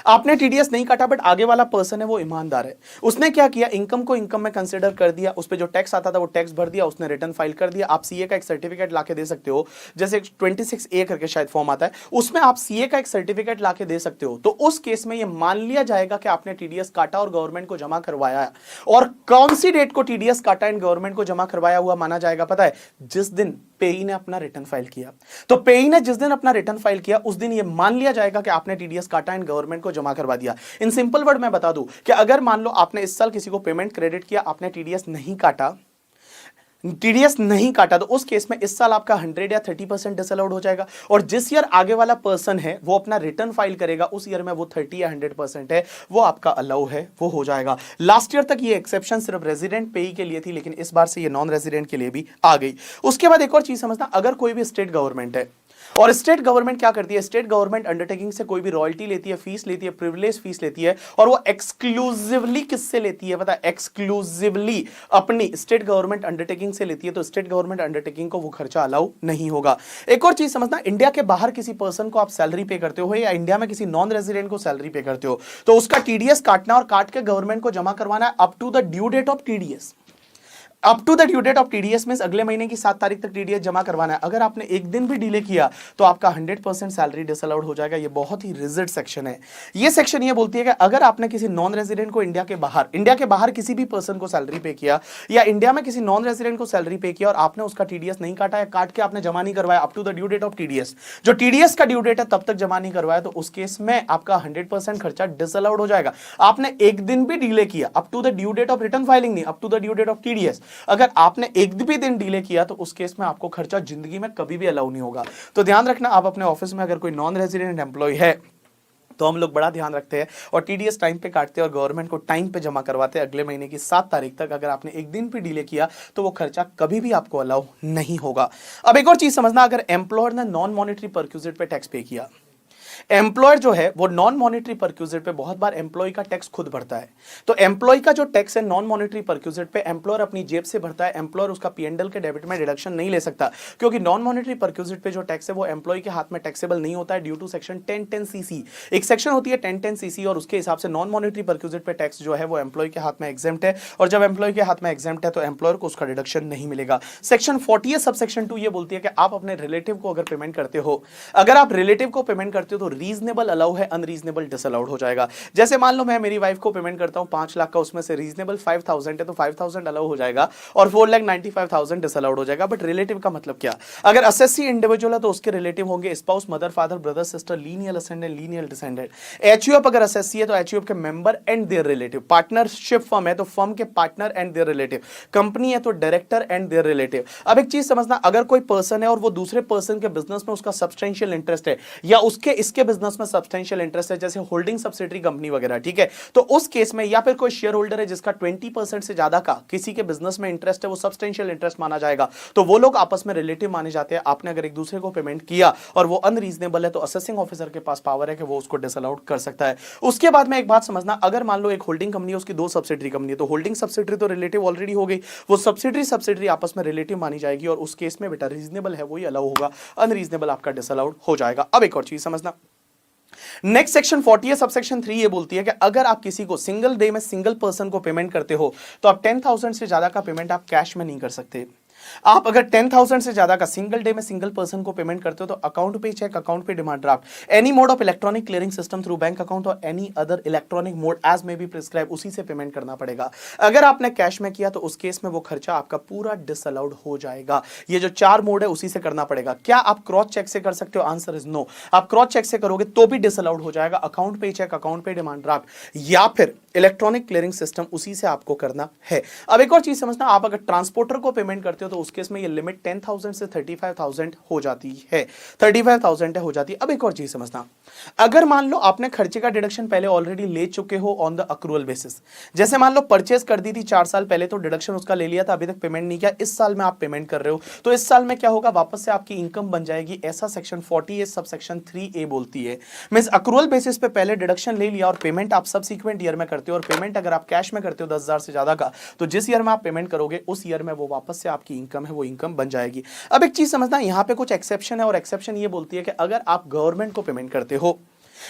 आपने टीडीएस नहीं काटा बट आगे वाला पर्सन है वो ईमानदार है, उसने क्या किया, इनकम को इनकम में कंसीडर कर दिया, उस पे जो टैक्स आता था वो टैक्स भर दिया, उसने रिटर्न फाइल कर दिया। आप सीए का एक सर्टिफिकेट लाके दे सकते हो, जैसे 26A करके शायद फॉर्म आता है, उसमें आप सीए का एक सर्टिफिकेट लाके दे सकते हो। तो उस केस में ये मान लिया जाएगा कि आपने टीडीएस काटा और गवर्नमेंट को जमा करवाया है। और कौन सी डेट को टीडीएस काटा एंड गवर्नमेंट को जमा करवाया हुआ माना जाएगा पता है, जिस दिन पेई ने अपना रिटर्न फाइल किया। तो पेई ने जिस दिन अपना रिटर्न फाइल किया उस दिन ये मान लिया जाएगा कि आपने टीडीएस काटा एंड गवर्नमेंट को जमा करवा दिया। इन सिंपल वर्ड मैं बता दूं कि अगर मान लो आपने इस साल किसी को पेमेंट क्रेडिट किया, आपने टीडीएस नहीं काटा, तो उस केस में इस साल आपका 100 या 30% डिसअलाउड हो जाएगा, और जिस ईयर आगे वाला पर्सन है वो अपना रिटर्न फाइल करेगा उस ईयर में वो 30 या 100% है वो आपका अलाउ है, वो हो जाएगा। लास्ट ईयर तक ये एक्सेप्शन सिर्फ रेजिडेंट पेई के लिए थी, लेकिन इस बार से ये नॉन रेजिडेंट के लिए भी आ गई। उसके बाद एक और चीज समझना, अगर कोई भी स्टेट गवर्नमेंट है, और स्टेट गवर्नमेंट क्या करती है, स्टेट गवर्नमेंट अंडरटेकिंग से कोई भी रॉयल्टी लेती है, फीस लेती है, प्रिविलेज फीस लेती है, और वो एक्सक्लूसिवली किससे लेती है पता है, एक्सक्लूसिवली अपनी स्टेट गवर्नमेंट अंडरटेकिंग से लेती है। तो स्टेट गवर्नमेंट अंडरटेकिंग को वो खर्चा अलाउ नहीं होगा। एक और चीज समझना, इंडिया के बाहर किसी पर्सन को आप सैलरी पे करते हो या इंडिया में किसी नॉन रेजिडेंट को सैलरी पे करते हो, तो उसका टीडीएस काटना और काट के गवर्नमेंट को जमा करवाना है up to the due date of TDS. Up to the due date of TDS means अगले महीने की 7 तारीख तक टीडीएस जमा करवाना है। अगर आपने एक दिन भी डिले किया तो आपका 100% सैलरी डिसअलाउड हो जाएगा। ये बहुत ही रिजिड सेक्शन है। ये सेक्शन ये बोलती है कि अगर आपने किसी नॉन रेजिडेंट को इंडिया के बाहर किसी भी पर्सन को सैलरी पे किया या इंडिया में किसी नॉन रेजिडेंट को सैलरी पे किया और आपने उसका टीडीएस नहीं काटा या काट के आपने जमा नहीं करवाया up to the due date of TDS, जो टीडीएस का ड्यू डेट है तब तक जमा नहीं करवाया, तो उस केस में आपका 100% खर्चा डिसअलाउड हो जाएगा। आपने एक दिन भी डिले किया up to the due date of return filing नहीं, up to the due date of TDS, अगर आपने एक भी दिन डिले किया तो उस केस में आपको खर्चा जिंदगी में कभी भी अलाउ नहीं होगा। तो ध्यान रखना, आप अपने ऑफिस में अगर कोई नॉन रेजिडेंट एम्प्लॉय है तो हम लोग बड़ा ध्यान रखते हैं और टीडीएस टाइम पे काटते हैं और गवर्नमेंट को टाइम पे जमा करवाते हैं अगले महीने की 7 तारीख तक। अगर आपने एक दिन भी डिले किया तो वो खर्चा कभी भी आपको अलाउ नहीं होगा। अब एक और चीज समझना, अगर एम्प्लॉयर ने नॉन मॉनेटरी परक्यूजिट पे टैक्स पे किया, एम्प्लॉयर जो है वो नॉन मॉनेटरी परक्यूजिट पे बहुत बार एम्प्लॉय का टैक्स खुद भरता है, तो एम्प्लॉय का जो टैक्स है नॉन मॉनेटरी परक्यूजिट पे एम्प्लॉयर अपनी जेब से भरता है। एम्प्लॉयर उसका पीएनडल के डेबिट में डिडक्शन नहीं ले सकता, क्योंकि नॉन मॉनेटरी परक्यूजिट पे जो टैक्स है वो एम्प्लॉय के हाथ में टैक्सेबल नहीं होता है ड्यू टू सेक्शन 1010cc। एक सेक्शन होती है 1010cc और उसके हिसाब से नॉन मॉनेटरी परक्यूजिट पे टैक्स जो है वो एम्प्लॉय के हाथ में एग्जेम्प्ट है, और जब एम्प्लॉय के हाथ में एग्जेम्प्ट है तो एम्प्लॉयर को उसका डिडक्शन नहीं मिलेगा। सेक्शन 40 सब सेक्शन 2 ये बोलती है कि आप अपने रिलेटिव को अगर पेमेंट करते हो, अगर आप रिलेटिव को पेमेंट करते हो तो रीजनेबल अलाउ है, अनरीजनेबल डिसअलाउड हो जाएगा। जैसे मान लो मैं मेरी वाइफ को पेमेंट करता हूं 5 लाख का, उसमें से रीजनेबल 5000 है तो 5000 अलाउ हो जाएगा और 4,95,000 डिसअलाउड हो जाएगा। बट रिलेटिव का मतलब क्या, अगर असेसी इंडिविजुअल है तो उसके रिलेटिव होंगे spouse, mother, father, brother, sister, lineal ascendant, lineal descendant. HUF अगर असेसी है तो एचयूएफ के member and there relative. Partnership firm है तो फर्म के partner and there relative. Company है तो डायरेक्टर एंड देयर रिलेटिव। अब एक चीज समझना, अगर कोई पर्सन है और वो दूसरे पर्सन के बिजनेस में उसका सब्सटेंशियल इंटरेस्ट है या उसके इसके बिजनेस में सब्सटेंशियल इंटरेस्ट है, जैसे होल्डिंग सब्सिडरी कंपनी वगैरह, ठीक है, तो उस केस में या फिर कोई शेयर होल्डर है जिसका 20% से ज्यादा का किसी के बिजनेस में इंटरेस्ट है, वो सब्सटेंशियल इंटरेस्ट माना जाएगा, तो वो लोग आपस में रिलेटिव माने जाते हैं। आपने अगर एक दूसरे को पेमेंट किया और वो अनरीजनेबल है तो असेसिंग ऑफिसर के पास पावर है कि वो उसको डिसअलाउड कर सकता है। उसके बाद में एक बात समझना, अगर मान लो एक होल्डिंग कंपनी है, उसकी 2 सब्सिडरी कंपनी है, तो होल्डिंग सब्सिडरी तो रिलेटिव ऑलरेडी हो गई, वो सब्सिडरी आपस में रिलेटिव मानी जाएगी और उस केस में बेटा रीजनेबल है वही अलाउ होगा, अनरीजनेबल आपका डिसअलाउड हो जाएगा। अब एक और चीज समझना, नेक्स्ट सेक्शन 40 है, सबसेक्शन 3 ये बोलती है कि अगर आप किसी को सिंगल डे में सिंगल पर्सन को पेमेंट करते हो तो आप 10,000 से ज्यादा का पेमेंट आप कैश में नहीं कर सकते। आप अगर 10,000 से ज्यादा का सिंगल डे में सिंगल पर्सन को पेमेंट करते हो तो अकाउंट पे चेक, अकाउंट पे demand draft, any mode of electronic clearing system through bank account और any other electronic mode as may be prescribe, उसी से पेमेंट करना पड़ेगा। अगर आपने कैश में किया तो उस केस में वो खर्चा आपका पूरा डिसअलाउड हो जाएगा। ये जो 4 मोड है उसी से करना पड़ेगा। क्या आप क्रॉस चेक से कर सकते हो? Answer is no. आप क्रॉस चेक से करोगे तो भी डिसअलाउड हो जाएगा। अकाउंट पे चेक, अकाउंट पे डिमांड ड्राफ्ट या फिर इलेक्ट्रॉनिक क्लियरिंग सिस्टम, उसी से आपको करना है। अब एक और चीज समझना, आप अगर ट्रांसपोर्टर को पेमेंट करते हो तो उस केस में ये लिमिट 10,000 से 35,000 हो जाती है, 35,000 हो जाती है। अब एक और चीज समझना, अगर मान लो आपने खर्चे का डिडक्शन पहले ऑलरेडी ले चुके हो ऑन द अक्रूवल बेसिस, जैसे मान लो परचेज कर दी थी 4 साल पहले तो डिडक्शन उसका ले लिया था, अभी तक पेमेंट नहीं किया, इस साल में आप पेमेंट कर रहे हो तो इस साल में क्या होगा, वापस से आपकी इनकम बन जाएगी। ऐसा सेक्शन 40 सबसेक्शन 3A बोलती है। मींस अक्रूवल बेसिस पे पहले डिडक्शन ले लिया और पेमेंट आप सबसीक्वेंट ईयर में करते हो, और पेमेंट अगर आप कैश में करते हो 10,000 से ज्यादा का, तो जिस ईयर में आप पेमेंट करोगे उस ईयर में वो वापस से आपकी इनकम है वो इनकम बन जाएगी। अब एक चीज समझना, यहां पे कुछ एक्सेप्शन है और एक्सेप्शन ये बोलती है कि अगर आप गवर्नमेंट को पेमेंट करते हो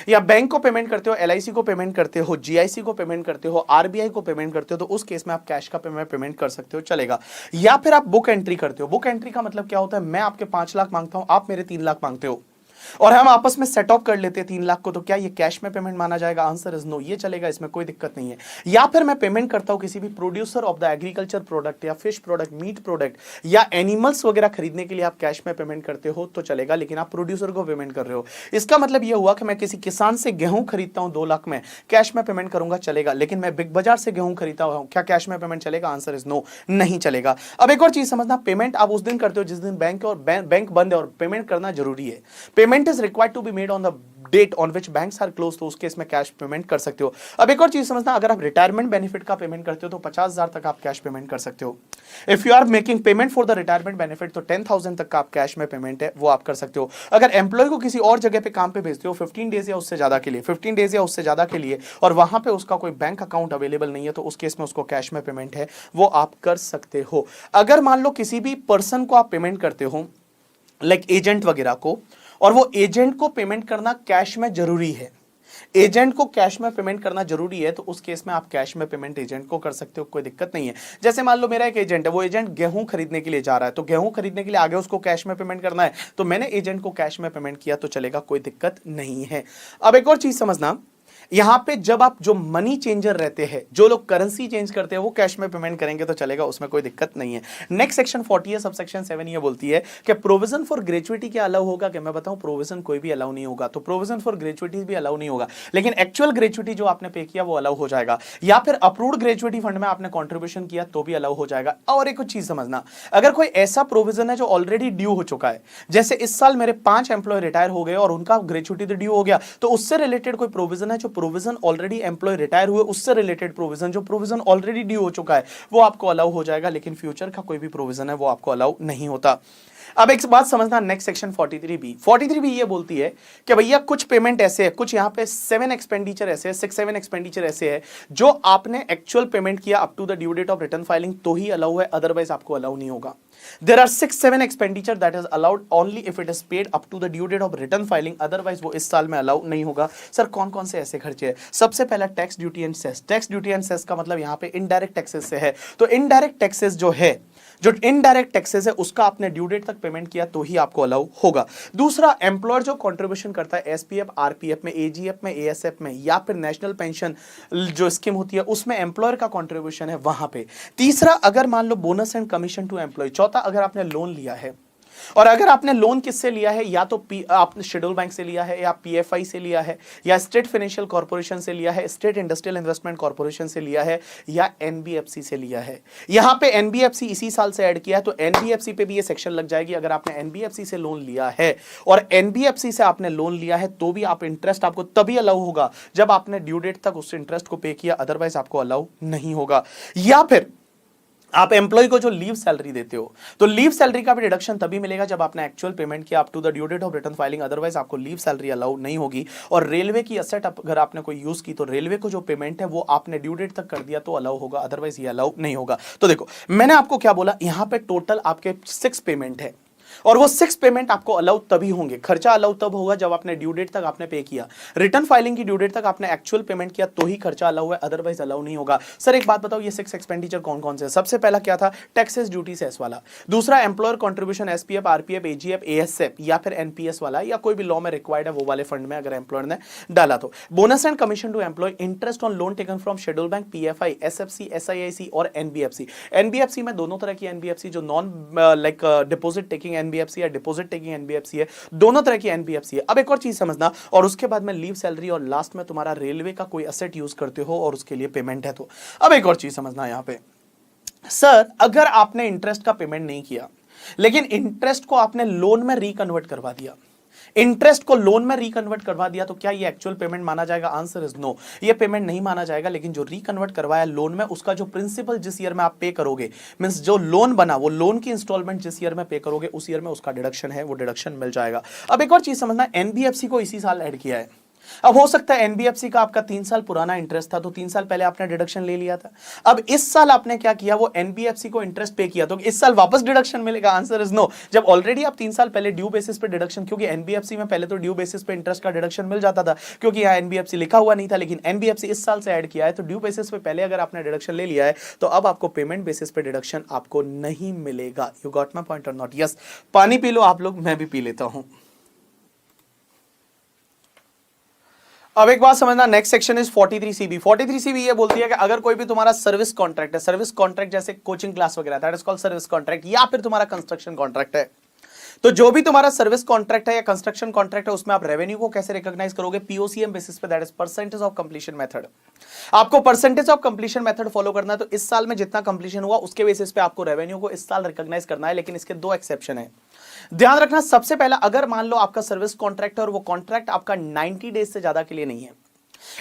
या बैंक को पेमेंट करते हो, LIC को पेमेंट करते हो, GIC को पेमेंट करते हो, RBI को पेमेंट करते हो, तो उस केस में आप कैश का पेमेंट कर सकते हो, चलेगा। या फिर आप बुक एंट्री करते हो। बुक एंट्री का मतलब क्या होता है, मैं आपके 5 लाख मांगता हूं, आप मेरे 3 लाख मांगते हो और हम आपस में सेट ऑफ कर लेते हैं 3 लाख को, तो क्या ये कैश में पेमेंट माना जाएगा? आंसर इज नो, ये चलेगा, इसमें कोई दिक्कत नहीं है। या फिर मैं पेमेंट करता हूं किसी भी producer of the agriculture product या फिश प्रोडक्ट, मीट प्रोडक्ट या एनिमल्स वगैरह खरीदने के लिए आप कैश में पेमेंट करते हो तो चलेगा, लेकिन आप प्रोड्यूसर को पेमेंट कर रहे हो। इसका मतलब यह हुआ कि मैं किसी किसान से गेहूं खरीदता हूं 2 लाख में, कैश में पेमेंट करूंगा, चलेगा। लेकिन मैं बिग बाजार से गेहूं खरीदता हूं, क्या कैश में पेमेंट चलेगा? आंसर इज नो, नहीं चलेगा। अब एक और चीज समझना, पेमेंट आप उस दिन करते हो जिस दिन बैंक बंद है और पेमेंट करना जरूरी है। Payment is required to be made on the date on which banks are close, तो उस केस में कैश पेमेंट कर सकते हो। अब एक और चीज समझना, अगर आप रिटायरमेंट बेनिफिट का पेमेंट करते हो तो 50,000 तक आप कैश पेमेंट कर सकते हो। If you are making payment for the retirement benefit तो 10,000 तक का आप कैश में पेमेंट है वो आप कर सकते हो। अगर एम्प्लॉय को किसी और जगह पे काम पे भेजते हो 15 डेज या उससे ज्यादा के लिए, 15 डेज या उससे ज्यादा के लिए, और वहां पे उसका कोई बैंक अकाउंट अवेलेबल नहीं है, तो उस केस में उसको कैश में पेमेंट है वो आप कर सकते हो। अगर मान लो किसी भी पर्सन को आप पेमेंट करते हो, लाइक एजेंट वगैरह को, और वो एजेंट को पेमेंट करना कैश में जरूरी है, एजेंट को कैश में पेमेंट करना जरूरी है, तो उस केस में आप कैश में पेमेंट एजेंट को कर सकते हो, कोई दिक्कत नहीं है। जैसे मान लो मेरा एक एजेंट है, वो एजेंट गेहूं खरीदने के लिए जा रहा है, तो गेहूं खरीदने के लिए आगे उसको कैश में पेमेंट करना है, तो मैंने एजेंट को कैश में पेमेंट किया तो चलेगा, कोई दिक्कत नहीं है। अब एक और चीज समझना, यहां पे जब आप जो मनी चेंजर रहते हैं, जो लोग करेंसी चेंज करते हैं, वो कैश में पेमेंट करेंगे तो चलेगा, उसमें कोई दिक्कत नहीं है। नेक्स्ट सेक्शन 40 है, सबसेक्शन 7 ये बोलती है कि प्रोविजन फॉर ग्रेचुइटी क्या अलाउ होगा? कि मैं बताऊं, प्रोविजन कोई भी अलाउ नहीं होगा। तो प्रोविजन फॉर ग्रेचुइटी भी अलाउ नहीं होगा, लेकिन एक्चुअल ग्रेचुइटी जो आपने पे किया वो अलाउ हो जाएगा, या फिर अप्रूव्ड ग्रेचुइटी फंड में आपने कॉन्ट्रीब्यूशन किया तो भी अलाउ हो जाएगा। और एक चीज समझना, अगर कोई ऐसा प्रोविजन है जो ऑलरेडी ड्यू हो चुका है, जैसे इस साल मेरे 5 एम्प्लॉय रिटायर हो गए और उनका ग्रेचुइटी तो ड्यू हो गया, तो उससे रिलेटेड कोई प्रोविजन है, जो प्रोविजन ऑलरेडी एम्प्लॉय रिटायर हुए उससे रिलेटेड प्रोविजन, जो प्रोविजन ऑलरेडी ड्यू हो चुका है, वो आपको अलाउ हो जाएगा, लेकिन फ्यूचर का कोई भी प्रोविजन है वो आपको अलाउ नहीं होता। अब एक बात समझना, नेक्स्ट सेक्शन 43B ये बोलती है कि भैया कुछ पेमेंट ऐसे है, कुछ यहां पे 7 एक्सपेंडिचर ऐसे है, 6-7 एक्सपेंडिचर ऐसे है जो आपने एक्चुअल पेमेंट किया up to the due date of return filing तो ही अलाउ है, अदरवाइज आपको अलाउ नहीं होगा। There are 6-7 expenditure that is allowed only if it is paid up to the due date of return filing, otherwise वो इस साल में अलाउ नहीं होगा। सर कौन कौन से ऐसे खर्चे हैं? सबसे पहला tax duty and cess. Tax duty and cess का मतलब यहाँ पे इनडायरेक्ट टैक्सेस से है, तो इनडायरेक्ट टैक्सेस जो है, जो इनडायरेक्ट टैक्सेस है, उसका आपने ड्यू डेट तक पेमेंट किया तो ही आपको अलाउ होगा। दूसरा, एम्प्लॉयर जो कंट्रीब्यूशन करता है SPF, RPF में, AGF में, ASF में, या फिर नेशनल पेंशन जो स्कीम होती है उसमें एम्प्लॉयर का कंट्रीब्यूशन है वहां पे। तीसरा, अगर मान लो bonus and commission to employ. चौथा, अगर आपने लोन लिया है, और अगर आपने लोन किससे लिया है, या तो आपने शेड्यूल बैंक से लिया है, या PFI से लिया है, या स्टेट फाइनेंशियल कॉर्पोरेशन से लिया है, स्टेट इंडस्ट्रियल इन्वेस्टमेंट कॉर्पोरेशन से लिया है, या NBFC से लिया है। यहां पे NBFC इसी साल से ऐड किया है, तो NBFC पे भी ये सेक्शन लग जाएगी। अगर आपने NBFC से लोन लिया है और NBFC से आपने लोन लिया है तो भी आप इंटरेस्ट आपको तभी अलाउ होगा जब आपने ड्यू डेट तक उस इंटरेस्ट को पे किया, अदरवाइज आपको अलाउ नहीं होगा। या फिर आप एम्प्लॉय को जो लीव सैलरी देते हो, तो लीव सैलरी का भी डिडक्शन तभी मिलेगा जब आपने एक्चुअल पेमेंट किया up to the due date of return filing, otherwise आपको लीव सैलरी अलाउ नहीं होगी। और रेलवे की असेट अगर आपने कोई यूज की तो रेलवे को जो पेमेंट है वो आपने ड्यू डेट तक कर दिया तो अलाउ होगा, अदरवाइज ये अलाउ नहीं होगा। तो देखो मैंने आपको क्या बोला, यहां पे टोटल आपके 6 पेमेंट है, और वो 6 पेमेंट आपको अलाउ तभी होंगे। खर्चा अलाउ तब होगा जब आपने ड्यू डेट तक आपने पे किया, रिटर्न फाइलिंग की ड्यू डेट तक आपने एक्चुअल पेमेंट किया तो ही खर्चा अलाउ है, अदरवाइज अलाउ नहीं होगा। सर एक बात बताओ, ये 6 एक्सपेंडिचर कौन कौन से? सबसे पहला क्या था? टैक्सेस, ड्यूटी, सेस वाला। दूसरा employer contribution, SPF, RPF, AGF, ASF या फिर एनपीएस वाला, या कोई भी लॉ में रिक्वायर्ड है वो वाले फंड में अगर एम्प्लॉयर ने डाला तो। Bonus and commission to employee, interest on loan taken from schedule bank, PFI, SFC, SIIC और एनबीएफसी। एनबीएफसी में दोनों तरह की एनबीएफसी, जो non like deposit taking NBFC या डिपॉजिट टेकिंग एनबीएफसी है, दोनों तरह की एनबीएफसी है। अब एक और चीज समझना, और उसके बाद में लीव, सैलरी और लास्ट में तुम्हारा रेलवे का कोई असेट यूज करते हो और उसके लिए पेमेंट है तो। अब एक और चीज समझना यहां पे, सर अगर आपने इंटरेस्ट का पेमेंट नहीं किया लेकिन इंटरेस्ट को आपने लोन में रिकन्वर्ट करवा दिया, इंटरेस्ट को लोन में रिकन्वर्ट करवा दिया, तो क्या ये एक्चुअल पेमेंट माना जाएगा? आंसर इज नो, ये पेमेंट नहीं माना जाएगा। लेकिन जो रिकन्वर्ट करवाया लोन में, उसका जो प्रिंसिपल जिस ईयर में आप पे करोगे, मींस जो लोन बना वो लोन की इंस्टॉलमेंट जिस ईयर में पे करोगे उस ईयर में उसका डिडक्शन है, वो डिडक्शन मिल जाएगा। अब एक और चीज समझना, एनबीएफसी को इसी साल ऐड किया है। अब हो सकता है एनबीएफसी का आपका 3 साल पुराना इंटरेस्ट था तो 3 साल पहले आपने डिडक्शन ले लिया था। अब इस साल आपने क्या किया, वो एनबीएफसी को इंटरेस्ट पे किया तो इस साल वापस डिडक्शन मिलेगा? Answer is no. जब ऑलरेडी आप 3 साल पहले ड्यू बेसिस पे डिडक्शन, क्योंकि एनबीएफसी में पहले तो ड्यू बेसिस पे इंटरेस्ट का डिडक्शन मिल जाता था क्योंकि यहाँ एनबीएफसी लिखा हुआ नहीं था, लेकिन एनबीएफसी इस साल से ऐड किया है तो ड्यू बेसिस पे पहले अगर आपने डिडक्शन ले लिया है तो अब आपको पेमेंट बेसिस पे डिडक्शन आपको नहीं मिलेगा। यू गॉट माय पॉइंट और नॉट? यस। पानी पी लो आप लोग, मैं भी पी लेता हूं। अब एक बात समझना, next section is 43CB। 43CB ये बोलती है कि अगर कोई भी तुम्हारा सर्विस कॉन्ट्रैक्ट है, सर्विस कॉन्ट्रैक्ट जैसे कोचिंग क्लास वगैरह, that is called service contract, या फिर तुम्हारा कंस्ट्रक्शन कॉन्ट्रैक्ट है, तो जो भी तुम्हारा सर्विस कॉन्ट्रैक्ट है या कंस्ट्रक्शन कॉन्ट्रैक्ट है उसमें आप रेवेन्यू को कैसे रिकॉग्नाइज करोगे? पीओसीएम बेसिस पे, that is percentage of completion method. आपको percentage of completion method follow करना है। तो इस साल में जितना कंप्लीशन हुआ उसके बेसिस पे आपको रेवेन्यू को इस साल रिकॉग्नाइज करना है, लेकिन इसके 2 एक्सेप्शन है। ध्यान रखना, सबसे पहला, अगर मान लो आपका सर्विस कॉन्ट्रैक्ट है और वो कॉन्ट्रैक्ट आपका 90 डेज से ज्यादा के लिए नहीं है,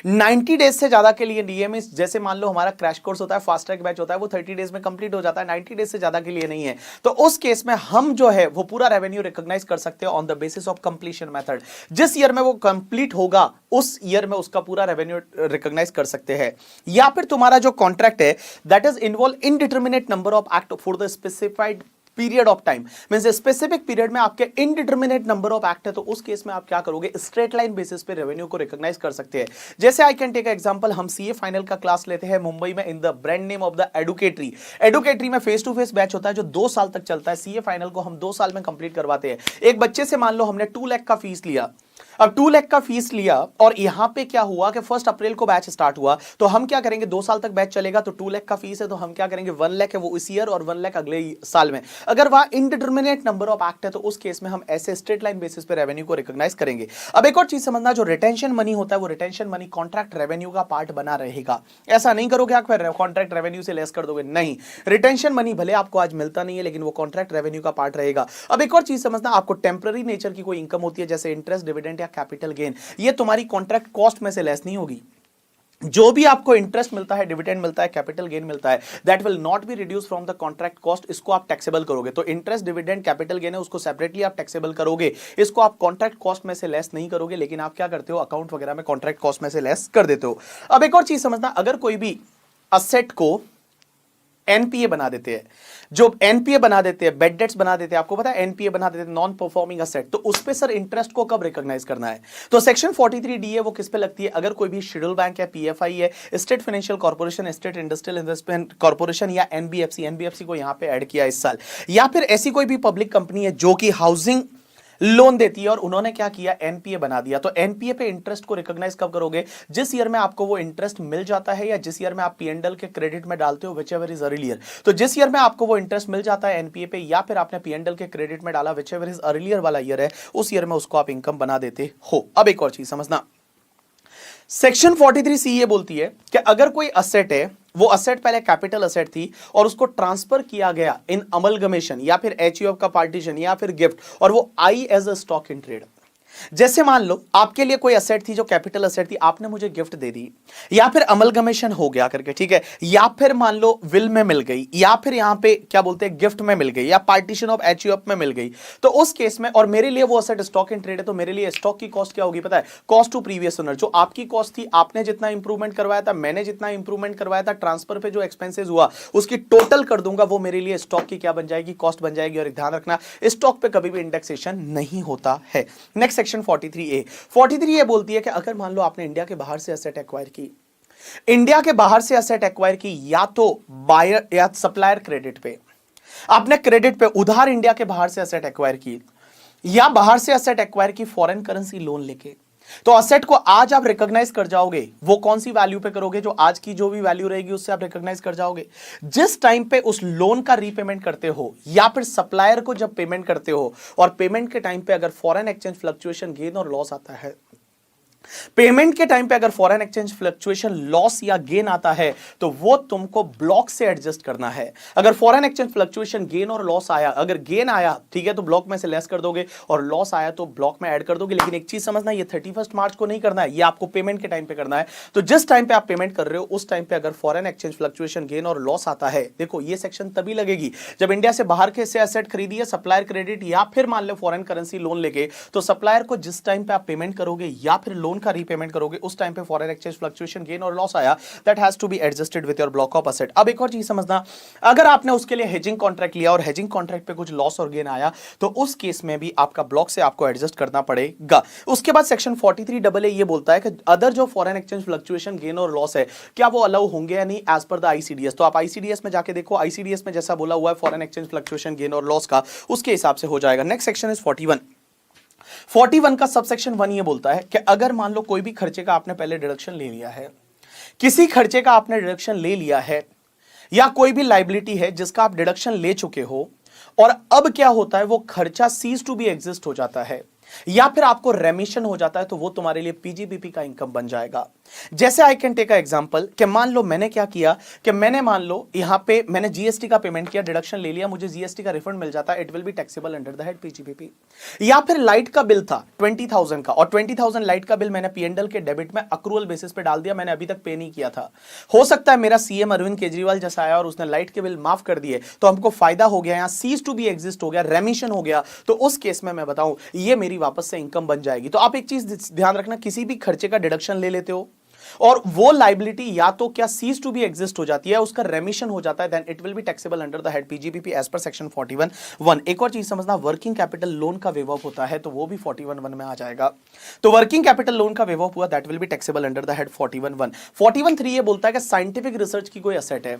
90 डेज से ज्यादा के लिए नहीं है, जैसे मान लो हमारा क्रैश कोर्स होता है, फास्ट ट्रैक बैच होता है, वो 30 डेज में कंप्लीट हो जाता है, 90 डेज से ज्यादा के लिए नहीं है, तो उस केस में हम जो है वो पूरा रेवेन्यू रिकॉग्नाइज कर सकते हैं on the basis of completion method. जिस ईयर में वो कंप्लीट होगा उस ईयर में उसका पूरा रेवेन्यू रिकॉग्नाइज कर सकते हैं। या फिर तुम्हारा जो कॉन्ट्रैक्ट है that is involve indeterminate number of act for the specified period of time, means specific period में आपके इनडिटर्मिनेट नंबर ऑफ एक्ट है, तो उस केस में आप क्या करोगे? स्ट्रेट लाइन बेसिस पे रेवेन्यू को रिकॉग्नाइज कर सकते हैं। जैसे आई कैन टेक एग्जांपल, हम सीए फाइनल का क्लास लेते हैं मुंबई में in the brand name of the educatory. Educatory में फेस टू फेस बैच होता है जो 2 साल तक चलता है। सीए फाइनल को हम 2 साल में कंप्लीट करवाते हैं। एक बच्चे से मान लो हमने 2 लाख का फीस लिया, अब 2 लाख का फीस लिया और यहां पे क्या हुआ कि 1 अप्रैल को बैच स्टार्ट हुआ, तो हम क्या करेंगे? 2 साल तक बैच चलेगा तो 2 लाख का फीस है तो हम क्या करेंगे? 1 लाख है वो इस ईयर और 1 लाख अगले साल में। अगर वहां इनडिटर्मिनेट नंबर ऑफ एक्ट है तो उस केस में हम ऐसे स्ट्रेट लाइन बेसिस पे रेवेन्यू को रिकॉग्नाइज करेंगे। अब एक और चीज समझना, जो रिटेंशन मनी होता है वो रिटेंशन मनी कॉन्ट्रैक्ट रेवेन्यू का पार्ट बना रहेगा। ऐसा नहीं करोगे आप कॉन्ट्रैक्ट रेवेन्यू से लेस कर दोगे, नहीं। रिटेंशन मनी भले आपको आज मिलता नहीं है लेकिन वो कॉन्ट्रैक्ट रेवेन्यू का पार्ट रहेगा। अब एक और चीज समझना, आपको टेम्पररी नेचर की कोई इनकम होती है जैसे इंटरेस्ट, डिविडेंड या कैपिटल गेन, ये तुम्हारी कॉन्ट्रैक्ट कॉस्ट में से लेस नहीं होगी। जो भी आपको इंटरेस्ट मिलता है, डिविडेंड मिलता है, कैपिटल गेन मिलता है, that will not be reduce from the contract cost, इसको आप टैक्सेबल करोगे। तो इंटरेस्ट, डिविडेंड, कैपिटल गेन है उसको सेपरेटली आप टैक्सेबल करोगे, इसको आप कॉन्ट्रैक्ट कॉस्ट में से लेस नहीं करोगे, लेकिन आप क्या करते हो? अकाउंट वगैरह में कॉन्ट्रैक्ट कॉस्ट में से लेस कर देते हो। अब एक और चीज समझना, अगर कोई भी असेट को एनपीए बना देते हैं, जो एनपीए बना देते हैं, बेड डेट्स बना देते हैं, आपको पता है एनपीए बना देते हैं, नॉन परफॉर्मिंग असेट, तो उस पे सर इंटरेस्ट को कब रिकॉग्नाइज करना है? तो सेक्शन 43D है वो किस पे लगती है? अगर कोई भी शेड्यूल बैंक है, पीएफआई है, state financial corporation, state industrial investment corporation या एनबीएफसी, एनबीएफसी को यहां पे ऐड किया इस साल, या फिर ऐसी कोई भी पब्लिक कंपनी है जो कि हाउसिंग लोन देती है और उन्होंने क्या किया? एनपीए बना दिया। तो एनपीए पे इंटरेस्ट को रिकॉग्नाइज कब करोगे? जिस ईयर में आपको वो इंटरेस्ट मिल जाता है या जिस ईयर में आप पीएनडल के क्रेडिट में डालते हो, विच एवर इज अर्लियर। तो जिस ईयर में आपको वो इंटरेस्ट मिल जाता है एनपीए पे या फिर आपने पीएनडल के क्रेडिट में डाला, विच एवर इज अर्लियर वाला ईयर है, उस ईयर में उसको आप इनकम बना देते हो। अब एक और चीज समझना, सेक्शन 43C ये बोलती है कि अगर कोई असेट है, वो असेट पहले कैपिटल असेट थी और उसको ट्रांसफर किया गया इन अमलगमेशन या फिर एचयूएफ का पार्टीशन या फिर गिफ्ट, और वो आई as a stock in trade. जैसे मान लो आपके लिए कोई असेट थी जो कैपिटल असेट थी, आपने मुझे गिफ्ट दे दी, या फिर अमलगमेशन हो गया करके, ठीक है, या फिर मान लो विल में मिल गई, या फिर यहां पे क्या बोलते हैं गिफ्ट में मिल गई, या पार्टीशन ऑफ एचयूएफ में मिल गई, तो उस केस में और मेरे लिए वो असेट स्टॉक इन ट्रेड है, तो मेरे लिए स्टॉक की कॉस्ट क्या होगी पता है? Cost to previous owner. जो आपकी कॉस्ट थी, आपने जितना इंप्रूवमेंट करवाया था, मैंने जितना इंप्रूवमेंट करवाया था, ट्रांसफर पे जो एक्सपेंसेस हुआ उसकी टोटल कर दूंगा, वो मेरे लिए स्टॉक की क्या बन जाएगी? कॉस्ट बन जाएगी। और ध्यान रखना, स्टॉक पे कभी भी इंडेक्सेशन नहीं होता है। Next section 43A। 43 बोलती है कि अगर मान लो आपने इंडिया के बाहर से एसेट एक्वायर की, इंडिया के बाहर से एसेट एक्वायर की, या तो बायर या सप्लायर क्रेडिट पे, आपने क्रेडिट पे उधार इंडिया के बाहर से एसेट एक्वायर की, या बाहर से एसेट एक्वायर की फॉरेन करेंसी लोन लेके, तो असेट को आज आप रिकॉग्नाइज कर जाओगे। वो कौन सी वैल्यू पे करोगे? जो आज की जो भी वैल्यू रहेगी उससे आप रिकॉग्नाइज कर जाओगे। जिस टाइम पे उस लोन का रीपेमेंट करते हो या फिर सप्लायर को जब पेमेंट करते हो, और पेमेंट के टाइम पे अगर फॉरेन एक्सचेंज फ्लक्चुएशन गेन और लॉस आता है, पेमेंट के टाइम पे अगर फॉरेन एक्सचेंज फ्लक्चुएशन लॉस या गेन आता है, तो वो तुमको ब्लॉक से एडजस्ट करना है। अगर फॉरेन एक्सचेंज फ्लक्चुएशन गेन और लॉस आया, अगर गेन आया ठीक है तो ब्लॉक में से लेस कर दोगे, और लॉस आया तो ब्लॉक में ऐड कर दोगे। लेकिन एक चीज समझना, ये 31 मार्च को नहीं करना है, ये आपको पेमेंट के टाइम पे करना है। तो जिस टाइम पे आप पेमेंट कर रहे हो उस टाइम पे अगर फॉरेन एक्सचेंज फ्लक्चुएशन गेन और लॉस आता है, देखो ये सेक्शन तभी लगेगी जब इंडिया से बाहर के से एसेट खरीदी है, सप्लायर क्रेडिट या फिर मान लो फॉरेन करेंसी लोन लेके, तो सप्लायर को जिस टाइम पे आप पेमेंट करोगे या फिर लोन का रीपेमेंट करोगे, उस टाइम पे फॉरेन एक्सचेंज फ्लक्चुएशन गेन और लॉस आया, that has to be adjusted with your block of asset. अब एक और चीज समझना, अगर आपने उसके लिए हेजिंग कॉन्ट्रैक्ट लिया और हेजिंग कॉन्ट्रैक्ट पे कुछ लॉस और गेन आया, तो उस केस में भी आपका ब्लॉक से आपको एडजस्ट करना पड़ेगा। उसके बाद सेक्शन 43AA ये बोलता है कि अदर जो फॉरेन एक्सचेंज फ्लक्चुएशन गेन और लॉस है, क्या वो अलाउ होंगे या नहीं एज पर द आईसीडीएस। तो आप आईसीडीएस में जाके देखो, आईसीडीएस में जैसा बोला हुआ है फॉरेन एक्सचेंज फ्लक्चुएशन गेन और लॉस का, उसके हिसाब से हो जाएगा। नेक्स्ट सेक्शन इज 41 का सबसेक्शन 1 ये बोलता है कि अगर मान लो कोई भी खर्चे का आपने पहले डिडक्शन ले लिया है, किसी खर्चे का आपने डिडक्शन ले लिया है, या कोई भी लाइबिलिटी है जिसका आप डिडक्शन ले चुके हो, और अब क्या होता है, वो खर्चा सीज टू बी एग्जिस्ट हो जाता है या फिर आपको रेमिशन हो जाता है, तो वो तुम्हारे लिए पीजीबीपी का इनकम बन जाएगा। जैसे I can take a example कि मान लो मैंने क्या किया कि मैंने मान लो यहां पे मैंने जीएसटी का पेमेंट किया, डिडक्शन ले लिया, मुझे जीएसटी का रिफंड मिल जाता है, it will be taxable under the head PGBP. या फिर लाइट का बिल था 20,000 का, और 20,000 लाइट का बिल मैंने पीएनडल के डेबिट में अक्रूवल बेसिस पे डाल दिया, मैंने अभी तक पे नहीं किया था। हो सकता है मेरा सीएम अरविंद केजरीवाल जैसा आया और उसने लाइट के बिल माफ कर दिए, तो हमको फायदा हो गया, यहां सीज टू बी एग्जिस्ट हो गया, रेमिशन हो गया, तो उस केस में मैं बताऊं ये मेरी वापस से इनकम बन जाएगी। तो आप एक चीज ध्यान रखना, किसी भी खर्चे का डिडक्शन ले लेते हो और वो लाइबिलिटी या तो क्या सीज टू बी एग्जिस्ट हो जाती है, उसका रेमिशन हो जाता है, then it will be taxable under the head PGBP as per section 41(1). एक और चीज समझना, वर्किंग कैपिटल लोन का वेव ऑफ होता है तो वो भी 41(1) में आ जाएगा। तो वर्किंग कैपिटल लोन का वेव ऑफ हुआ, that will be taxable under the head 41(1). 41(3) ये बोलता है कि साइंटिफिक रिसर्च की कोई एसेट है,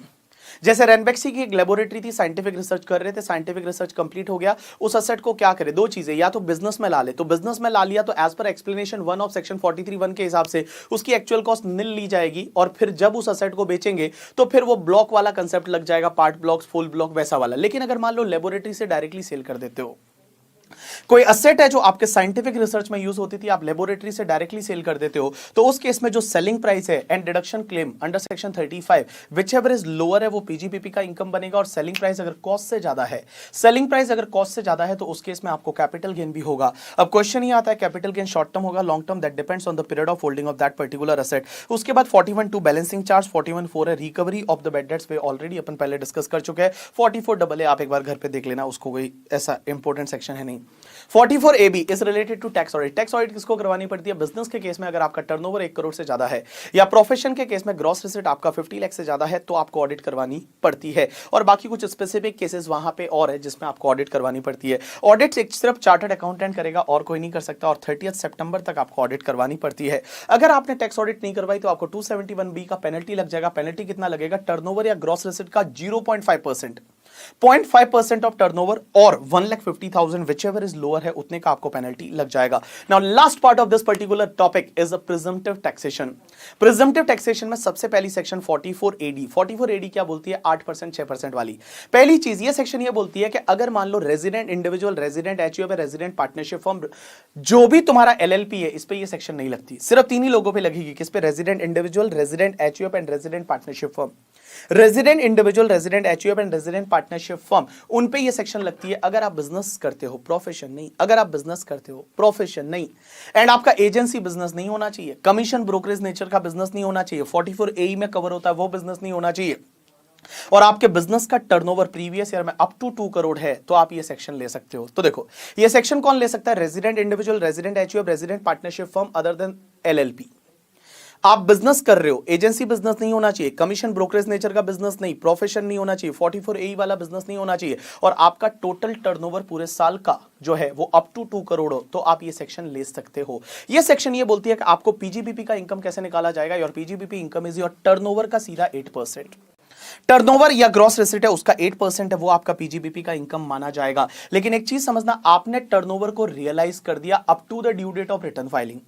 जैसे रेनबेक्सी की एक लेबोरेटरी थी, साइंटिफिक रिसर्च कर रहे थे, साइंटिफिक रिसर्च कंप्लीट हो गया, उस असेट को क्या करे, दो चीजें, या तो बिजनेस में ला ले, तो बिजनेस में ला लिया तो as per explanation 1 of section 43(1) के हिसाब से उसकी एक्चुअल कॉस्ट निल ली जाएगी, और फिर जब उस असेट को बेचेंगे तो फिर वो ब्लॉक वाला कंसेप्ट लग जाएगा, पार्ट ब्लॉक्स, फुल ब्लॉक, वैसा वाला। लेकिन अगर मान लो लेबोरेटरी से डायरेक्टली सेल कर देते हो, कोई असेट है जो आपके साइंटिफिक रिसर्च में यूज होती थी, आप लेबोरेटरी से डायरेक्टली सेल कर देते हो, तो उस केस में जो सेलिंग प्राइस है and deduction claim under section 35 which ever is lower है, वो पीजीबीपी का इनकम बनेगा। और सेलिंग प्राइस अगर कॉस्ट से ज्यादा है, सेलिंग प्राइस अगर कॉस्ट से ज्यादा है, तो उस केस में आपको कैपिटल गेन भी होगा। अब क्वेश्चन ये आता है कैपिटल गेन शॉर्ट टर्म होगा, long term, that depends on the period of holding of that particular asset. उसके बाद 41(2) बैलेंसिंग चार्ज, 41(4) है recovery of the bad debts, पे ऑलरेडी अपन पहले डिस्कस कर चुके हैं। 44AA आप एक बार घर पे देख लेना, उसको कोई ऐसा इंपॉर्टेंट सेक्शन है नहीं। 44AB is related to tax audit. Tax audit किसको करवानी पड़ती है? बिजनेस के केस में अगर आपका टर्नओवर 1 करोड़ से ज्यादा है, या प्रोफेशन के केस में ग्रॉस रिसीट आपका 50 लाख से ज्यादा है, तो आपको ऑडिट करवानी पड़ती है। और बाकी कुछ स्पेसिफिक केसेस वहां पे और है जिसमें आपको ऑडिट करवानी पड़ती है। ऑडिट सिर्फ चार्टर्ड अकाउंटेंट करेगा और कोई नहीं कर सकता, और 30 सितंबर तक आपको ऑडिट करवानी पड़ती है। अगर आपने टैक्स ऑडिट नहीं करवाई तो आपको 271B का पेनल्टी लग जाएगा। पेनल्टी कितना लगेगा? टर्नओवर या ग्रॉस रिसीट का 0.5%, 0.5% ऑफ टर्नओवर और 1,50,000 whichever is lower है, उतने का आपको पेनल्टी लग जाएगा। Now last part of this particular topic is presumptive taxation. Presumptive taxation में सबसे पहली सेक्शन 44AD। 44AD क्या बोलती है? 8%, 6% वाली। पहली चीज ये सेक्शन ये बोलती है कि अगर मान लो resident individual, resident HUF, resident partnership firm, जो भी तुम्हारा एलएलपी है, इस पे ये सेक्शन नहीं लगती, सिर्फ 3 ही लोगों पे लगेगी। किस पे? Resident individual, resident HUF and resident partnership firm. Resident individual, resident HUF and resident partnership firm, उन पे ये सेक्शन लगती है अगर आप बिजनेस करते हो, प्रोफेशन नहीं, अगर आप बिजनेस करते हो, प्रोफेशन नहीं, एंड आपका एजेंसी बिजनेस नहीं होना चाहिए, कमीशन ब्रोकरेज नेचर का बिजनेस नहीं होना चाहिए, 44 ए में कवर होता है वो बिजनेस नहीं होना चाहिए, और आपके बिजनेस का टर्नओवर प्रीवियस ईयर में अप टू 2 करोड़ है, तो आप ये सेक्शन ले सकते हो। तो देखो ये सेक्शन कौन ले सकता है? Resident individual, resident HUF, resident partnership firm other than LLP. आप बिजनेस कर रहे हो, एजेंसी बिजनेस नहीं होना चाहिए, कमीशन ब्रोकरेज नेचर का बिजनेस नहीं, प्रोफेशन नहीं होना चाहिए, 44 ए वाला बिजनेस नहीं होना चाहिए, और आपका टोटल टर्नओवर पूरे साल का जो है वो अप टू 2 करोड़ हो, तो आप ये सेक्शन ले सकते हो। ये सेक्शन ये बोलती है कि आपको पीजीबीपी का इनकम कैसे निकाला जाएगा। Your PGBP income is your turnover का सीधा 8%। टर्नओवर या ग्रॉस रेसिट है उसका 8% है, वो आपका पीजीबीपी का इनकम माना जाएगा। लेकिन एक चीज समझना, आपने टर्नओवर को रियलाइज कर दिया up to the due date of return filing.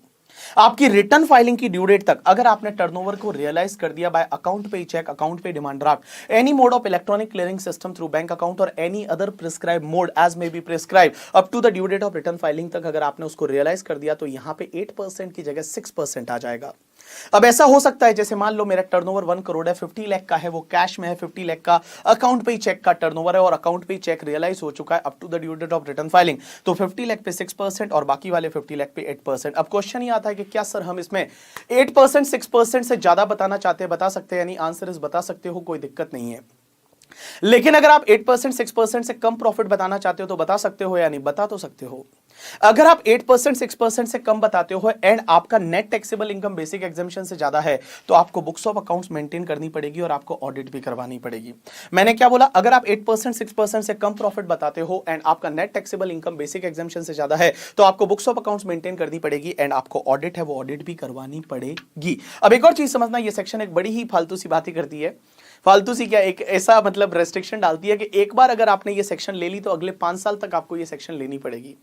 आपकी रिटर्न फाइलिंग की ड्यू डेट तक अगर आपने टर्नओवर को रियलाइज कर दिया बाय अकाउंट पे चेक, अकाउंट पे demand draft, any mode of electronic clearing system through bank account और any other prescribe mode as may be prescribe up to the due date of return filing तक अगर आपने उसको realise कर दिया, तो यहां पे 8% की जगह 6% आ जाएगा। अब ऐसा हो सकता है जैसे मान लो मेरा टर्नओवर 1 करोड़ है, 50 लाख का है, वो कैश में है, 50 लाख का अकाउंट पे चेक का टर्नओवर है और अकाउंट पे चेक रियलाइज हो चुका है up to the due date of return filing, तो 50 लाख पे 6% और बाकी वाले 50 लाख पे 8%। अब क्वेश्चन ये आता है कि क्या सर हम इसमें 8% 6% से ज्यादा बताना चाहते हैं, बता सकते हैं, यानी आंसर इज बता सकते हो, कोई दिक्कत नहीं है। लेकिन अगर आप 8% 6% से कम प्रॉफिट बताना चाहते हो तो बता सकते हो या नहीं, बता तो सकते हो। अगर आप 8% 6% से कम बताते हो एंड आपका net taxable income basic exemption से ज्यादा है, तो आपको बुक्स ऑफ अकाउंट्स मेंटेन करनी पड़ेगी और आपको ऑडिट भी करवानी पड़ेगी। मैंने क्या बोला? अगर आप 8% 6% से कम प्रॉफिट बताते हो एंड आपका net taxable income basic exemption से ज्यादा है, तो आपको बुक्स ऑफ अकाउंट्स मेंटेन करनी पड़ेगी एंड आपको ऑडिट है वो ऑडिट भी करवानी पड़ेगी। अब एक और चीज समझना, ये सेक्शन एक बड़ी ही फालतू सी बातें करती है। फालतू सी क्या, एक ऐसा मतलब रेस्ट्रिक्शन डालती है कि एक बार अगर आपने ये सेक्शन ले ली तो अगले 5 साल तक आपको ये सेक्शन लेनी पड़ेगी।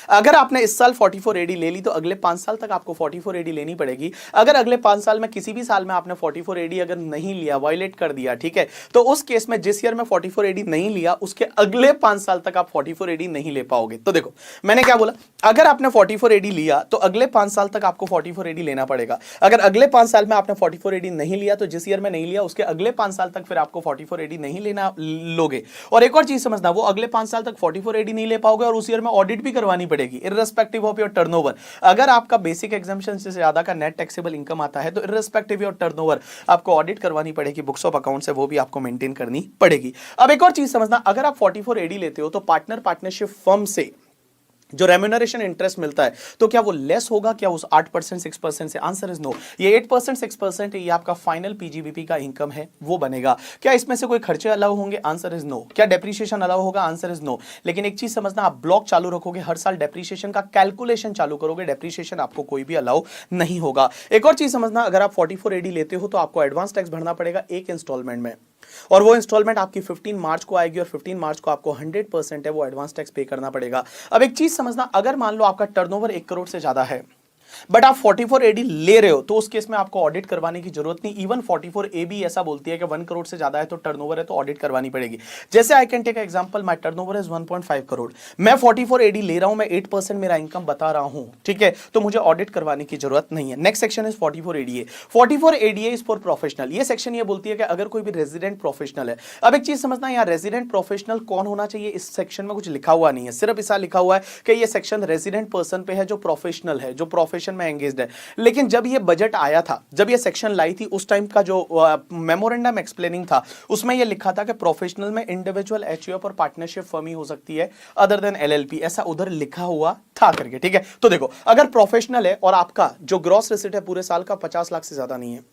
अगर आपने इस साल 44 एडी ले ली तो अगले 5 साल तक आपको 44 एडी लेनी पड़ेगी। अगर अगले 5 साल में किसी भी साल में आपने 44 एडी अगर नहीं लिया, वायलेट कर दिया, ठीक है, तो उस केस में जिस ईयर में 44 एडी नहीं लिया उसके अगले 5 साल तक आप 44 एडी नहीं ले पाओगे। तो देखो मैंने क्या बोला, अगर आपने 44 एडी लिया तो अगले 5 साल तक आपको 44 एडी लेना पड़ेगा। अगर अगले 5 साल में आपने 44 एडी नहीं लिया तो जिस ईयर में नहीं लिया उसके अगले 5 साल तक फिर आपको 44 एडी नहीं लेना लोगे। और एक और चीज समझना, वो अगले 5 साल तक 44 एडी नहीं ले पाओगे और उस ईयर में ऑडिट भी करवानी पड़ेगी इररिस्पेक्टिव ऑफ योर टर्नओवर। अगर आपका बेसिक एग्जामिशन से ज्यादा का नेट टैक्सेबल इनकम आता है तो इररिस्पेक्टिव योर टर्नओवर आपको ऑडिट करवानी पड़ेगी, बुक्स ऑफ अकाउंट से वो भी आपको मेंटेन करनी पड़ेगी। अब एक और चीज समझना, अगर आप 44 एडी लेते हो तो पार्टनरशिप फर्म से जो रेम्यूनरेशन इंटरेस्ट मिलता है तो क्या वो लेस होगा क्या उस 8% 6% से? Answer is no. ये 8% 6% ये आपका फाइनल पीजीबीपी का इनकम है वो बनेगा। क्या इसमें से कोई खर्चे अलाउ होंगे? Answer is no. क्या डेप्रीशिएशन अलाउ होगा? Answer is no. लेकिन एक चीज समझना, आप ब्लॉक चालू रखोगे, हर साल डेप्रीशिएशन का कैलकुलेशन चालू करोगे, डेप्रीशिएशन आपको कोई भी अलाउ नहीं होगा। एक और चीज समझना, अगर आप 44 एडी लेते हो तो आपको एडवांस टैक्स भरना पड़ेगा एक इंस्टॉलमेंट में, और वो इंस्टॉलमेंट आपकी 15 मार्च को आएगी और 15 मार्च को आपको 100% है वो एडवांस टैक्स पे करना पड़ेगा। अब एक चीज समझना, अगर मान लो आपका टर्नओवर 1 करोड़ से ज्यादा है बट आप 44 एडी ले रहे हो तो उस केस में आपको ऑडिट करवाने की जरूरत नहीं। इवन 44 ए भी ऐसा बोलती है कि 1 करोड़ से ज्यादा है तो टर्नओवर है तो ऑडिट करवानी पड़ेगी। जैसे I can take example, my turnover is 1.5 crore, मैं 44 एडी ले रहा हूं, मैं 8% मेरा इनकम बता रहा हूं, ठीक है, तो मुझे ऑडिट करवाने की जरूरत नहीं है। Next section is 44 ADA. 44 ADA is for professional. ये सेक्शन ये बोलती है कि अगर कोई भी रेजिडेंट प्रोफेशनल है। अब एक चीज समझना, यहाँ रेजिडेंट प्रोफेशनल कौन होना चाहिए इस सेक्शन में कुछ लिखा हुआ नहीं है, सिर्फ ऐसा लिखा हुआ है कि ये सेक्शन रेजिडेंट पर्सन पे है जो प्रोफेशनल है, जो प्रोफेशन में एंगेज्ड है। लेकिन जब ये बजट आया था, जब ये सेक्शन लाई थी, उस टाइम का जो मेमोरेंडम एक्सप्लेनिंग था उसमें ये लिखा था कि प्रोफेशनल में इंडिविजुअल एचयूएफ और पार्टनरशिप फर्म ही हो सकती है अदर देन एलएलपी, ऐसा उधर लिखा हुआ था करके, ठीक है। तो देखो अगर प्रोफेशनल है और आपका जो ग्रॉस रिसिट है पूरे साल का 50 लाख से ज्यादा नहीं है,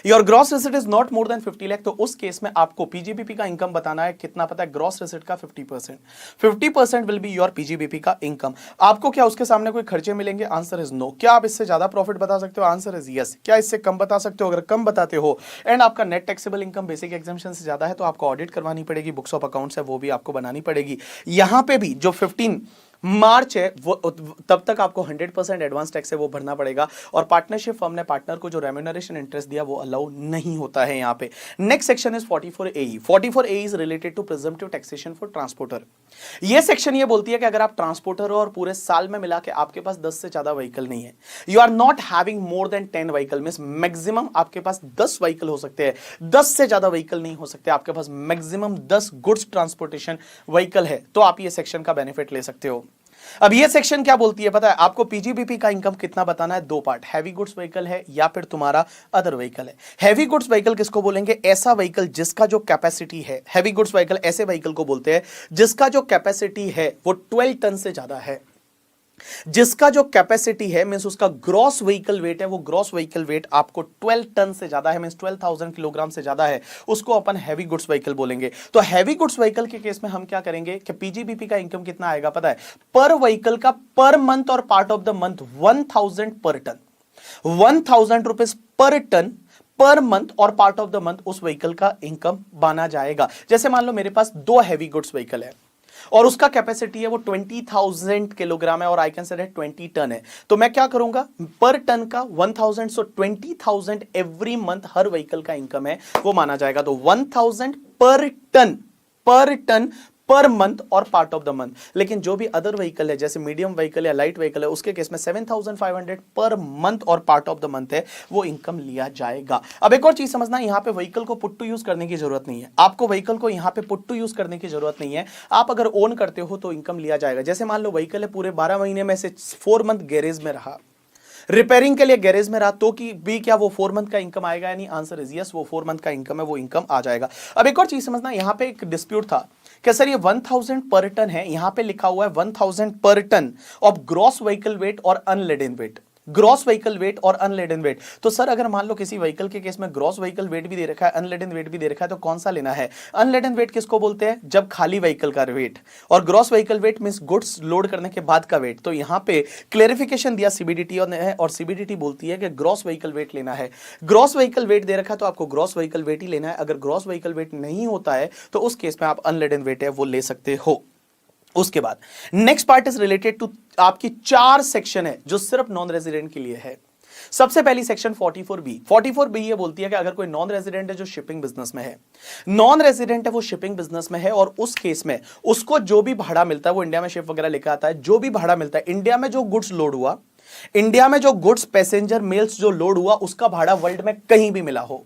your gross receipt is not more than 50 lakh, तो उस केस में आपको पीजीबीपी का इनकम बताना है कितना, पता है? ग्रॉस रिसिट का 50%। 50% विल बी योर पीजीबीपी का इनकम। आपको क्या उसके सामने कोई खर्चे मिलेंगे? Answer is no. क्या आप इससे ज्यादा प्रॉफिट बता सकते हो? Answer is yes. क्या इससे कम बता सकते हो? अगर कम बताते हो एंड आपका net taxable income basic exemption से ज्यादा है तो आपको ऑडिट करवानी पड़ेगी, बुक्स ऑफ अकाउंट्स है वो भी आपको बनानी पड़ेगी। यहां पे भी जो मार्च है वो तब तक आपको 100% एडवांस टैक्स है वो भरना पड़ेगा, और पार्टनरशिप फर्म ने पार्टनर को जो रेम्यूनरेशन इंटरेस्ट दिया वो अलाउ नहीं होता है यहां पे। Next section is 44AE। 44AE is related to presumptive taxation for transporter. ये सेक्शन ये बोलती है कि अगर आप ट्रांसपोर्टर हो और पूरे साल में मिला के आपके पास 10 से ज्यादा व्हीकल नहीं है, you are not having more than 10 vehicle, means maximum आपके पास 10 व्हीकल हो सकते हैं, 10 से ज्यादा व्हीकल नहीं हो सकते, आपके पास मैक्सिमम 10 गुड्स ट्रांसपोर्टेशन व्हीकल है, तो आप ये सेक्शन का बेनिफिट ले सकते हो। अब ये सेक्शन क्या बोलती है पता है आपको? पीजीबीपी का इनकम कितना बताना है, दो पार्ट, हैवी गुड्स व्हीकल है या फिर तुम्हारा अदर व्हीकल है। हैवी गुड्स व्हीकल किसको बोलेंगे? ऐसा व्हीकल जिसका जो कैपेसिटी है, हैवी गुड्स व्हीकल ऐसे व्हीकल को बोलते हैं जिसका जो कैपेसिटी है वो 12 टन से ज्यादा है। जिसका जो कैपेसिटी है मींस उसका ग्रॉस व्हीकल वेट है, वो ग्रॉस व्हीकल वेट आपको 12 टन से ज्यादा है, मींस 12,000 किलोग्राम से ज्यादा है, उसको अपन हैवी गुड्स व्हीकल बोलेंगे। तो हैवी गुड्स व्हीकल के केस में हम क्या करेंगे कि पीजीबीपी का इनकम कितना आएगा पता है? पर व्हीकल का पर मंथ और part of the month 1000 per ton, 1000 rupees per ton per month और पार्ट ऑफ द मंथ उस व्हीकल का इनकम माना जाएगा। जैसे मान लो मेरे पास दो हैवी गुड्स व्हीकल है और उसका कैपेसिटी है वो 20,000 किलोग्राम है और आई कैन से 20 टन है, तो मैं क्या करूंगा? पर टन का 1000, सो 20,000 एवरी मंथ हर व्हीकल का इनकम है वो माना जाएगा। तो 1000 पर टन पर मंथ और पार्ट ऑफ द मंथ। लेकिन जो भी अदर व्हीकल है जैसे मीडियम व्हीकल या लाइट व्हीकल है उसके केस में 7,500 पर मंथ और पार्ट ऑफ द मंथ है वो इनकम लिया जाएगा। अब एक और चीज समझना, यहां पे व्हीकल को पुट टू यूज करने की जरूरत नहीं है, आपको व्हीकल को यहां पे पुट टू यूज करने की जरूरत नहीं है। आप अगर ओन करते हो तो इनकम लिया जाएगा। जैसे मान लो व्हीकल है पूरे 12 महीने में से 4 मंथ गैरेज में रहा, रिपेयरिंग के लिए गैरेज में रहा, तो कि भी क्या वो 4 मंथ का इनकम आएगा? यानी आंसर इज यस, वो 4 मंथ का इनकम है वो इनकम आ जाएगा। अब एक और चीज समझना, यहां पे एक डिस्प्यूट था कि सर ये 1000 पर टन है, यहां पे लिखा हुआ है 1000 per ton of gross vehicle weight और unladen weight, gross vehicle weight और अनलेडन वेट। तो सर अगर मान लो किसी व्हीकल के केस में ग्रॉस व्हीकल वेट भी दे रखा है, अनलेडन वेट भी दे रखा है, तो कौन सा लेना है? अनलेडन वेट किसको बोलते हैं? जब खाली व्हीकल का वेट, और gross vehicle wait means goods load करने के बाद का वेट। तो यहां पे क्लेरिफिकेशन दिया सीबीडीटी ने, और सीबीडीटी बोलती है कि ग्रॉस व्हीकल वेट लेना है। ग्रॉस व्हीकल वेट दे रखा है तो आपको ग्रॉस व्हीकल वेट ही लेना है। अगर ग्रॉस व्हीकल वेट नहीं होता है तो उस केस में आप अनलेडन वेट है वो ले सकते हो। उसके बाद next part is related to आपकी 4 सेक्शन है जो सिर्फ नॉन रेजिडेंट के लिए है। सबसे पहली सेक्शन 44B। 44B ये बोलती है कि अगर कोई नॉन रेजिडेंट है जो शिपिंग बिजनेस में है, नॉन रेजिडेंट है वो शिपिंग बिजनेस में है और उस केस में उसको जो भी भाड़ा मिलता है, वो इंडिया में शिप वगैरह लेकर आता है, जो भी भाड़ा मिलता है, इंडिया में जो गुड्स लोड हुआ, इंडिया में जो गुड्स पैसेंजर मेल्स जो लोड हुआ उसका भाड़ा वर्ल्ड में कहीं भी मिला हो,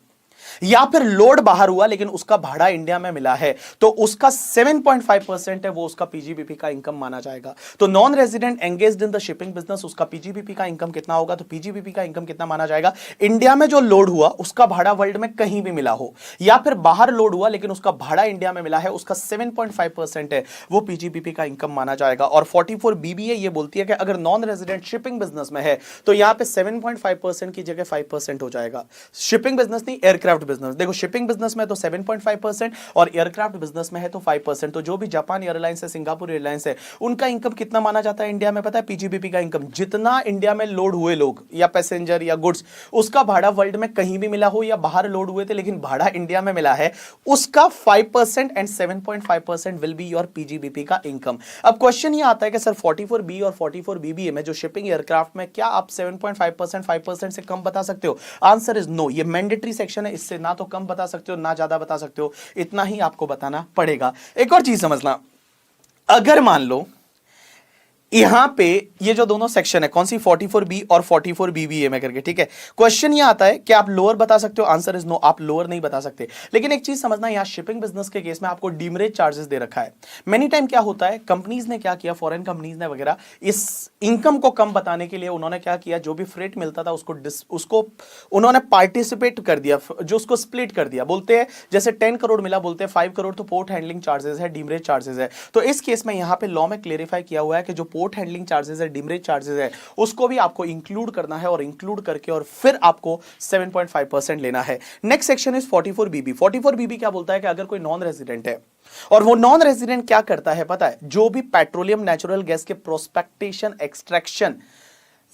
या फिर लोड बाहर हुआ लेकिन उसका भाड़ा इंडिया में मिला है, तो उसका 7.5% है वो उसका पीजीबीपी का इनकम माना जाएगा। तो non resident engaged in the shipping business, उसका पीजीबीपी का इनकम कितना होगा? तो पीजीबीपी का इनकम कितना माना जाएगा? इंडिया में जो लोड हुआ उसका भाड़ा वर्ल्ड में कहीं भी मिला हो, या फिर बाहर लोड हुआ लेकिन उसका भाड़ा इंडिया में मिला है, उसका 7.5% है वो पीजीबीपी का इनकम माना जाएगा। और 44BBA ये बोलती है कि अगर नॉन रेजिडेंट शिपिंग बिजनेस में है तो यहां पे 7.5% की जगह 5% हो जाएगा। शिपिंग बिजनेस नहीं, एयरक्राफ्ट बिजनेस। देखो शिपिंग बिजनेस में तो 7.5% और एयरक्राफ्ट बिजनेस में है तो 5%। तो जो भी जापान एयरलाइंस है, सिंगापुर एयरलाइंस है, उनका इनकम कितना माना जाता है इंडिया में पता है? पीजीबीपी का इनकम, जितना इंडिया में लोड हुए लोग या पैसेंजर या गुड्स, उसका भाड़ा वर्ल्ड में कहीं भी मिला हो या बाहर लोड हुए थे लेकिन भाड़ा इंडिया में मिला है, उसका 5% and 7.5% will be your PGBP का इनकम। अब क्वेश्चन ये आता है कि सर 44B और 44BBA में जो शिपिंग एयरक्राफ्ट में क्या आप 7.5% 5% से कम बता सकते हो? Answer is no. ये मैंडेटरी सेक्शन है, इससे ना तो कम बता सकते हो ना ज्यादा बता सकते हो, इतना ही आपको बताना पड़ेगा। एक और चीज समझना, अगर मान लो यहां पे ये जो दोनों सेक्शन है, कौन सी 44B और 44BBA में करके, ठीक है, क्वेश्चन ये आता है कि आप लोअर बता सकते हो? आंसर इज नो, आप लोअर नहीं बता सकते। लेकिन एक चीज समझना, यहां शिपिंग बिजनेस के केस में आपको डीमरेज चार्जेस दे रखा है। मेनी टाइम क्या होता है, कंपनीज ने क्या किया, फॉरेन कंपनीज ने वगैरह, इस इनकम को कम बताने के लिए उन्होंने क्या किया, जो भी फ्रेट मिलता था उसको उन्होंने पार्टिसिपेट कर दिया, जो उसको स्प्लिट कर दिया। बोलते हैं जैसे 10 करोड़ मिला, बोलते हैं 5 करोड़ तो पोर्ट हैंडलिंग चार्जेस है, डीमरेज चार्जेस है। तो इस केस में यहां पे लॉ में क्लेरिफाई किया हुआ है कि जो पोर्ट हैंडलिंग चार्जेस है, डीमरेज चार्जेस है, उसको भी आपको इंक्लूड करना है और इंक्लूड करके और फिर आपको 7.5% लेना है। Next section is 44BB। 44BB क्या बोलता है कि अगर कोई नॉन रेजिडेंट है और वो नॉन रेजिडेंट क्या करता है पता है? जो भी पेट्रोलियम नेचुरल गैस के प्रोस्पेक्टेशन, एक्सट्रैक्शन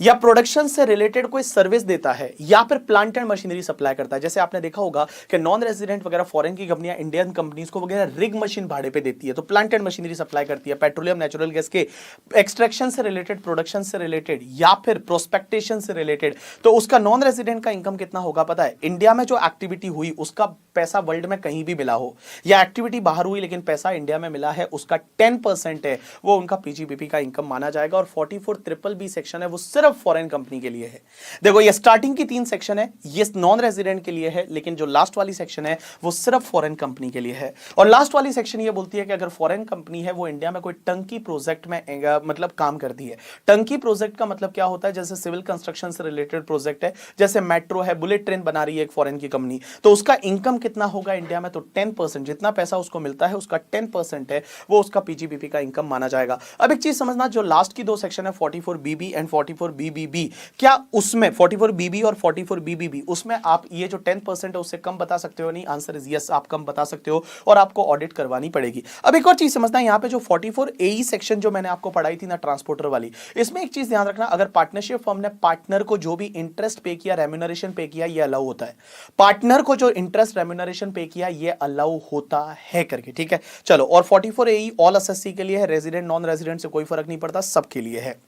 या प्रोडक्शन से रिलेटेड कोई सर्विस देता है या फिर प्लांट एंड मशीनरी सप्लाई करता है। जैसे आपने देखा होगा कि नॉन रेजिडेंट वगैरह फॉरेन की कंपनियां इंडियन कंपनीज को वगैरह रिग मशीन भाड़े पे देती है, तो प्लांट एंड मशीनरी सप्लाई करती है। पेट्रोलियम नेचुरल गैस के एक्सट्रैक्शन से रिलेटेड, प्रोडक्शन से रिलेटेड या फिर प्रोस्पेक्टेशन से रिलेटेड, तो उसका नॉन रेजिडेंट का इनकम कितना होगा पता है? इंडिया में जो एक्टिविटी हुई उसका पैसा वर्ल्ड में कहीं भी मिला हो, या एक्टिविटी बाहर हुई लेकिन पैसा इंडिया में मिला है, उसका 10% है, वो उनका पीजीबीपी का इनकम माना जाएगा। और 44BBB सेक्शन है वो सिर्फ फॉरेन कंपनी के लिए है। देखो ये स्टार्टिंग की 3 सेक्शन है, ये नॉन रेजिडेंट के लिए है, लेकिन जो लास्ट वाली सेक्शन है वो सिर्फ फॉरेन कंपनी के लिए है। और लास्ट वाली सेक्शन ये बोलती है कि अगर फॉरेन कंपनी है वो इंडिया में कोई टंकी प्रोजेक्ट में मतलब काम करती है। टंकी प्रोजेक्ट का मतलब क्या होता है? जैसे सिविल कंस्ट्रक्शन से रिलेटेड प्रोजेक्ट है, जैसे मेट्रो है, बुलेट ट्रेन बना रही है एक फॉरेन की कंपनी, तो उसका इनकम कितना होगा इंडिया में? तो 10%, जितना पैसा उसको मिलता है उसका 10% है, वो उसका पीजीबीपी का इनकम माना जाएगा। अब एक चीज समझना, जो लास्ट की 2 सेक्शन है 44BB एंड 44BBB, क्या उसमें 44BB और 44BBB उसमें आप ये जो 10% है उससे कम बता सकते हो? नहीं, आंसर इज यस, आप कम बता सकते हो और आपको ऑडिट करवानी पड़ेगी। अब एक और चीज समझना, यहां पे जो 44AE सेक्शन जो मैंने आपको पढ़ाई थी ना ट्रांसपोर्टर वाली, इसमें एक चीज ध्यान रखना, अगर पार्टनरशिप फर्म ने पार्टनर को जो भी इंटरेस्ट पे किया, रेम्यूनरेशन पे किया, ये अलाउ होता है। पार्टनर को जो इंटरेस्ट रेम्यूनरेशन पे किया ये अलाउ होता है करके, ठीक है। चलो, और 44AE ऑल एसएससी के लिए है, रेजिडेंट नॉन रेजिडेंट से कोई फर्क नहीं पड़ता, सबके लिए है।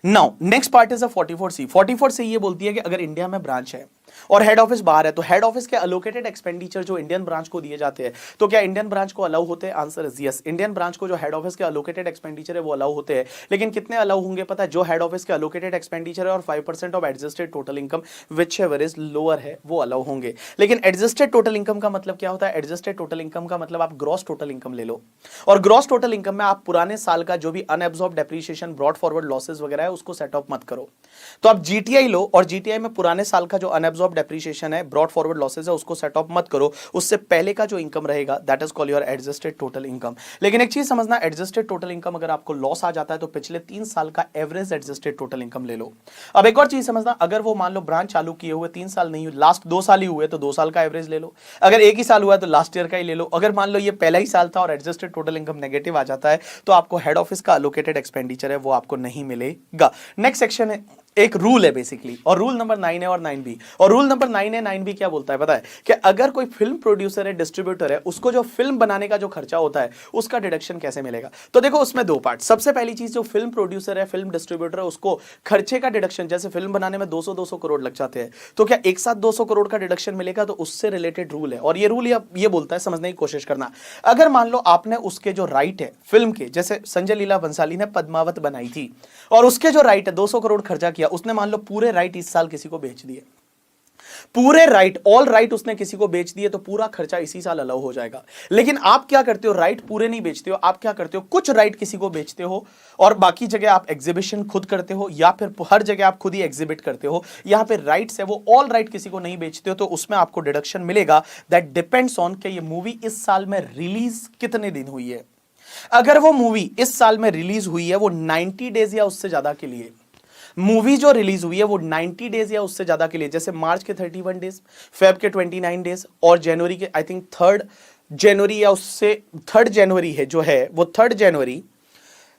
Now next part is 44C। 44C ये बोलती है कि अगर इंडिया में ब्रांच है और हेड ऑफिस बाहर है, तो हेड ऑफिस के अलोकेटेड एक्सपेंडिचर जो इंडियन ब्रांच को दिए जाते हैं, तो क्या इंडियन ब्रांच को अलाउ होते हैं? Answer is yes, Indian branch को जो हेड ऑफिस के अलोकेटेड एक्सपेंडिचर है वो अलाउ होते हैं। लेकिन कितने अलाउ होंगे पता है? जो हेड ऑफिस के अलोकेटेड एक्सपेंडिचर है और 5% of adjusted total income which ever is lower है, वो अलाउ होंगे। लेकिन एडजस्टेड टोटल इनकम का मतलब क्या होता है? एडजस्टेड टोटल इनकम का मतलब आप ग्रॉस टोटल इनकम ले लो, और ग्रॉस टोटल इनकम में आप पुराने साल का जो भी unabsorbed depreciation, brought forward losses वगैरह है उसको सेट ऑफ मत करो। तो आप जीटीआई लो, और जीटीआई में पुराने साल का जो अनएब्सॉर्ब डेप्रिसिएशन है, ब्रॉड फॉरवर्ड लॉसेस है, उसको सेट ऑफ मत करो। उससे पहले का जो इनकम रहेगा that is called your adjusted total income. लेकिन एक चीज समझना, एडजस्टेड टोटल इनकम अगर आपको लॉस आ जाता है तो पिछले 3 साल का एवरेज एडजस्टेड टोटल इनकम ले लो। अब एक और चीज समझना, अगर वो मान लो ब्रांच चालू किए हुए 3 साल नहीं हुए, लास्ट 2 साल ही हुए, तो 2 साल का एवरेज ले लो। अगर एक ही साल हुआ है तो लास्ट ईयर का ही ले लो। अगर मान लो ये पहला ही साल था और एडजस्टेड टोटल इनकम नेगेटिव आ जाता है, तो आपको हेड ऑफिस का अलोकेटेड एक्सपेंडिचर है वो आपको नहीं मिलेगा। नेक्स्ट सेक्शन है, एक रूल है बेसिकली, और रूल नंबर 9 है और 9B। और रूल नंबर 9 है, 9B क्या बोलता है पता है? कि अगर कोई फिल्म प्रोड्यूसर है, डिस्ट्रीब्यूटर है, उसको जो फिल्म बनाने का जो खर्चा होता है उसका डिडक्शन कैसे मिलेगा? तो देखो उसमें 2 पार्ट। सबसे पहली चीज, जो फिल्म प्रोड्यूसर है, फिल्म डिस्ट्रीब्यूटर है, उसको खर्चे का डिडक्शन, जैसे फिल्म बनाने में 200 करोड़ लग जाते हैं, तो क्या एक साथ 200 करोड़ का डिडक्शन मिलेगा? तो उससे रिलेटेड रूल है, और ये रूल ये बोलता है, समझने की कोशिश करना, अगर मान लो आपने उसके जो राइट है फिल्म के, जैसे संजय लीला बंसाली ने पद्मावत बनाई थी और उसके जो राइट है 200 करोड़ खर्चा किया, उसने मान लो पूरे राइट इस साल किसी को बेच दिए, पूरे राइट, ऑल राइट उसने किसी को बेच दिए, तो पूरा खर्चा इसी साल अलाउ हो जाएगा। लेकिन आप क्या करते हो, राइट पूरे नहीं बेचते हो, आप क्या करते हो, कुछ राइट किसी को बेचते हो और बाकी जगह आप एग्जीबिशन खुद करते हो, या फिर हर जगह आप खुद ही एग्जिबिट करते हो। यहां पे राइट्स है वो ऑल राइट किसी को नहीं बेचते हो, तो उसमें आपको डिडक्शन मिलेगा। दैट डिपेंड्स ऑन कि ये मूवी इस साल में रिलीज कितने दिन हुई है। अगर वो मूवी इस साल में रिलीज हुई है वो 90 डेज या उससे ज्यादा के लिए, मूवी जो रिलीज हुई है वो 90 डेज या उससे ज्यादा के लिए, जैसे मार्च के 31 डेज, फेब के 29 डेज, और जनवरी के आई थिंक 3 जनवरी या उससे 3 जनवरी है जो है वो 3 जनवरी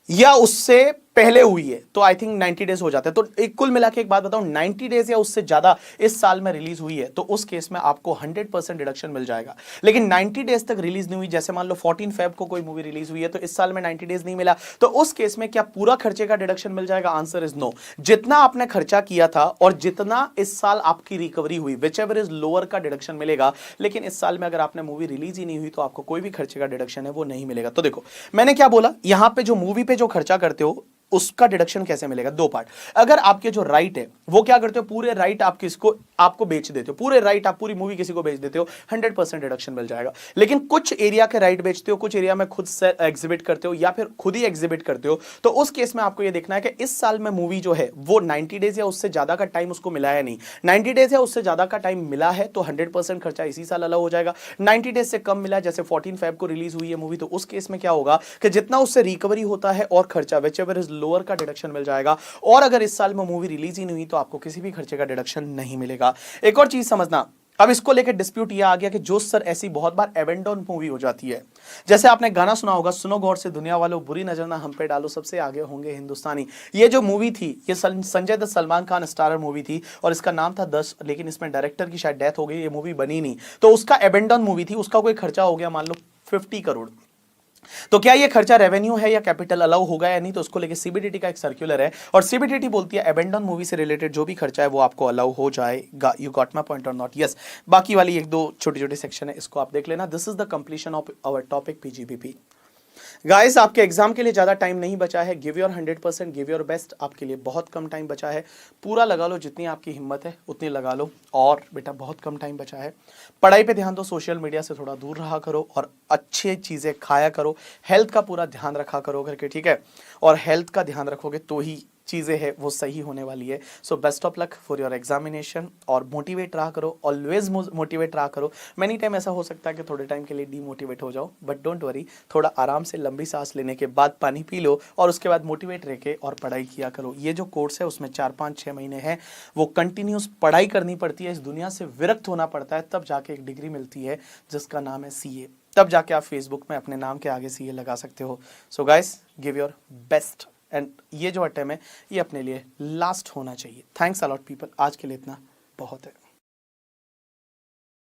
या उससे पहले हुई है, तो आई थिंक 90 डेज हो जाते हैं। तो एक कुल मिला के एक बात बताऊं, 90 डेज या उससे ज्यादा इस साल में रिलीज हुई है तो उस केस में आपको 100% डिडक्शन मिल जाएगा। लेकिन 90 डेज तक रिलीज नहीं हुई, जैसे मान लो 14 फेब को कोई मूवी रिलीज हुई है तो इस साल में 90 डेज नहीं मिला, तो उस केस में क्या पूरा खर्चे का डिडक्शन मिल जाएगा? Answer is no. जितना आपने खर्चा किया था और जितना इस साल आपकी रिकवरी हुई, विच एवर इज लोअर का डिडक्शन मिलेगा। लेकिन इस साल में अगर आपने मूवी रिलीज ही नहीं हुई तो आपको कोई भी खर्चे का डिडक्शन है वो नहीं मिलेगा। तो देखो मैंने क्या बोला, यहां पे जो मूवी पे जो खर्चा करते हो उसका डिडक्शन कैसे मिलेगा? 2 पार्ट। अगर आपके जो राइट है वो क्या करते हो, पूरे राइट आप किसको, आपको बेच देते हो, पूरे राइट आप पूरी मूवी किसी को बेच देते हो, 100% डिडक्शन मिल जाएगा। लेकिन कुछ एरिया के राइट बेचते हो, कुछ एरिया में खुद से एग्जिबिट करते हो या फिर खुद ही एग्जिबिट करते हो, तो उस केस में आपको ये देखना है कि इस साल में मूवी जो है वो 90 डेज या उससे ज्यादा का टाइम उसको मिला है नहीं। 90 डेज या उससे ज्यादा का टाइम मिला है तो 100% खर्चा इसी साल अलाउ हो जाएगा। 90 डेज से कम मिला, जैसे 14 फेब को रिलीज हुई है मूवी, तो उस केस में क्या होगा कि जितना उससे रिकवरी होता है और खर्चा विच एवर इज लोअर का डिडक्शन मिल जाएगा। और अगर इस साल में मूवी रिलीज ही नहीं हुई तो आपको किसी भी खर्चे का डिडक्शन नहीं मिलेगा। एक और चीज समझना, अब इसको लेकर डिस्प्यूट ये आ गया कि जो सर ऐसी बहुत बार एबेंडन मूवी हो जाती है, जैसे आपने गाना सुना होगा, सुनो गौर से दुनिया वालों, बुरी नजर ना हम पे डालो, सबसे आगे होंगे हिंदुस्तानी। ये जो मूवी थी, ये संजय दत्त सलमान खान स्टारर मूवी थी और इसका नाम था 10, लेकिन इसमें डायरेक्टर की शायद डेथ हो गई, ये मूवी बनी नहीं। तो उसका एबेंडन मूवी थी, उसका कोई खर्चा हो गया मान लो 50 करोड़। तो क्या ये खर्चा रेवेन्यू है या कैपिटल अलाउ होगा या नहीं, तो उसको लेके सीबीडीटी का एक सर्कुलर है और सीबीडीटी बोलती है एबेंडन मूवी से रिलेटेड जो भी खर्चा है वो आपको अलाउ हो जाएगा। यू गॉट माय पॉइंट और नॉट? यस। बाकी वाली एक दो छोटी छोटी सेक्शन है, इसको आप देख लेना। This is the completion of our topic PGBP. Guys, आपके एग्जाम के लिए ज्यादा टाइम नहीं बचा है। Give your 100%, give your best. आपके लिए बहुत कम टाइम बचा है, पूरा लगा लो, जितनी आपकी हिम्मत है उतनी लगा लो। और बेटा बहुत कम टाइम बचा है, पढ़ाई पे ध्यान दो, सोशल मीडिया से थोड़ा दूर रहा करो और अच्छी चीजें खाया करो, हेल्थ का पूरा ध्यान रखा करो करके, ठीक है? और हेल्थ का ध्यान रखोगे तो ही चीज़ें हैं वो सही होने वाली है। So best of luck for your examination. और मोटिवेट रहा करो, ऑलवेज मोटिवेट रहा करो। मैनी टाइम ऐसा हो सकता है कि थोड़े टाइम के लिए डीमोटिवेट हो जाओ, बट डोंट वरी, थोड़ा आराम से लंबी सांस लेने के बाद पानी पी लो और उसके बाद मोटिवेट रह के और पढ़ाई किया करो। ये जो कोर्स है उसमें 4-5-6 महीने हैं, वो कंटिन्यूस पढ़ाई करनी पड़ती है, इस दुनिया से विरक्त होना पड़ता है, तब जाके एक डिग्री मिलती है जिसका नाम है सीए। तब जाके आप फेसबुक में अपने नाम के आगे सीए लगा सकते हो। So guys, give your best and ये जो अटेम्प्ट है ये अपने लिए लास्ट होना चाहिए। थैंक्स अलॉट पीपल, आज के लिए इतना बहुत है।